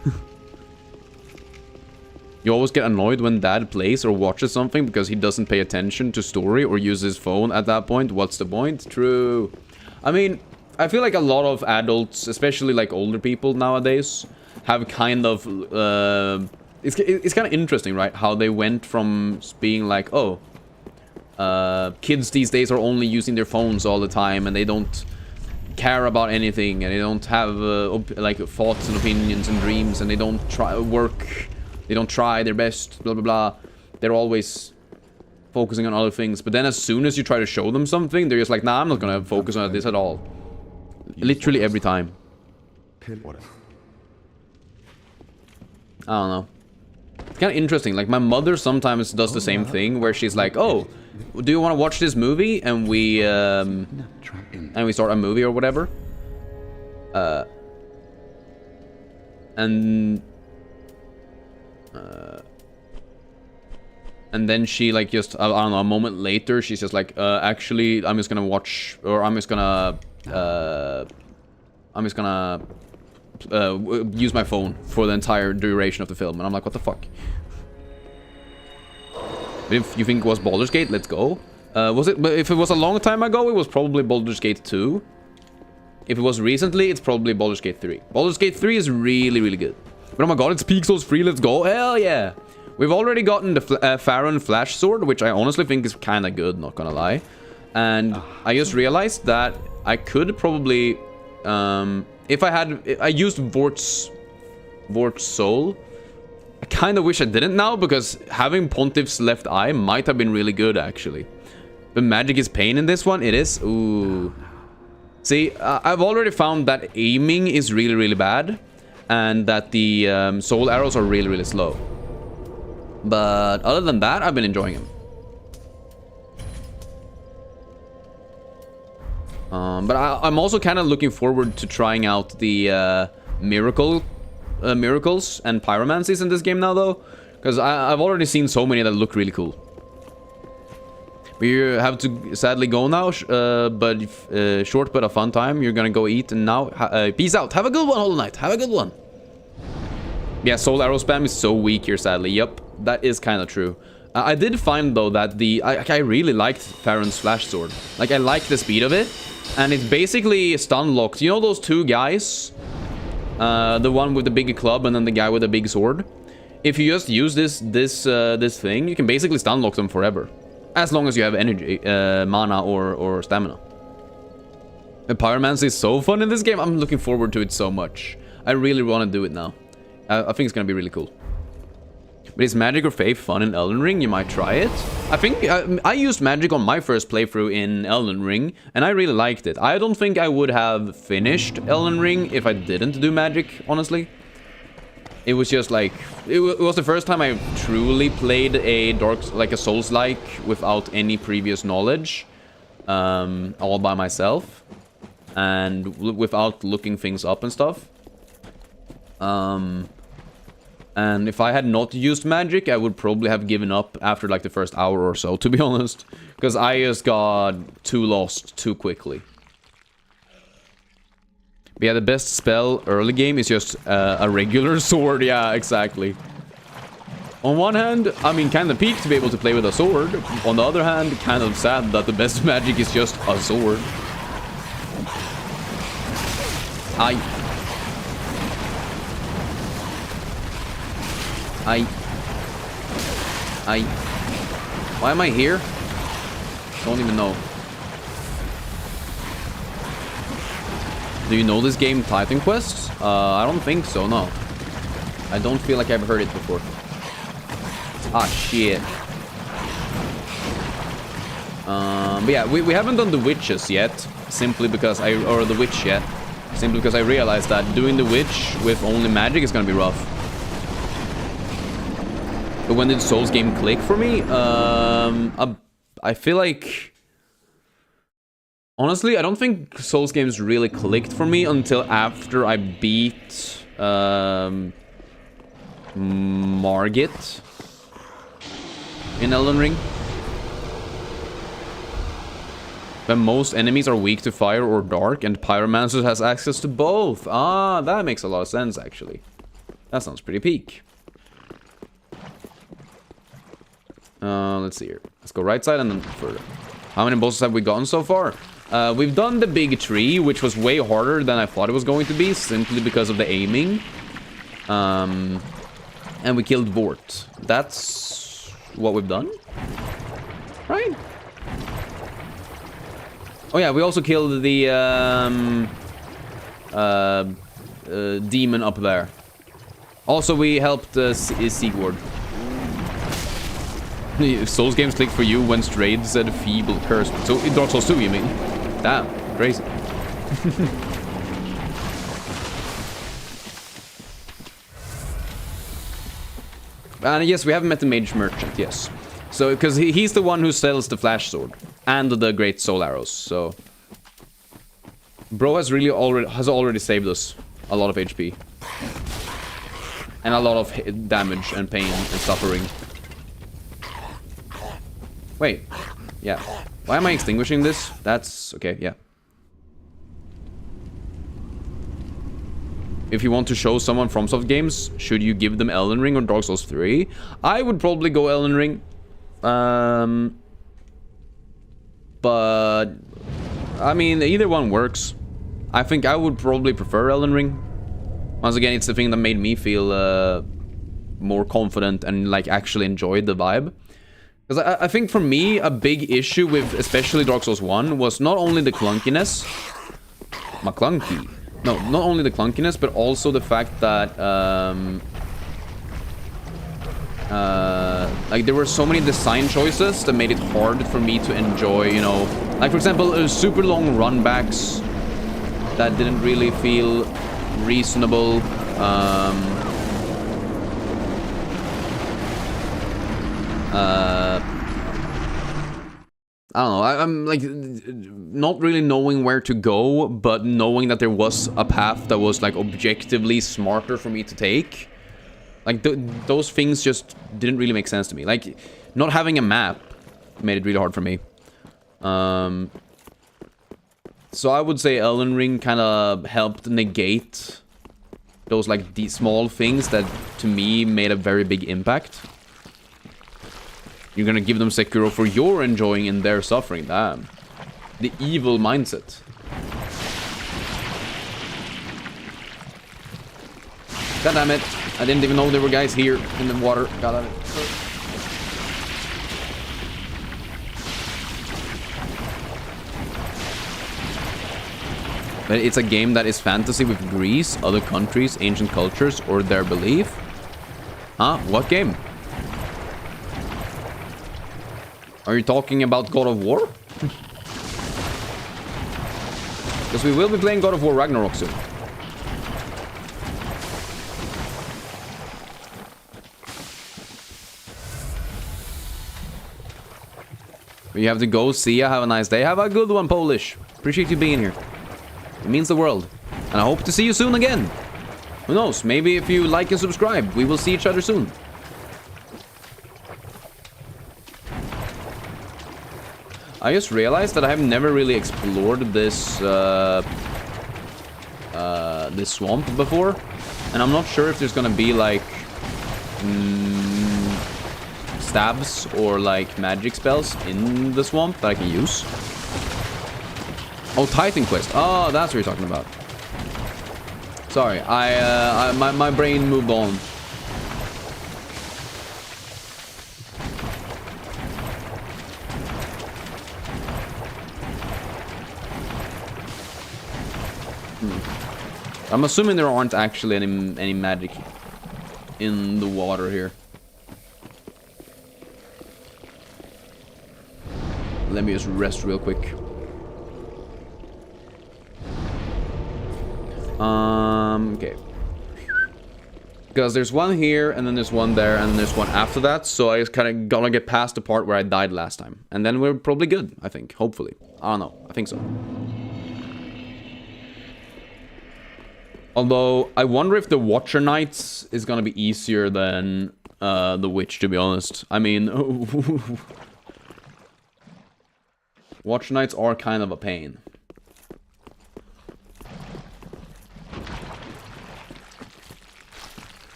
You always get annoyed when dad plays or watches something because he doesn't pay attention to story or uses his phone at that point. What's the point? True. I mean, I feel like a lot of adults, especially like older people nowadays, have kind of... It's kind of interesting, right? How they went from being like, oh, kids these days are only using their phones all the time and they don't care about anything and they don't have like thoughts and opinions and dreams and they don't try work. They don't try their best, blah, blah, blah. They're always focusing on other things. But then as soon as you try to show them something, they're just like, nah, I'm not gonna focus on this at all. Literally every time. I don't know. It's kind of interesting. Like, my mother sometimes does the same thing where she's like, oh, do you want to watch this movie? And we start a movie or whatever. And then she, like, just, I don't know, a moment later, she's just like, actually, I'm just gonna watch, or I'm just gonna use my phone for the entire duration of the film. And I'm like, what the fuck? If you think it was Baldur's Gate, let's go. Was it? But if it was a long time ago, it was probably Baldur's Gate 2. If it was recently, it's probably Baldur's Gate 3. Baldur's Gate 3 is really, really good. But oh my god, it's Peak Souls 3, let's go. Hell yeah. We've already gotten the Farron Flash Sword, which I honestly think is kind of good, not gonna lie. And I just realized that I could probably... if I used Vort's Soul... I kind of wish I didn't now, because having Pontiff's left eye might have been really good, actually. But magic is pain in this one, it is. Ooh. See, I've already found that aiming is really, really bad. And that the soul arrows are really, really slow. But other than that, I've been enjoying them. But I'm also kind of looking forward to trying out the miracles and pyromancies in this game now, though. Because I've already seen so many that look really cool. We have to sadly go now, but short but a fun time. You're gonna go eat, and now peace out. Have a good one, Hollow Knight. Have a good one. Yeah, soul arrow spam is so weak here, sadly. Yep, that is kind of true. I did find, though, that I really liked Farron's Flash Sword. Like, I like the speed of it, and it's basically stun locked. You know those two guys? The one with the big club and then the guy with the big sword? If you just use this thing, you can basically stun lock them forever. As long as you have energy, mana or stamina. The pyromancy is so fun in this game. I'm looking forward to it so much. I really want to do it now. I think it's gonna be really cool. But is magic or faith fun in Elden Ring? You might try it. I think I used magic on my first playthrough in Elden Ring, and I really liked it. I don't think I would have finished Elden Ring if I didn't do magic, honestly. It was just like... It was the first time I truly played a Souls-like without any previous knowledge. All by myself. And without looking things up and stuff. And if I had not used magic, I would probably have given up after like the first hour or so, to be honest. Because I just got too lost too quickly. But yeah, the best spell early game is just a regular sword. Yeah, exactly. On one hand, I mean, kind of peak to be able to play with a sword. On the other hand, kind of sad that the best magic is just a sword. I. Why am I here? Don't even know. Do you know this game, Titan Quest? I don't think so, no. I don't feel like I've heard it before. Ah, shit. But yeah, we haven't done the witches yet, simply because or the witch yet, simply because I realized that doing the witch with only magic is gonna be rough. But when did Souls game click for me? I feel like, honestly, I don't think Souls games really clicked for me until after I beat Margit in Elden Ring. But most enemies are weak to fire or dark, and Pyromancer has access to both. Ah, that makes a lot of sense, actually. That sounds pretty peak. Let's see here. Let's go right side and then further. How many bosses have we gotten so far? We've done the big tree, which was way harder than I thought it was going to be, simply because of the aiming. And we killed Vort. That's what we've done, right? Oh yeah, we also killed the demon up there. Also, we helped Sigurd. Souls games click for you when Strayed said feeble curse. So in Dark Souls 2, you mean? Damn, crazy. And yes, we haven't met the Mage Merchant, yes. So, because he's the one who sells the Flash Sword and the Great Soul Arrows, so... Bro has already saved us a lot of HP. And a lot of damage and pain and suffering. Wait. Yeah. Why am I extinguishing this? That's... okay, yeah. If you want to show someone FromSoft games, should you give them Elden Ring or Dark Souls 3? I would probably go Elden Ring. But... I mean, either one works. I think I would probably prefer Elden Ring. Once again, it's the thing that made me feel more confident and like actually enjoyed the vibe. Because I think for me, a big issue with especially Dark Souls 1 was not only the clunkiness. McClunky. No, not only the clunkiness, but also the fact that like there were so many design choices that made it hard for me to enjoy, you know, like for example, super long runbacks that didn't really feel reasonable. I don't know, I'm like not really knowing where to go, but knowing that there was a path that was like objectively smarter for me to take. Like those things just didn't really make sense to me. Like not having a map made it really hard for me. So I would say Elden Ring kind of helped negate those like these small things that to me made a very big impact. You're gonna give them Sekiro for your enjoying and their suffering. Damn. The evil mindset. God damn it. I didn't even know there were guys here in the water. God damn it. But it's a game that is fantasy with Greece, other countries, ancient cultures, or their belief. Huh? What game? Are you talking about God of War? Because we will be playing God of War Ragnarok soon. You have to go. See ya. Have a nice day. Have a good one, Polish. Appreciate you being here. It means the world. And I hope to see you soon again. Who knows? Maybe if you like and subscribe, we will see each other soon. I just realized that I have never really explored this this swamp before, and I'm not sure if there's gonna be like stabs or like magic spells in the swamp that I can use. Oh, Titan Quest. Oh, that's what you're talking about. Sorry, my brain moved on. I'm assuming there aren't actually any magic in the water here. Let me just rest real quick. Okay. Because there's one here, and then there's one there, and there's one after that, so I just kind of gotta get past the part where I died last time. And then we're probably good, I think. Hopefully. I don't know. I think so. Although, I wonder if the Watcher Knights is gonna be easier than the Witch, to be honest. I mean... Watcher Knights are kind of a pain.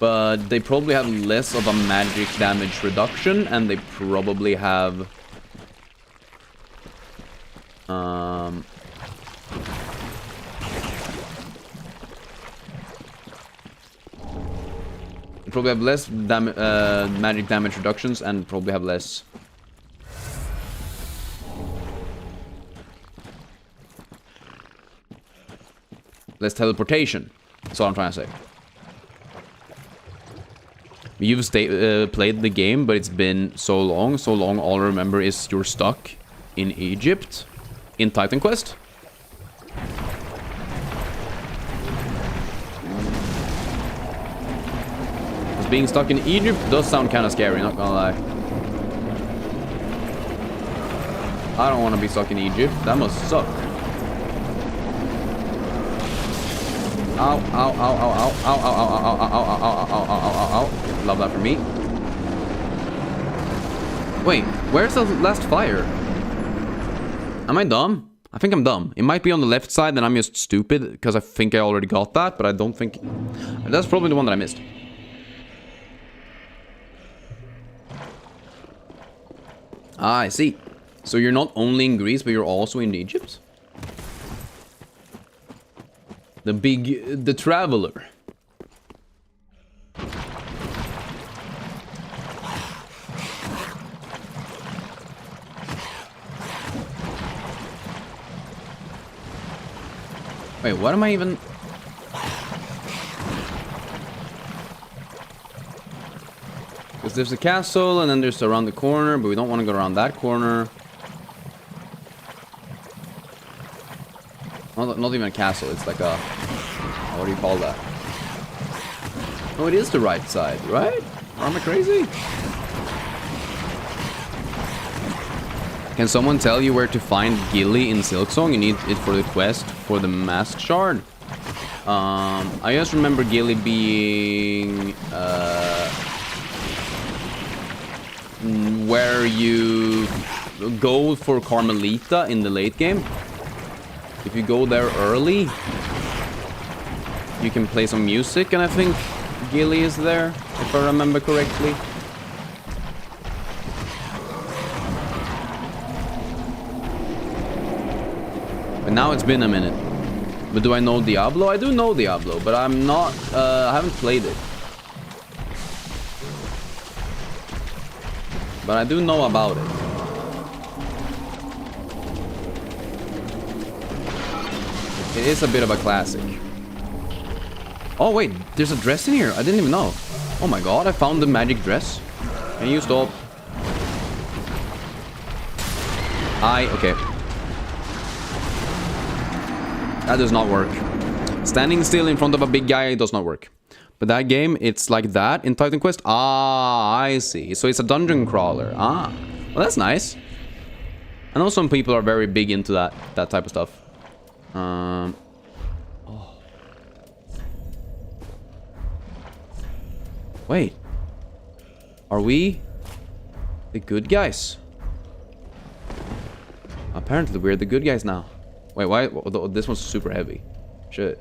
But they probably have less of a magic damage reduction, and they probably have... They probably have less magic damage reductions, and probably have less... less teleportation. That's what I'm trying to say. You've played the game, but it's been so long. All I remember is you're stuck in Egypt in Titan Quest. Because being stuck in Egypt does sound kind of scary, not gonna lie. I don't want to be stuck in Egypt. That must suck. Ow, ow, ow, ow, ow, ow, ow, ow, ow, ow, ow, ow, ow, ow, ow, ow. Love that for me. Wait, where's the last fire? Am I dumb? I think I'm dumb. It might be on the left side, and I'm just stupid, because I think I already got that, but I don't think... That's probably the one that I missed. Ah, I see. So you're not only in Greece, but you're also in Egypt? The traveler. Wait, what am I even... Because there's a castle, and then there's around the corner, but we don't want to go around that corner. Not even a castle, it's like a... What do you call that? Oh, it is the right side, right? Or am I crazy? Can someone tell you where to find Gilly in Silksong? You need it for the quest for the Mask Shard. I just remember Gilly being... where you go for Carmelita in the late game. If you go there early, you can play some music, and I think Gilly is there, if I remember correctly. But now it's been a minute. But do I know Diablo? I do know Diablo, but I'm not, I haven't played it. But I do know about it. It is a bit of a classic. Oh wait, there's a dress in here. I didn't even know. Oh my god, I found the magic dress. Can you stop? Okay. That does not work. Standing still in front of a big guy does not work. But that game, it's like that in Titan Quest. Ah, I see. So it's a dungeon crawler. Ah, well that's nice. I know some people are very big into that type of stuff. Oh. Wait. Are we the good guys? Apparently we're the good guys now. Wait, why? This one's super heavy. Shit.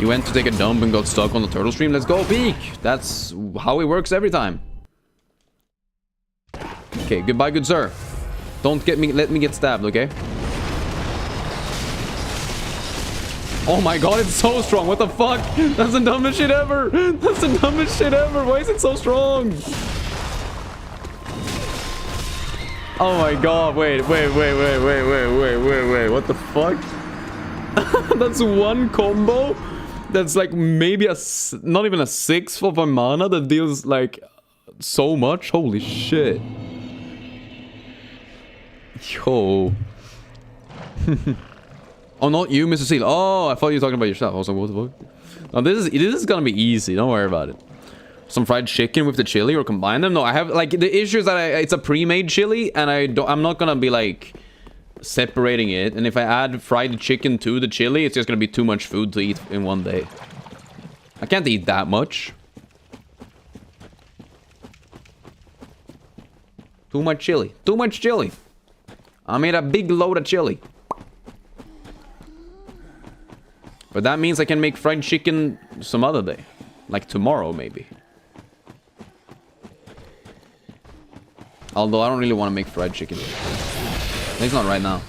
You went to take a dump and got stuck on the turtle stream. Let's go, Peak. That's how it works every time. Okay, goodbye, good sir. Don't let me get stabbed, okay? Oh my god, it's so strong. What the fuck? That's the dumbest shit ever. That's the dumbest shit ever. Why is it so strong? Oh my god, wait. What the fuck? That's one combo. That's like maybe not even a sixth of a mana that deals like so much. Holy shit. Yo. Oh, not you, Mr. Seal. Oh, I thought you were talking about yourself. I was like, what the fuck? Now, this is gonna be easy. Don't worry about it. Some fried chicken with the chili or combine them. No, I have like the issue is that it's a pre-made chili and I'm not gonna be like separating it. And if I add fried chicken to the chili, it's just gonna be too much food to eat in one day. I can't eat that much. Too much chili. Too much chili. I made a big load of chili. But that means I can make fried chicken some other day. Like tomorrow, maybe. Although I don't really want to make fried chicken. At least not right now.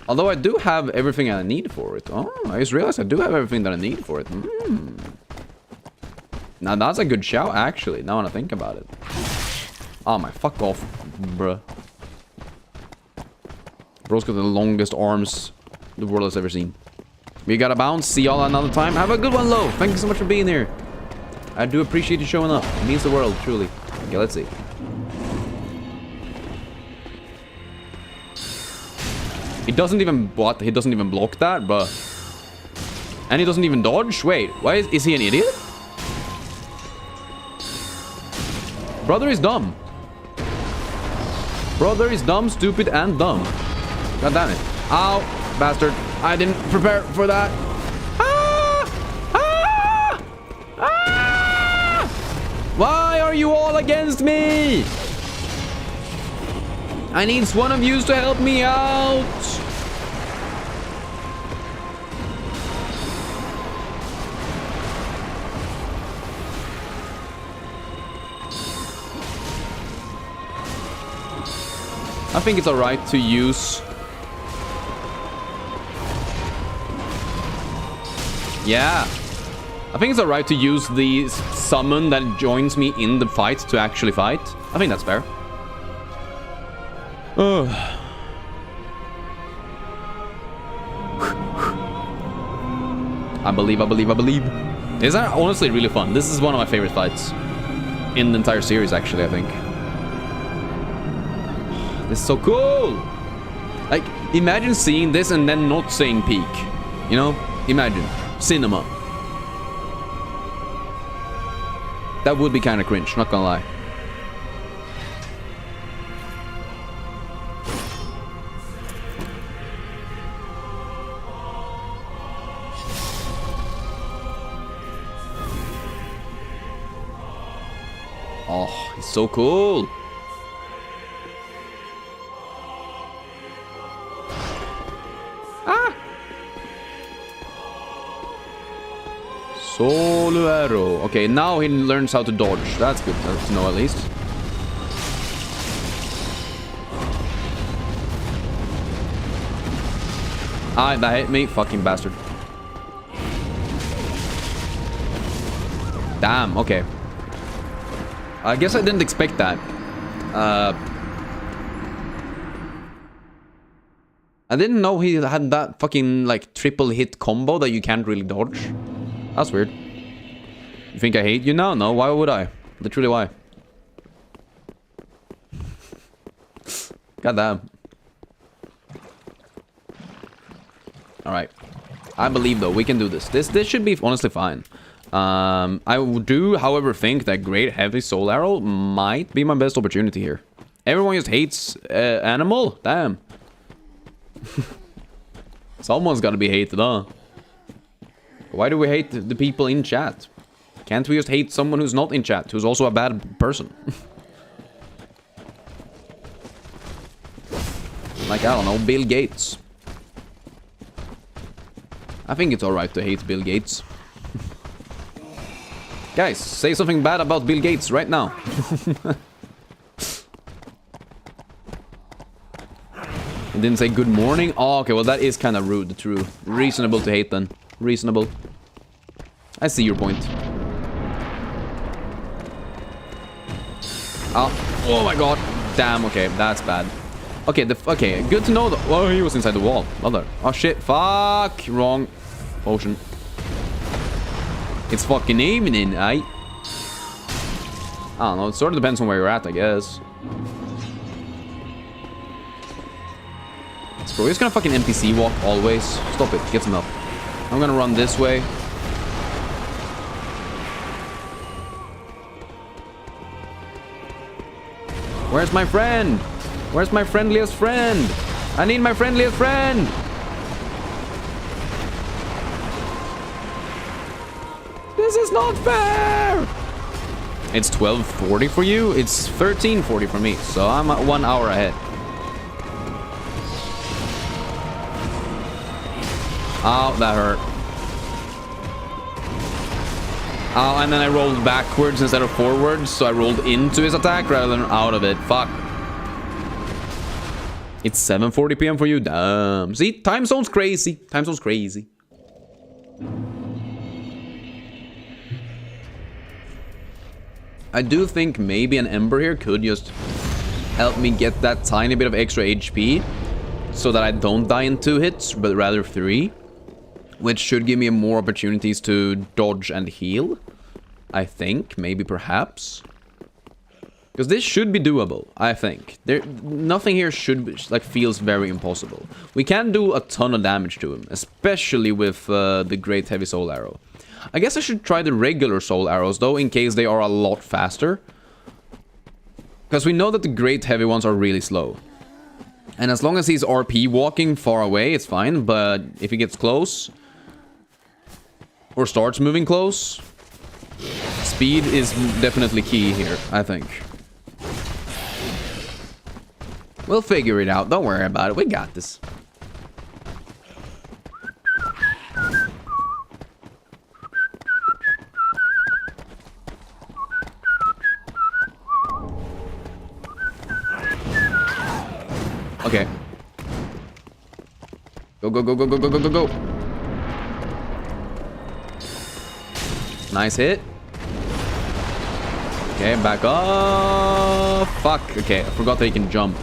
Although I do have everything I need for it. Oh, I just realized I do have everything that I need for it. Now that's a good shout, actually. Now when I think about it. Oh my, fuck off, bruh. Bro's got the longest arms the world has ever seen. We gotta bounce. See y'all another time. Have a good one, Lo. Thank you so much for being here. I do appreciate you showing up. It means the world, truly. Okay, let's see. He doesn't even... What? He doesn't even block that, but... And he doesn't even dodge? Wait, why is he an idiot? Brother is dumb. Brother is dumb, stupid, and dumb. God damn it. Ow, bastard. I didn't prepare for that. Ah! Ah! Ah! Why are you all against me? I need one of you to help me out. I think it's alright to use... Yeah. I think it's alright to use the summon that joins me in the fight to actually fight. I think that's fair. I believe. It's honestly really fun. This is one of my favorite fights in the entire series, actually, I think. This is so cool! Like, imagine seeing this and then not saying peak. You know? Imagine. Cinema. That would be kind of cringe, not gonna lie. Oh, he's so cool. Solo arrow. Okay, now he learns how to dodge. That's good to know at least. Ah, that hit me. Fucking bastard. Damn, okay. I guess I didn't expect that. I didn't know he had that fucking, like, triple hit combo that you can't really dodge. That's weird. You think I hate you now? No, why would I? Literally, why? Goddamn. Alright. I believe, though, we can do this. This should be honestly fine. I do, however, think that Great Heavy Soul Arrow might be my best opportunity here. Everyone just hates Animal? Damn. Someone's gotta be hated, huh? Why do we hate the people in chat? Can't we just hate someone who's not in chat, who's also a bad person? Like, I don't know, Bill Gates. I think it's alright to hate Bill Gates. Guys, say something bad about Bill Gates right now. He didn't say good morning? Oh, okay, well that is kind of rude, true. Reasonable to hate then. Reasonable. I see your point. Oh my god. Damn, okay, that's bad. Okay, okay, good to know that. Oh, he was inside the wall. Mother. Oh shit, fuck. Wrong potion. It's fucking evening, eh? I don't know, it sort of depends on where you're at, I guess. Bro, he's gonna fucking NPC walk always. Stop it, get some help. I'm gonna run this way. Where's my friend? Where's my friendliest friend? I need my friendliest friend! This is not fair! It's 12:40 for you? It's 13:40 for me, so I'm 1 hour ahead. Oh, that hurt. Oh, and then I rolled backwards instead of forwards, so I rolled into his attack rather than out of it. Fuck. It's 7:40 p.m. for you? Damn. See, time zone's crazy. Time zone's crazy. I do think maybe an Ember here could just help me get that tiny bit of extra HP so that I don't die in 2 hits, but rather 3. Which should give me more opportunities to dodge and heal. I think, maybe, perhaps. Because this should be doable, I think. Nothing here should be, like, feels very impossible. We can do a ton of damage to him, especially with the Great Heavy Soul Arrow. I guess I should try the regular Soul Arrows, though, in case they are a lot faster. Because we know that the Great Heavy ones are really slow. And as long as he's RP walking far away, it's fine. But if he gets close, or starts moving close, speed is definitely key here, I think. We'll figure it out. Don't worry about it. We got this. Okay. Go, go, go, go, go, go, go, go, go. Nice hit. Okay, back up. Fuck. Okay, I forgot that he can jump.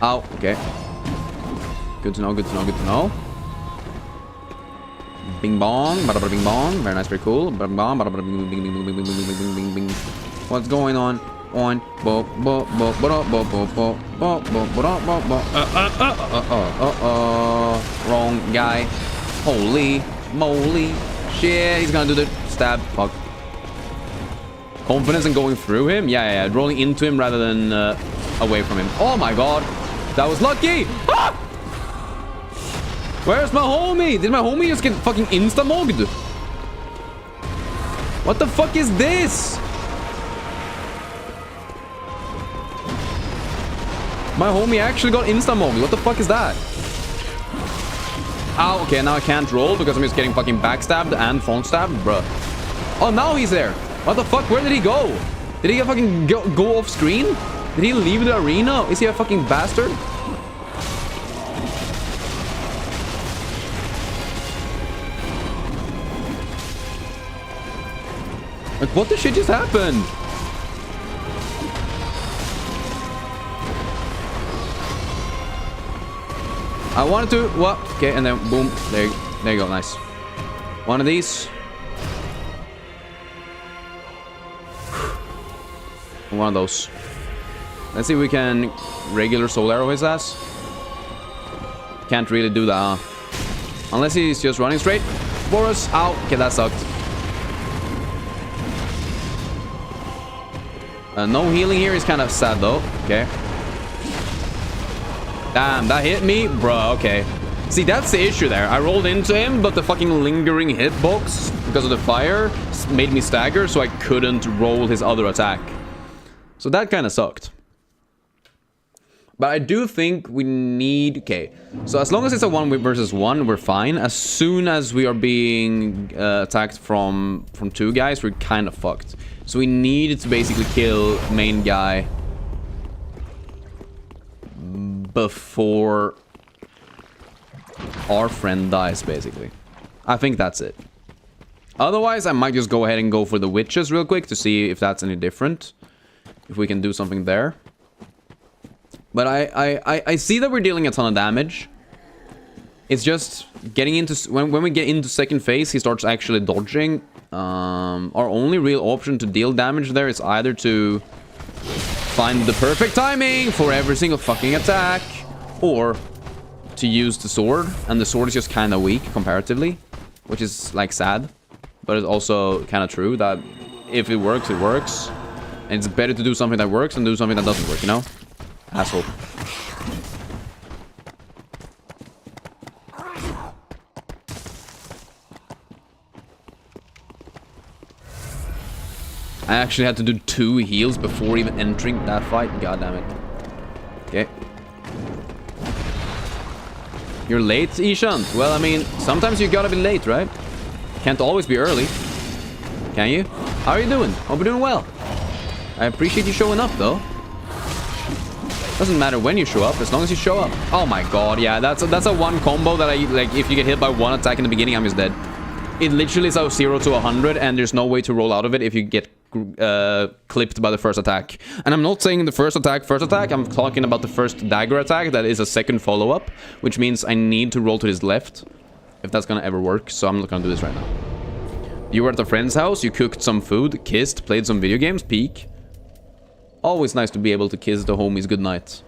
Ow. Okay. Good to know, good to know, good to know. Bing bong. Bada bada bing bong. Very nice, very cool. Bada bong. Bada bada bing bing bing bing bing bing bing bing bing bing bing. What's going on? On. Bo bo bo bo bo bo bo bo bo bo bo. Wrong guy. Holy moly. Shit, he's gonna do the stab. Fuck. Confidence in going through him? Yeah. Rolling into him rather than away from him. Oh my god. That was lucky. Ah! Where's my homie? Did my homie just get fucking insta-mogged? What the fuck is this? My homie actually got insta-mogged. What the fuck is that? Ow, okay, now I can't roll because I'm just getting fucking backstabbed and front stabbed, bruh. Oh, now he's there. What the fuck? Where did he go? Did he fucking go off screen? Did he leave the arena? Is he a fucking bastard? Like, what the shit just happened? I wanted to... What? Okay, and then boom. There you go. Nice. One of these. One of those. Let's see if we can regular soul arrow his ass. Can't really do that, huh? Unless he's just running straight for us. Ow. Okay, that sucked. No healing here is kind of sad, though. Okay. Damn, that hit me? Bruh, okay. See, that's the issue there. I rolled into him, but the fucking lingering hitbox, because of the fire, made me stagger, so I couldn't roll his other attack. So that kind of sucked. But I do think we need... Okay, so as long as it's a 1 versus 1, we're fine. As soon as we are being attacked from 2 guys, we're kind of fucked. So we need to basically kill main guy before our friend dies, basically. I think that's it. Otherwise, I might just go ahead and go for the witches real quick to see if that's any different. If we can do something there. But I see that we're dealing a ton of damage. It's just getting into... When we get into second phase, he starts actually dodging. Our only real option to deal damage there is either to find the perfect timing for every single fucking attack, or to use the sword. And the sword is just kind of weak comparatively, which is like sad. But it's also kind of true that if it works, it works. And it's better to do something that works than do something that doesn't work, you know? Asshole. I actually had to do 2 heals before even entering that fight. God damn it. Okay. You're late, Ishan? Well, I mean, sometimes you gotta be late, right? Can't always be early. Can you? How are you doing? Hope you're doing well. I appreciate you showing up, though. Doesn't matter when you show up, as long as you show up. Oh my god, yeah, that's a 1 combo that I, like, if you get hit by 1 attack in the beginning, I'm just dead. It literally is 0 to 100, and there's no way to roll out of it if you get clipped by the first attack. And I'm not saying the first attack, I'm talking about the first dagger attack, that is a second follow-up, which means I need to roll to his left, if that's gonna ever work, so I'm not gonna do this right now. You were at a friend's house, you cooked some food, kissed, played some video games, peak. Always nice to be able to kiss the homies goodnight.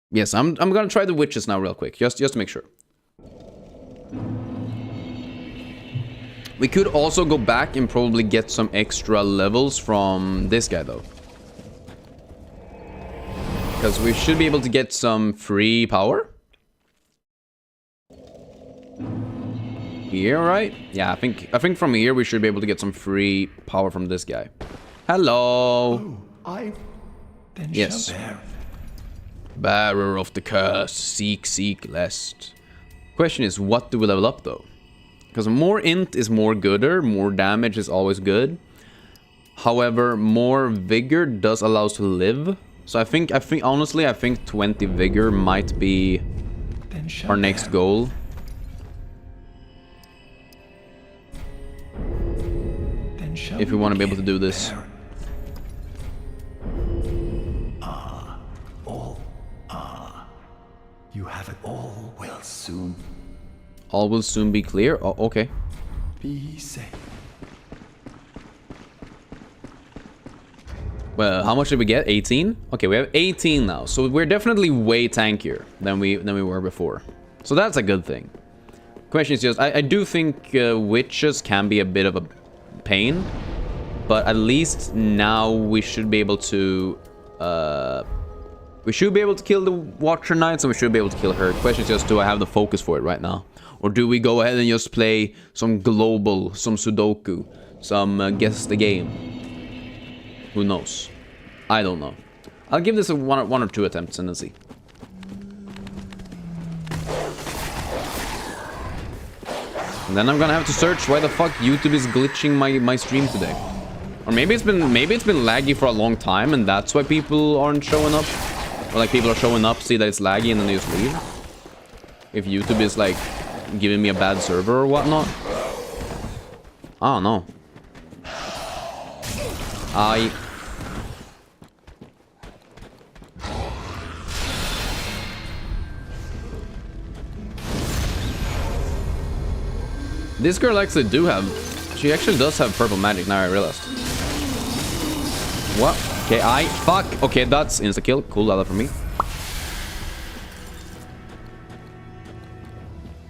Yes, I'm gonna try the witches now real quick, just to make sure. We could also go back and probably get some extra levels from this guy, though. Because we should be able to get some free power. Here, right? Yeah, I think from here we should be able to get some free power from this guy. Hello. Oh, I then yes. shall bear. Bearer of the curse, seek lest. Question is, what do we level up though? Because more int is more gooder, more damage is always good. However, more vigor does allow us to live. So I think honestly, I think 20 vigor might be our next goal. If we want to be able to do this. You have it. All will soon. All will soon be clear? Oh, okay. Be safe. Well, how much did we get? 18? Okay, we have 18 now. So we're definitely way tankier than we were before. So that's a good thing. Question is just, I do think witches can be a bit of a pain. But at least now we should be able to... we should be able to kill the Watcher Knights and we should be able to kill her. Question is just, do I have the focus for it right now? Or do we go ahead and just play some global, some Sudoku, some guess the game? Who knows? I don't know. I'll give this a one or two attempts and then see. And then I'm gonna have to search why the fuck YouTube is glitching my stream today. Or maybe it's been laggy for a long time and that's why people aren't showing up. Or like people are showing up, see that it's laggy and then they just leave. If YouTube is like giving me a bad server or whatnot. I don't know. This girl actually she actually does have purple magic, now I realized. What? Okay, fuck. Okay, that's insta-kill. Cool, that for me.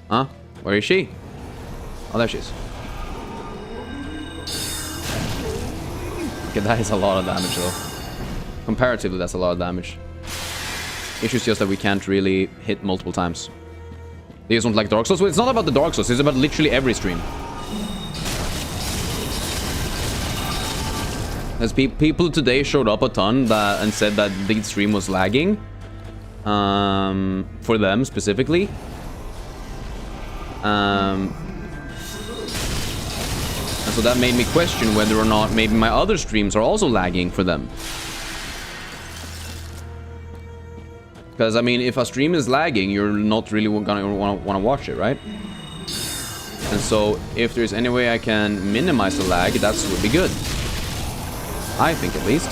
Huh? Where is she? Oh, there she is. Okay, that is a lot of damage though. Comparatively, that's a lot of damage. Issue's just that we can't really hit multiple times. They just don't like Dark Souls. Well, it's not about the Dark Souls, it's about literally every stream. As people today showed up a ton and said that the stream was lagging. For them specifically. And so that made me question whether or not maybe my other streams are also lagging for them. Because, I mean, if a stream is lagging, you're not really gonna want to watch it, right? And so, if there's any way I can minimize the lag, that would be good. I think, at least.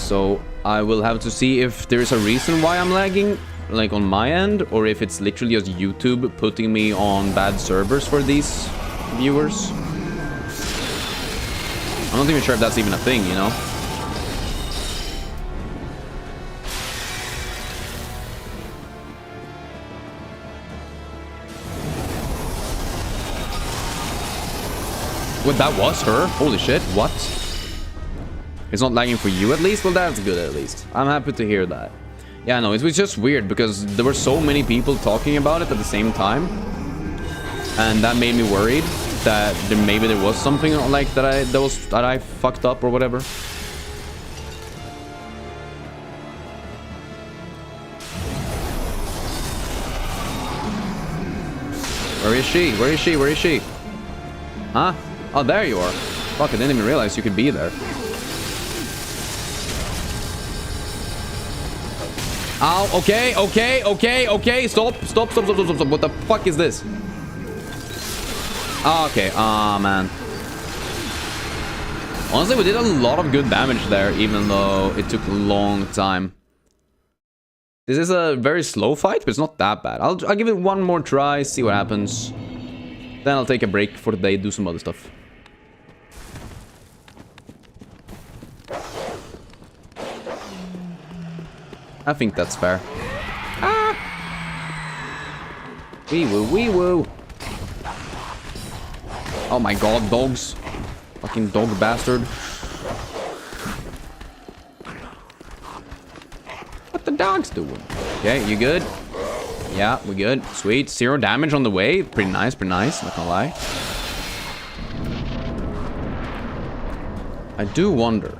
So I will have to see if there's a reason why I'm lagging, like on my end, or if it's literally just YouTube putting me on bad servers for these viewers. I'm not even sure if that's even a thing, you know? What, that was her? Holy shit, what? It's not lagging for you at least? Well, that's good at least. I'm happy to hear that. Yeah, no, it was just weird because there were so many people talking about it at the same time. And that made me worried that maybe there was something like that I fucked up or whatever. Where is she? Where is she? Where is she? Huh? Oh, there you are. Fuck, I didn't even realize you could be there. Ow, okay, okay, okay, okay. Stop, stop, stop, stop, stop, stop. What the fuck is this? Oh, okay, oh man. Honestly, we did a lot of good damage there, even though it took a long time. This is a very slow fight, but it's not that bad. I'll give it one more try, see what happens. Then I'll take a break for the day, do some other stuff. I think that's fair. Ah! Wee woo, wee woo. Oh my god, dogs. Fucking dog bastard. What the dog's doing? Okay, you good? Yeah, we good. Sweet. 0 damage on the way. Pretty nice, pretty nice. Not gonna lie. I do wonder.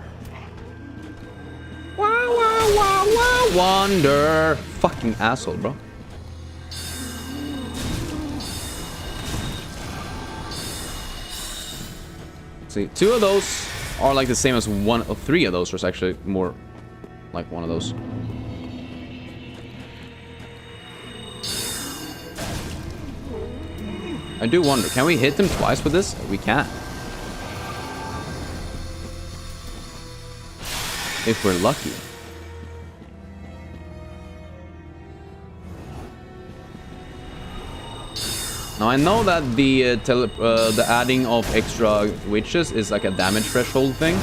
Wonder. Fucking asshole, bro. See, 2 of those are like the same as 1 or 3 of those, or it's actually more like 1 of those. I do wonder, can we hit them twice with this? We can. If we're lucky. Now I know that the adding of extra witches is like a damage threshold thing.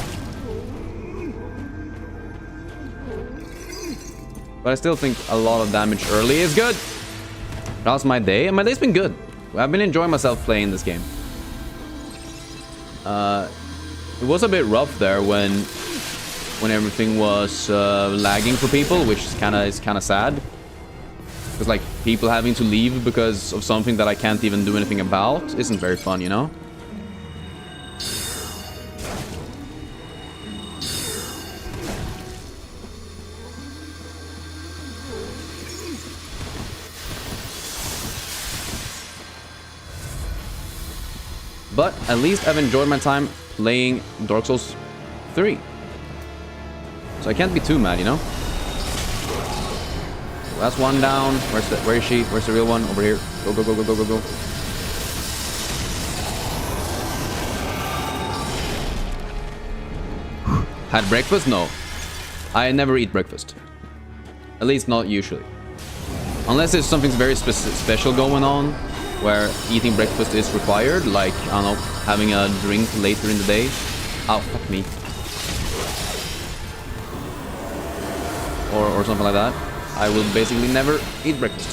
But I still think a lot of damage early is good. How's my day? My day's been good. I've been enjoying myself playing this game. It was a bit rough there when everything was lagging for people, which is kind of sad. Because like people having to leave because of something that I can't even do anything about isn't very fun, you know? But at least I've enjoyed my time playing Dark Souls 3. So I can't be too mad, you know? That's one down. Where is she? Where's the real one? Over here. Go, go, go, go, go, go, go. Had breakfast? No. I never eat breakfast. At least not usually. Unless there's something very special going on, where eating breakfast is required, like, I don't know, having a drink later in the day. Oh, fuck me. Or something like that. I will basically never eat breakfast.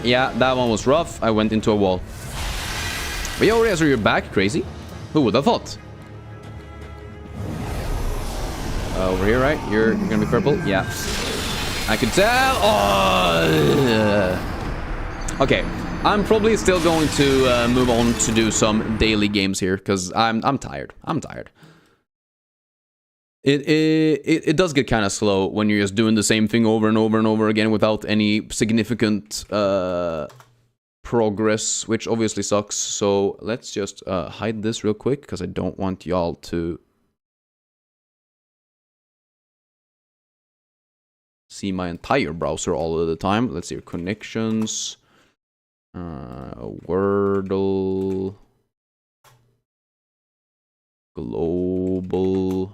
Yeah, that one was rough. I went into a wall. But you already answered your back, crazy. Who would have thought? Over here, right? You're gonna be purple? Yeah. I could tell. Oh. Okay. I'm probably still going to move on to do some daily games here because I'm tired. I'm tired. It does get kind of slow when you're just doing the same thing over and over and over again without any significant progress, which obviously sucks. So let's just hide this real quick because I don't want y'all to see my entire browser all of the time. Let's see your connections. Wordle. Global.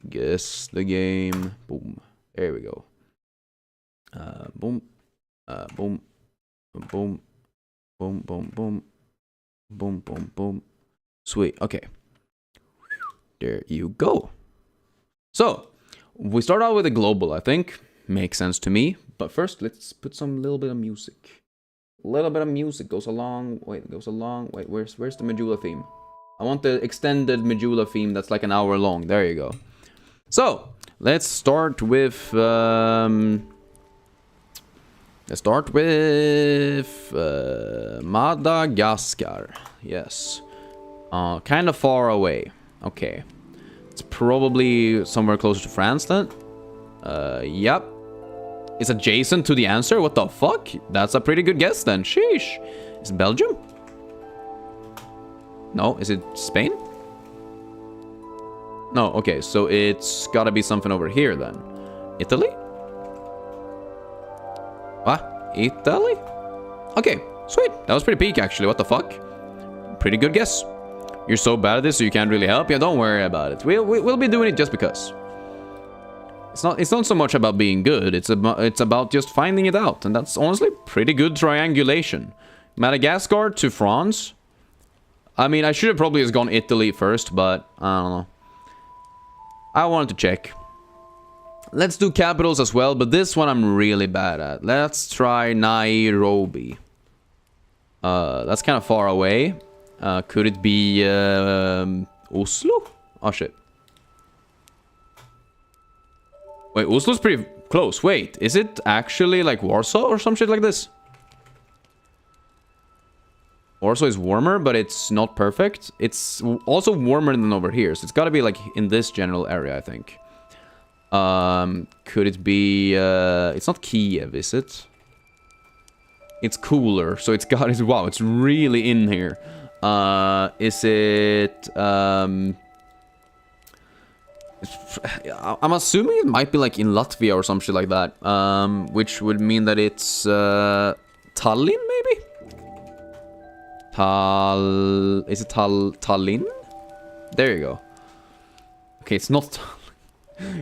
Guess the game. Boom. There we go. Boom. Boom. Boom. Boom. Boom. Boom. Boom. Boom. Boom. Sweet. Okay. There you go. So, we start out with a global, I think. Makes sense to me. But first, let's put some little bit of music. A little bit of music goes along. Wait, goes along. Wait, where's the Majula theme? I want the extended Majula theme that's like an hour long. There you go. So, let's start with Madagascar. Yes. Kind of far away. Okay. It's probably somewhere closer to France then. Yep. It's adjacent to the answer? What the fuck? That's a pretty good guess then. Sheesh. Is it Belgium? No, is it Spain? No, okay, so it's gotta be something over here then. Italy? What? Italy? Okay, sweet. That was pretty peak actually, what the fuck? Pretty good guess. You're so bad at this so you can't really help? Yeah, don't worry about it. We'll be doing it just because. It's not so much about being good, it's about just finding it out. And that's honestly pretty good triangulation. Madagascar to France. I mean, I should have probably just gone Italy first, but I don't know. I wanted to check. Let's do capitals as well, but this one I'm really bad at. Let's try Nairobi. That's kind of far away. Could it be Oslo? Oh shit. Wait, Oslo's pretty close. Wait, is it actually like Warsaw or some shit like this? Warsaw is warmer, but it's not perfect. It's also warmer than over here, so it's gotta be like in this general area, I think. Could it be... it's not Kiev, is it? It's cooler, so it's got... Wow, it's really in here. Is it... I'm assuming it might be like in Latvia or some shit like that. Which would mean that it's... Tallinn, maybe? Is it Tallinn? There you go. Okay, it's not...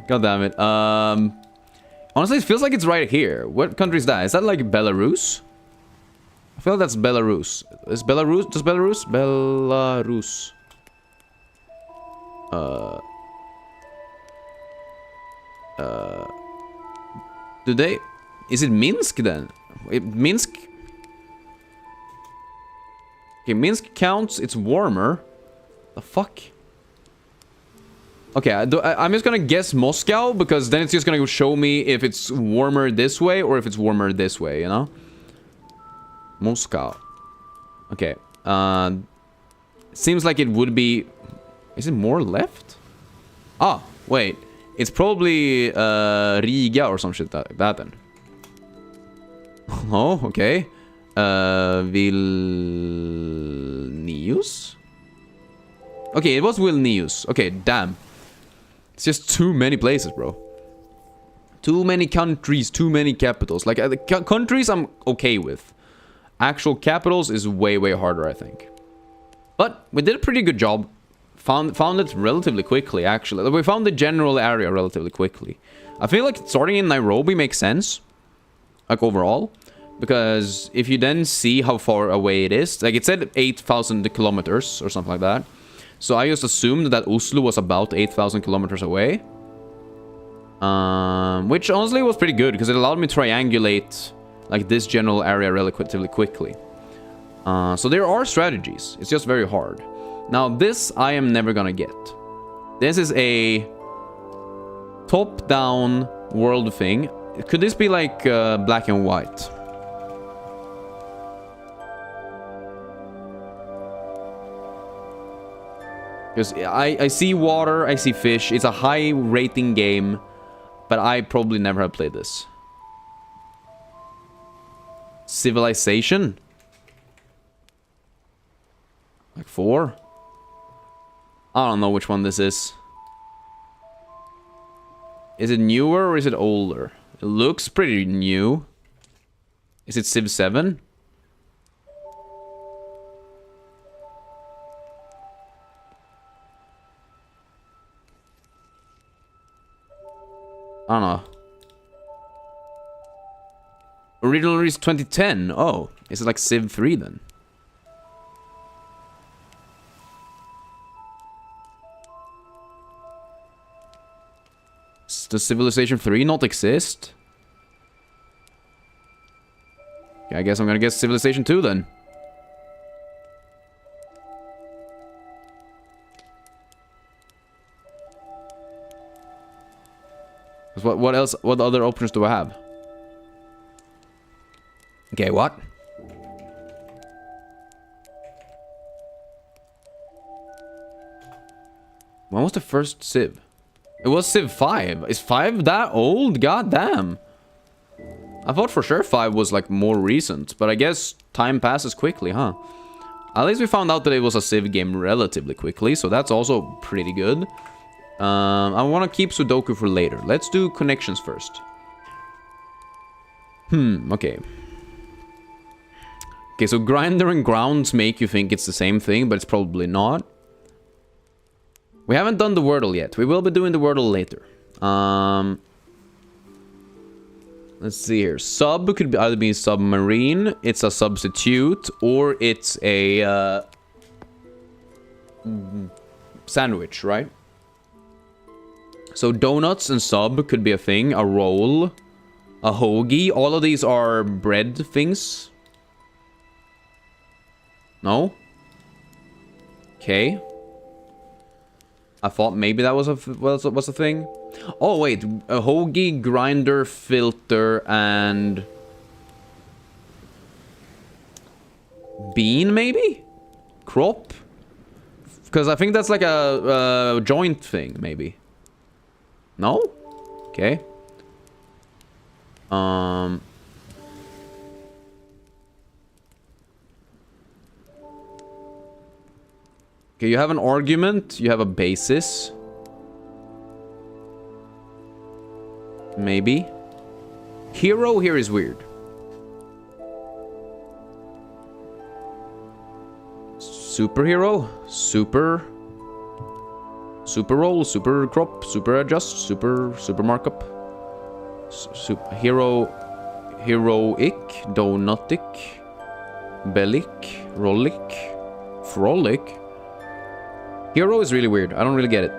God damn it. Honestly, it feels like it's right here. What country is that? Is that like Belarus? I feel like that's Belarus. Is Belarus... Does Belarus? Belarus. Do they... Is it Minsk then? Minsk... Okay, Minsk counts. It's warmer. The fuck? Okay, I'm just gonna guess Moscow, because then it's just gonna show me if it's warmer this way or if it's warmer this way, you know? Moscow. Okay. Seems like it would be... Is it more left? Ah, wait. It's probably Riga or some shit like that then. Oh, okay. Vilnius? Okay, it was Vilnius. Okay, damn. It's just too many places, bro. Too many countries, too many capitals. Like, the countries I'm okay with. Actual capitals is way, way harder, I think. But we did a pretty good job. Found it relatively quickly, actually. We found the general area relatively quickly. I feel like starting in Nairobi makes sense. Like, overall. Because if you then see how far away it is, like it said 8,000 kilometers or something like that. So I just assumed that Oslo was about 8,000 kilometers away. Which honestly was pretty good, because it allowed me to triangulate like this general area relatively quickly. So there are strategies. It's just very hard. Now this I am never gonna get. This is a top-down world thing. Could this be like black and white? Because I see water, I see fish. It's a high rating game, but I probably never have played this. Civilization? Like 4? I don't know which one this is. Is it newer or is it older? It looks pretty new. Is it Civ 7? I don't know. Original release 2010. Oh, is it like Civ 3 then? Does Civilization 3 not exist? Okay, I guess I'm gonna guess Civilization 2 then. What else? What other options do I have? Okay, what? When was the first Civ? It was Civ 5. Is 5 that old? God damn. I thought for sure 5 was like more recent, but I guess time passes quickly, huh? At least we found out that it was a Civ game relatively quickly, so that's also pretty good. I want to keep Sudoku for later. Let's do connections first. Okay. Okay, so grinder and grounds make you think it's the same thing, but it's probably not. We haven't done the Wordle yet. We will be doing the Wordle later. Let's see here. Sub could either be submarine, it's a substitute, or it's a sandwich, right? So donuts and sub could be a thing, a roll, a hoagie. All of these are bread things. No? Okay. I thought maybe that was a thing. Oh wait, a hoagie, grinder, filter, and bean maybe? Crop? Because I think that's like a joint thing maybe. No? Okay. Okay, you have an argument, you have a basis. Maybe. Hero here is weird. Superhero? Super roll, super crop, super adjust, super markup. Hero, heroic, donutic, bellic, rollic, frolic. Hero is really weird. I don't really get it.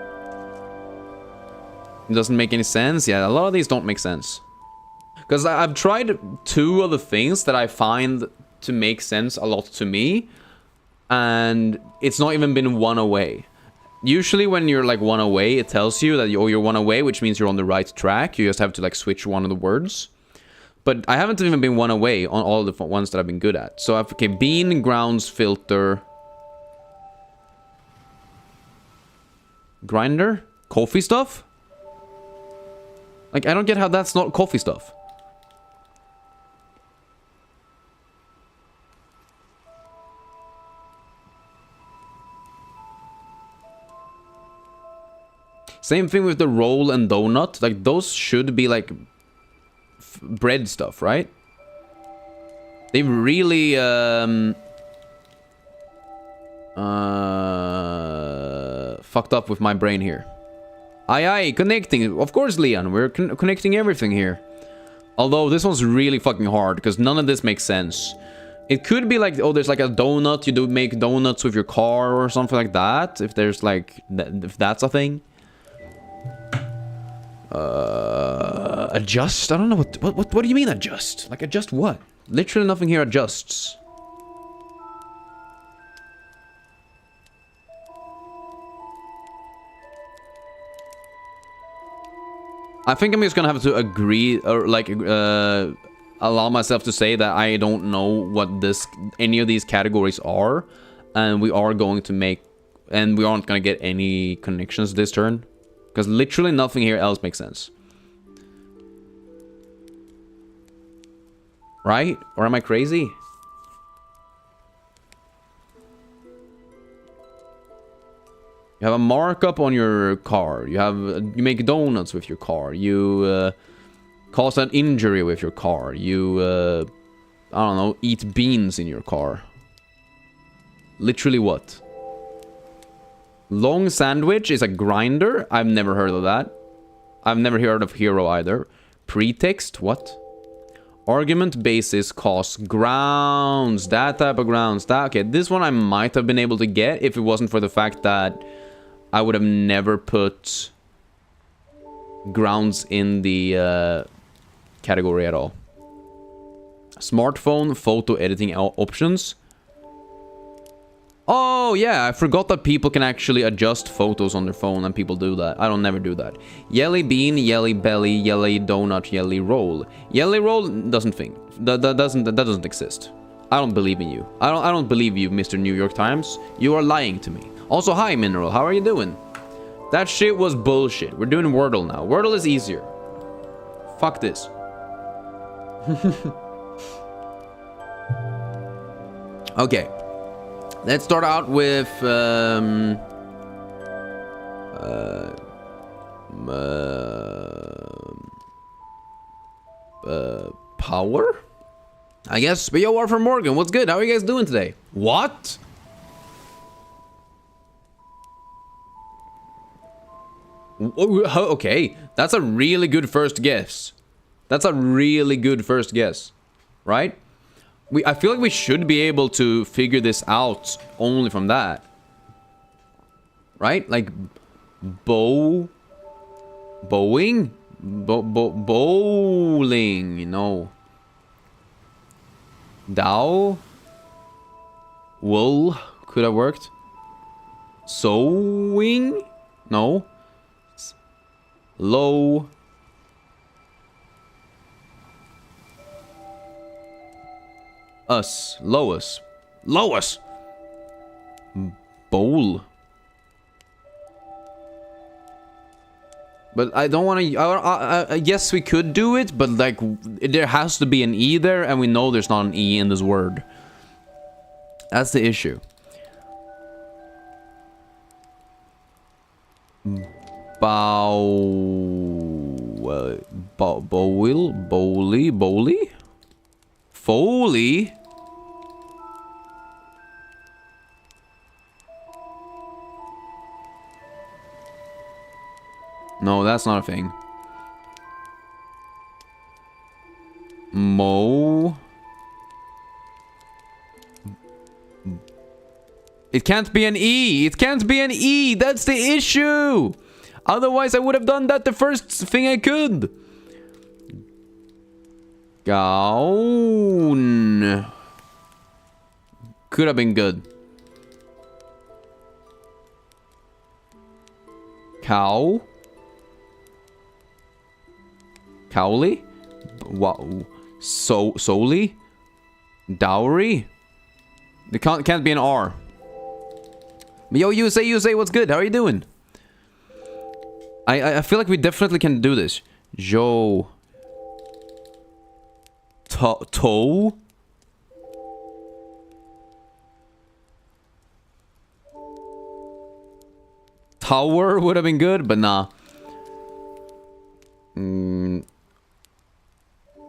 It doesn't make any sense. Yeah, a lot of these don't make sense. Because I've tried 2 of the things that I find to make sense a lot to me. And it's not even been 1 away. Usually when you're like 1 away, it tells you that you're 1 away, which means you're on the right track. You just have to like switch one of the words. But I haven't even been 1 away on all the ones that I've been good at. So okay, bean, grounds, filter... Grinder? Coffee stuff? Like, I don't get how that's not coffee stuff. Same thing with the roll and donut. Like, those should be, like, bread stuff, right? They really, fucked up with my brain here. Aye, connecting. Of course, Leon, we're connecting everything here. Although this one's really fucking hard because none of this makes sense. It could be like, oh, there's like a donut. You do make donuts with your car or something like that. If there's like, if that's a thing. Adjust? I don't know what do you mean adjust? Like adjust what? Literally nothing here adjusts. I think I'm just gonna have to agree, or like, allow myself to say that I don't know what any of these categories are, and we are going to make, and we aren't gonna get any connections this turn, because literally nothing here else makes sense. Right? Or am I crazy? You have a markup on your car. You make donuts with your car. You cause an injury with your car. You I don't know, eat beans in your car. Literally what? Long sandwich is a grinder. I've never heard of that. I've never heard of hero either. Pretext, what? Argument basis cause grounds. That type of grounds. Okay, this one I might have been able to get if it wasn't for the fact that I would have never put grounds in the category at all. Smartphone photo editing options. Oh yeah, I forgot that people can actually adjust photos on their phone, and people do that. I don't never do that. Yelly bean, yelly belly, yelly donut, yelly roll. Yelly roll doesn't that doesn't exist. I don't believe in you. I don't believe you, Mr. New York Times. You are lying to me. Also, hi Mineral, how are you doing? That shit was bullshit. We're doing Wordle now. Wordle is easier. Fuck this. Okay. Let's start out with power? I guess. But yo, Arthur Morgan, what's good? How are you guys doing today? What? Okay, that's a really good first guess. That's a really good first guess, right? I feel like we should be able to figure this out only from that, right? Like bowling, no. Dow, wool could have worked. Sewing, no. Low. Us. Lois. Lois! Bowl. But I don't want to... yes, we could do it, but like, there has to be an E there, and we know there's not an E in this word. That's the issue. Bowly? Foley? No, that's not a thing. Mo. It can't be an E. It can't be an E. That's the issue. Otherwise, I would have done that the first thing I could. Gown. Could have been good. Cow. Cowley? Wow. Solely? Dowry? There can't be an R. Yo, you say what's good? How are you doing? I feel like we definitely can do this. Joe. Toe? Tower would have been good, but nah.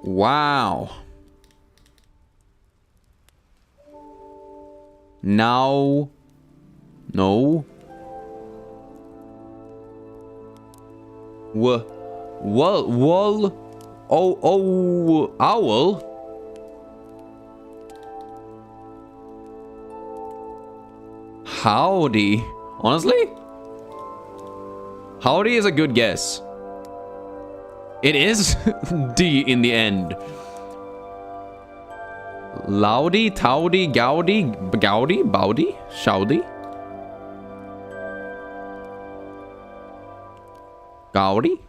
Wow. Now. No. Wall. Oh, owl. Howdy. Honestly? Howdy is a good guess. It is D in the end. Loudy, Towdy, Gowdy, Gowdy, Bowdy, Shoudy. Gowdy?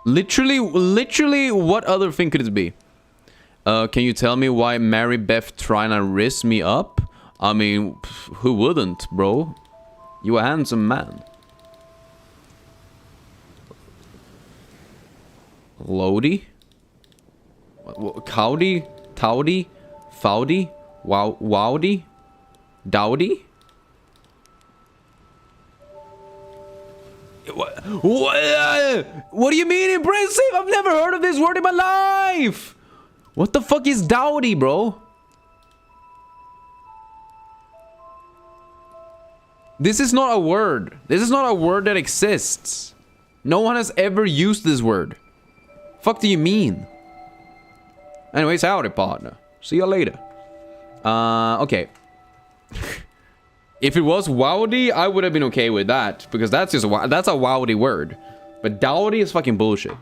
Literally, what other thing could it be? Can you tell me why Mary Beth trying to riz me up? I mean, who wouldn't, bro? You a handsome man. Lodi? Cowdy? Towdy? Fowdy? Wowdy? Dowdy? What do you mean impressive? I've never heard of this word in my life! What the fuck is dowdy, bro? This is not a word. This is not a word that exists. No one has ever used this word. Fuck do you mean? Anyways, howdy, partner. See you later. Okay. If it was wowdy, I would have been okay with that. Because that's just that's a wowdy word. But dowdy is fucking bullshit.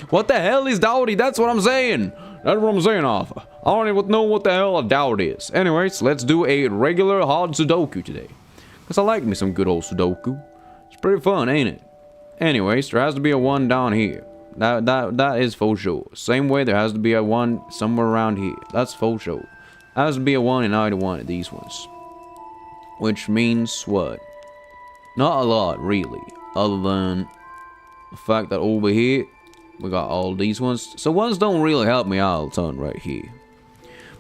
What the hell is dowdy? That's what I'm saying. That's what I'm saying, Arthur. I don't even know what the hell a dowdy is. Anyways, let's do a regular hard Sudoku today. Because I like me some good old Sudoku. It's pretty fun, ain't it? Anyways, there has to be a 1 down here. That is for sure. Same way there has to be a 1 somewhere around here. That's for sure. There has to be a 1 in either one of these ones. Which means what? Not a lot, really. Other than the fact that over here, we got all these ones. So ones don't really help me out a ton right here.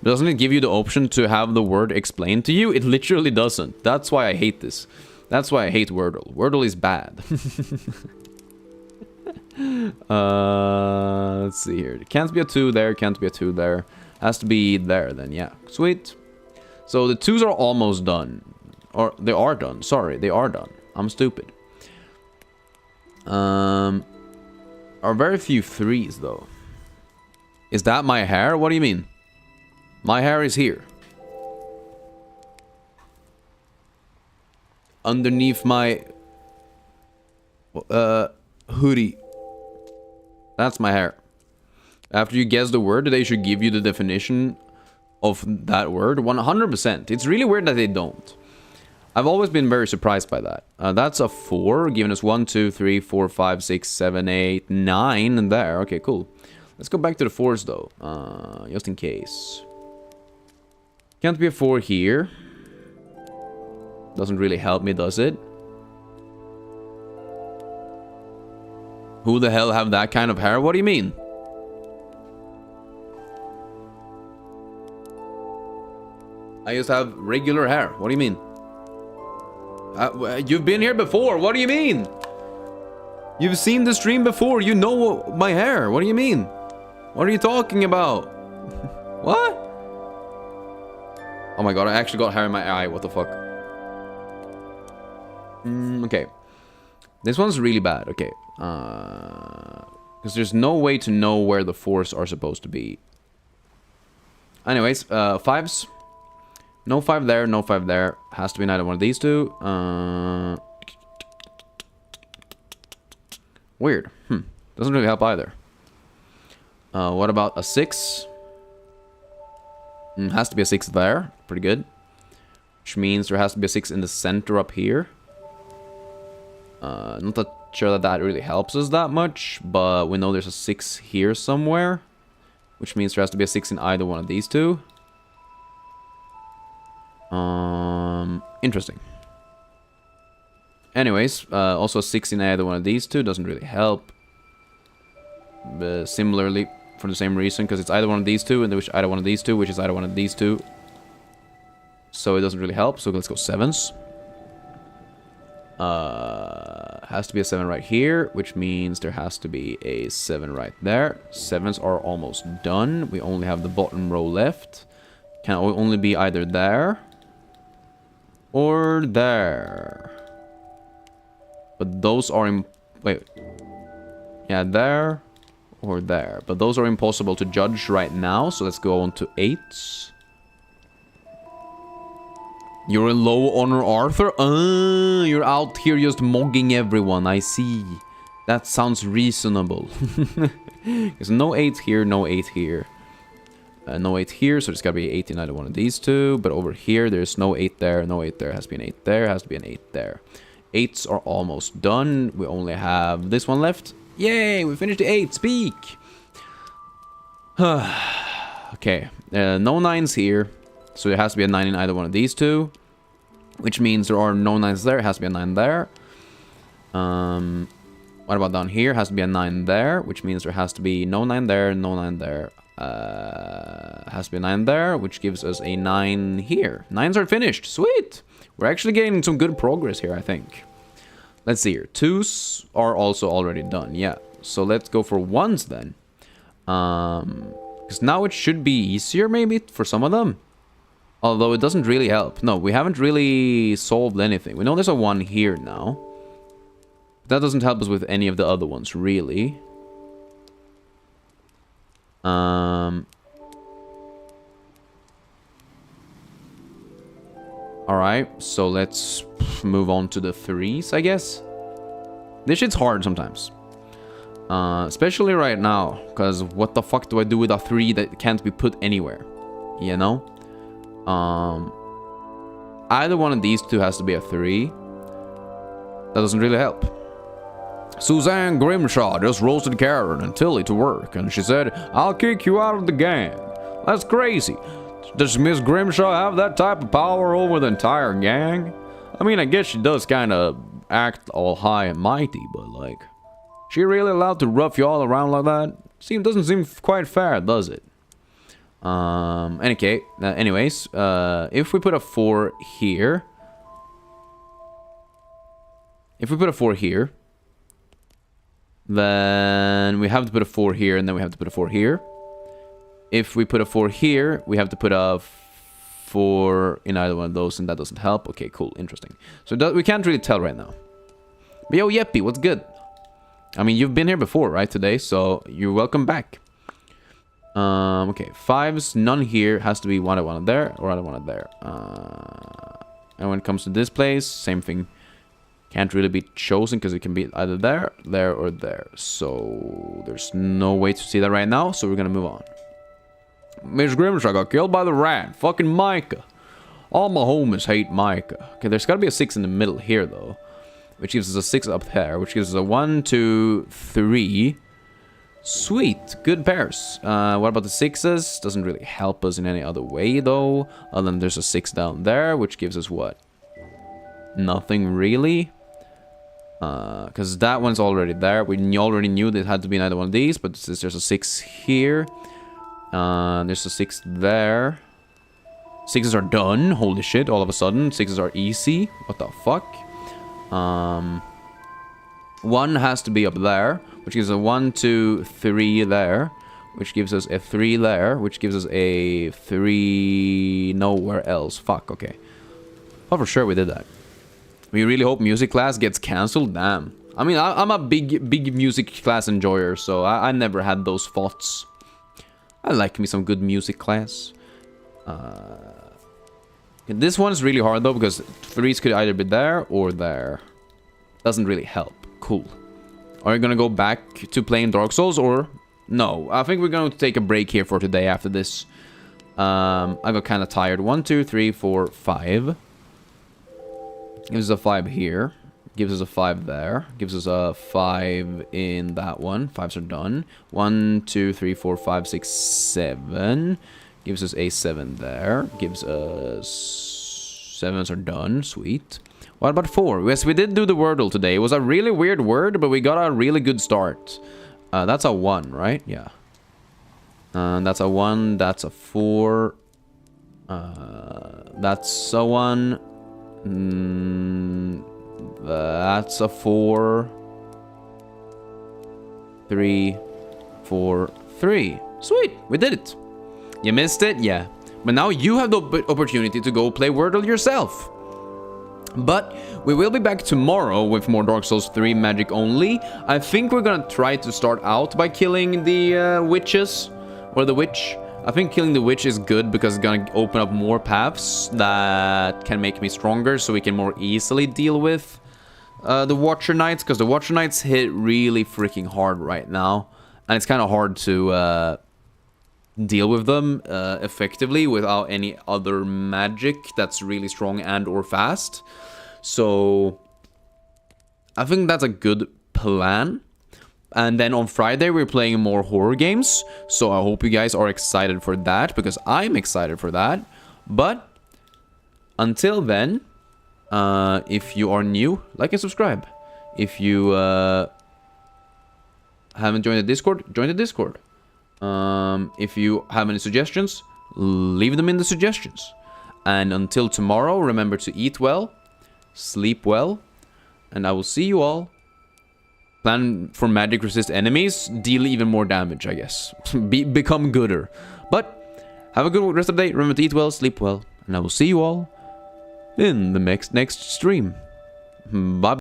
Doesn't it give you the option to have the word explained to you? It literally doesn't. That's why I hate this. That's why I hate Wordle. Wordle is bad. Let's see here. It can't be a 2 there, can't be a 2 there. Has to be there then, yeah. Sweet. So the 2s are almost done. Or they are done. Sorry, they are done. I'm stupid. Are very few 3s though. Is that my hair? What do you mean? My hair is here. Underneath my hoodie. That's my hair. After you guess the word, they should give you the definition of that word. 100%. It's really weird that they don't. I've always been very surprised by that. That's a 4, giving us 1, 2, 3, 4, 5, 6, 7, 8, 9, and there. Okay, cool. Let's go back to the 4s though, just in case. Can't be a 4 here. Doesn't really help me, does it? Who the hell have that kind of hair? What do you mean? I just have regular hair. What do you mean? You've been here before. What do you mean? You've seen the stream before. You know my hair. What do you mean? What are you talking about? What? Oh my god, I actually got hair in my eye. What the fuck? Okay. This one's really bad. Okay. Because there's no way to know where the 4s are supposed to be. Anyways, 5s. No 5 there, no 5 there. Has to be neither one of these two. Weird. Doesn't really help either. What about a 6? Has to be a 6 there. Pretty good. Which means there has to be a 6 in the center up here. Not that sure that really helps us that much, but we know there's a 6 here somewhere. Which means there has to be a 6 in either one of these two. Interesting. Anyways, also a 6 in either one of these two doesn't really help. Similarly, for the same reason, because it's either one of these two, and which either one of these two, which is either one of these two. So it doesn't really help, so let's go 7s. Has to be a 7 right here, which means there has to be a 7 right there. 7s are almost done. We only have the bottom row left. Can only be either there or there. But those are wait. Yeah, there or there. But those are impossible to judge right now, so let's go on to 8s. You're a low honor Arthur? You're out here just mogging everyone, I see. That sounds reasonable. There's no 8 here, no 8 here. No 8 here, so there's gotta be 8 in either one of these two. But over here, there's no 8 there, no 8 there. Has to be an 8 there, has to be an 8 there. 8s are almost done. We only have this one left. Yay, we finished the 8. Speak! Okay, no 9s here. So there has to be a 9 in either one of these two. Which means there are no 9s there. It has to be a 9 there. What about down here? Has to be a 9 there. Which means there has to be no 9 there, no 9 there. Has to be a 9 there, which gives us a 9 here. 9s are finished. Sweet! We're actually getting some good progress here, I think. Let's see here. 2s are also already done. Yeah. So let's go for 1s then. Because now it should be easier maybe for some of them. Although it doesn't really help. No, we haven't really solved anything. We know there's a 1 here now. That doesn't help us with any of the other ones, really. Alright, so let's move on to the 3s, I guess. This shit's hard sometimes. Especially right now, because what the fuck do I do with a 3 that can't be put anywhere? You know? Either one of these two has to be a 3. That doesn't really help. Suzanne Grimshaw just roasted Karen and Tilly to work, and she said, "I'll kick you out of the gang." That's crazy. Does Miss Grimshaw have that type of power over the entire gang? I mean, I guess she does kind of act all high and mighty, but like, she really allowed to rough you all around like that? Doesn't seem quite fair, does it? Anyways, if we put a 4 here, then we have to put a 4 here, and then we have to put a 4 here. If we put a 4 here, we have to put a 4 in either one of those, and that doesn't help. Okay, cool, interesting. So we can't really tell right now. But yo, Yeppy, what's good? I mean, you've been here before, right, today, so you're welcome back. Okay, 5s, none here. Has to be one there, or one there. And when it comes to this place, same thing. Can't really be chosen because it can be either there, there, or there. So there's no way to see that right now, so we're gonna move on. Miss Grimshaw got killed by the rat. Fucking Micah. All my homies hate Micah. Okay, there's gotta be a 6 in the middle here, though. Which gives us a 6 up there, which gives us a 1, 2, 3. Sweet, good pairs. What about the 6s? Doesn't really help us in any other way, though. Other than there's a 6 down there, which gives us what? Nothing really. Because that one's already there. We already knew that it had to be in either one of these, but since there's a 6 here, there's a 6 there. 6s are done. Holy shit, all of a sudden. 6s are easy. What the fuck? 1 has to be up there, which gives us a 1, 2, 3 there, which gives us a 3 there, which gives us a 3 nowhere else. Fuck, okay. Oh, for sure we did that. We really hope music class gets cancelled. Damn. I mean, I'm a big music class enjoyer, so I never had those thoughts. I like me some good music class. This one's really hard though, because 3s could either be there or there. Doesn't really help. Cool. Are you gonna go back to playing Dark Souls, or no? I think we're going to take a break here for today after this. I got kind of tired. 1, 2, 3, 4, 5. Gives us a 5 here. Gives us a 5 there. Gives us a 5 in that one. 5s are done. 1, 2, 3, 4, 5, 6, 7. Gives us a 7 there. Gives us 7s are done. Sweet. What about 4? Yes, we did do the Wordle today. It was a really weird word, but we got a really good start. That's a 1, right? Yeah. That's a 1. That's a 4. That's a 1. That's a 4. 3, 4, 3. Sweet, we did it. You missed it, yeah. But now you have the opportunity to go play Wordle yourself. But we will be back tomorrow with more Dark Souls 3 magic only. I think we're gonna try to start out by killing the witches, or the witch. I think killing the witch is good because it's gonna open up more paths that can make me stronger, so we can more easily deal with the Watcher Knights, because the Watcher Knights hit really freaking hard right now. And it's kind of hard to deal with them effectively without any other magic that's really strong and or fast. So I think that's a good plan. And then on Friday we're playing more horror games, so I hope you guys are excited for that, because I'm excited for that. But until then, if you are new, like and subscribe. If you haven't joined the Discord, join the Discord. If you have any suggestions, leave them in the suggestions. And until tomorrow, remember to eat well, sleep well, and I will see you all. Plan for magic resist enemies, deal even more damage, I guess. Become gooder. But have a good rest of the day. Remember to eat well, sleep well, and I will see you all in the next stream. Bye.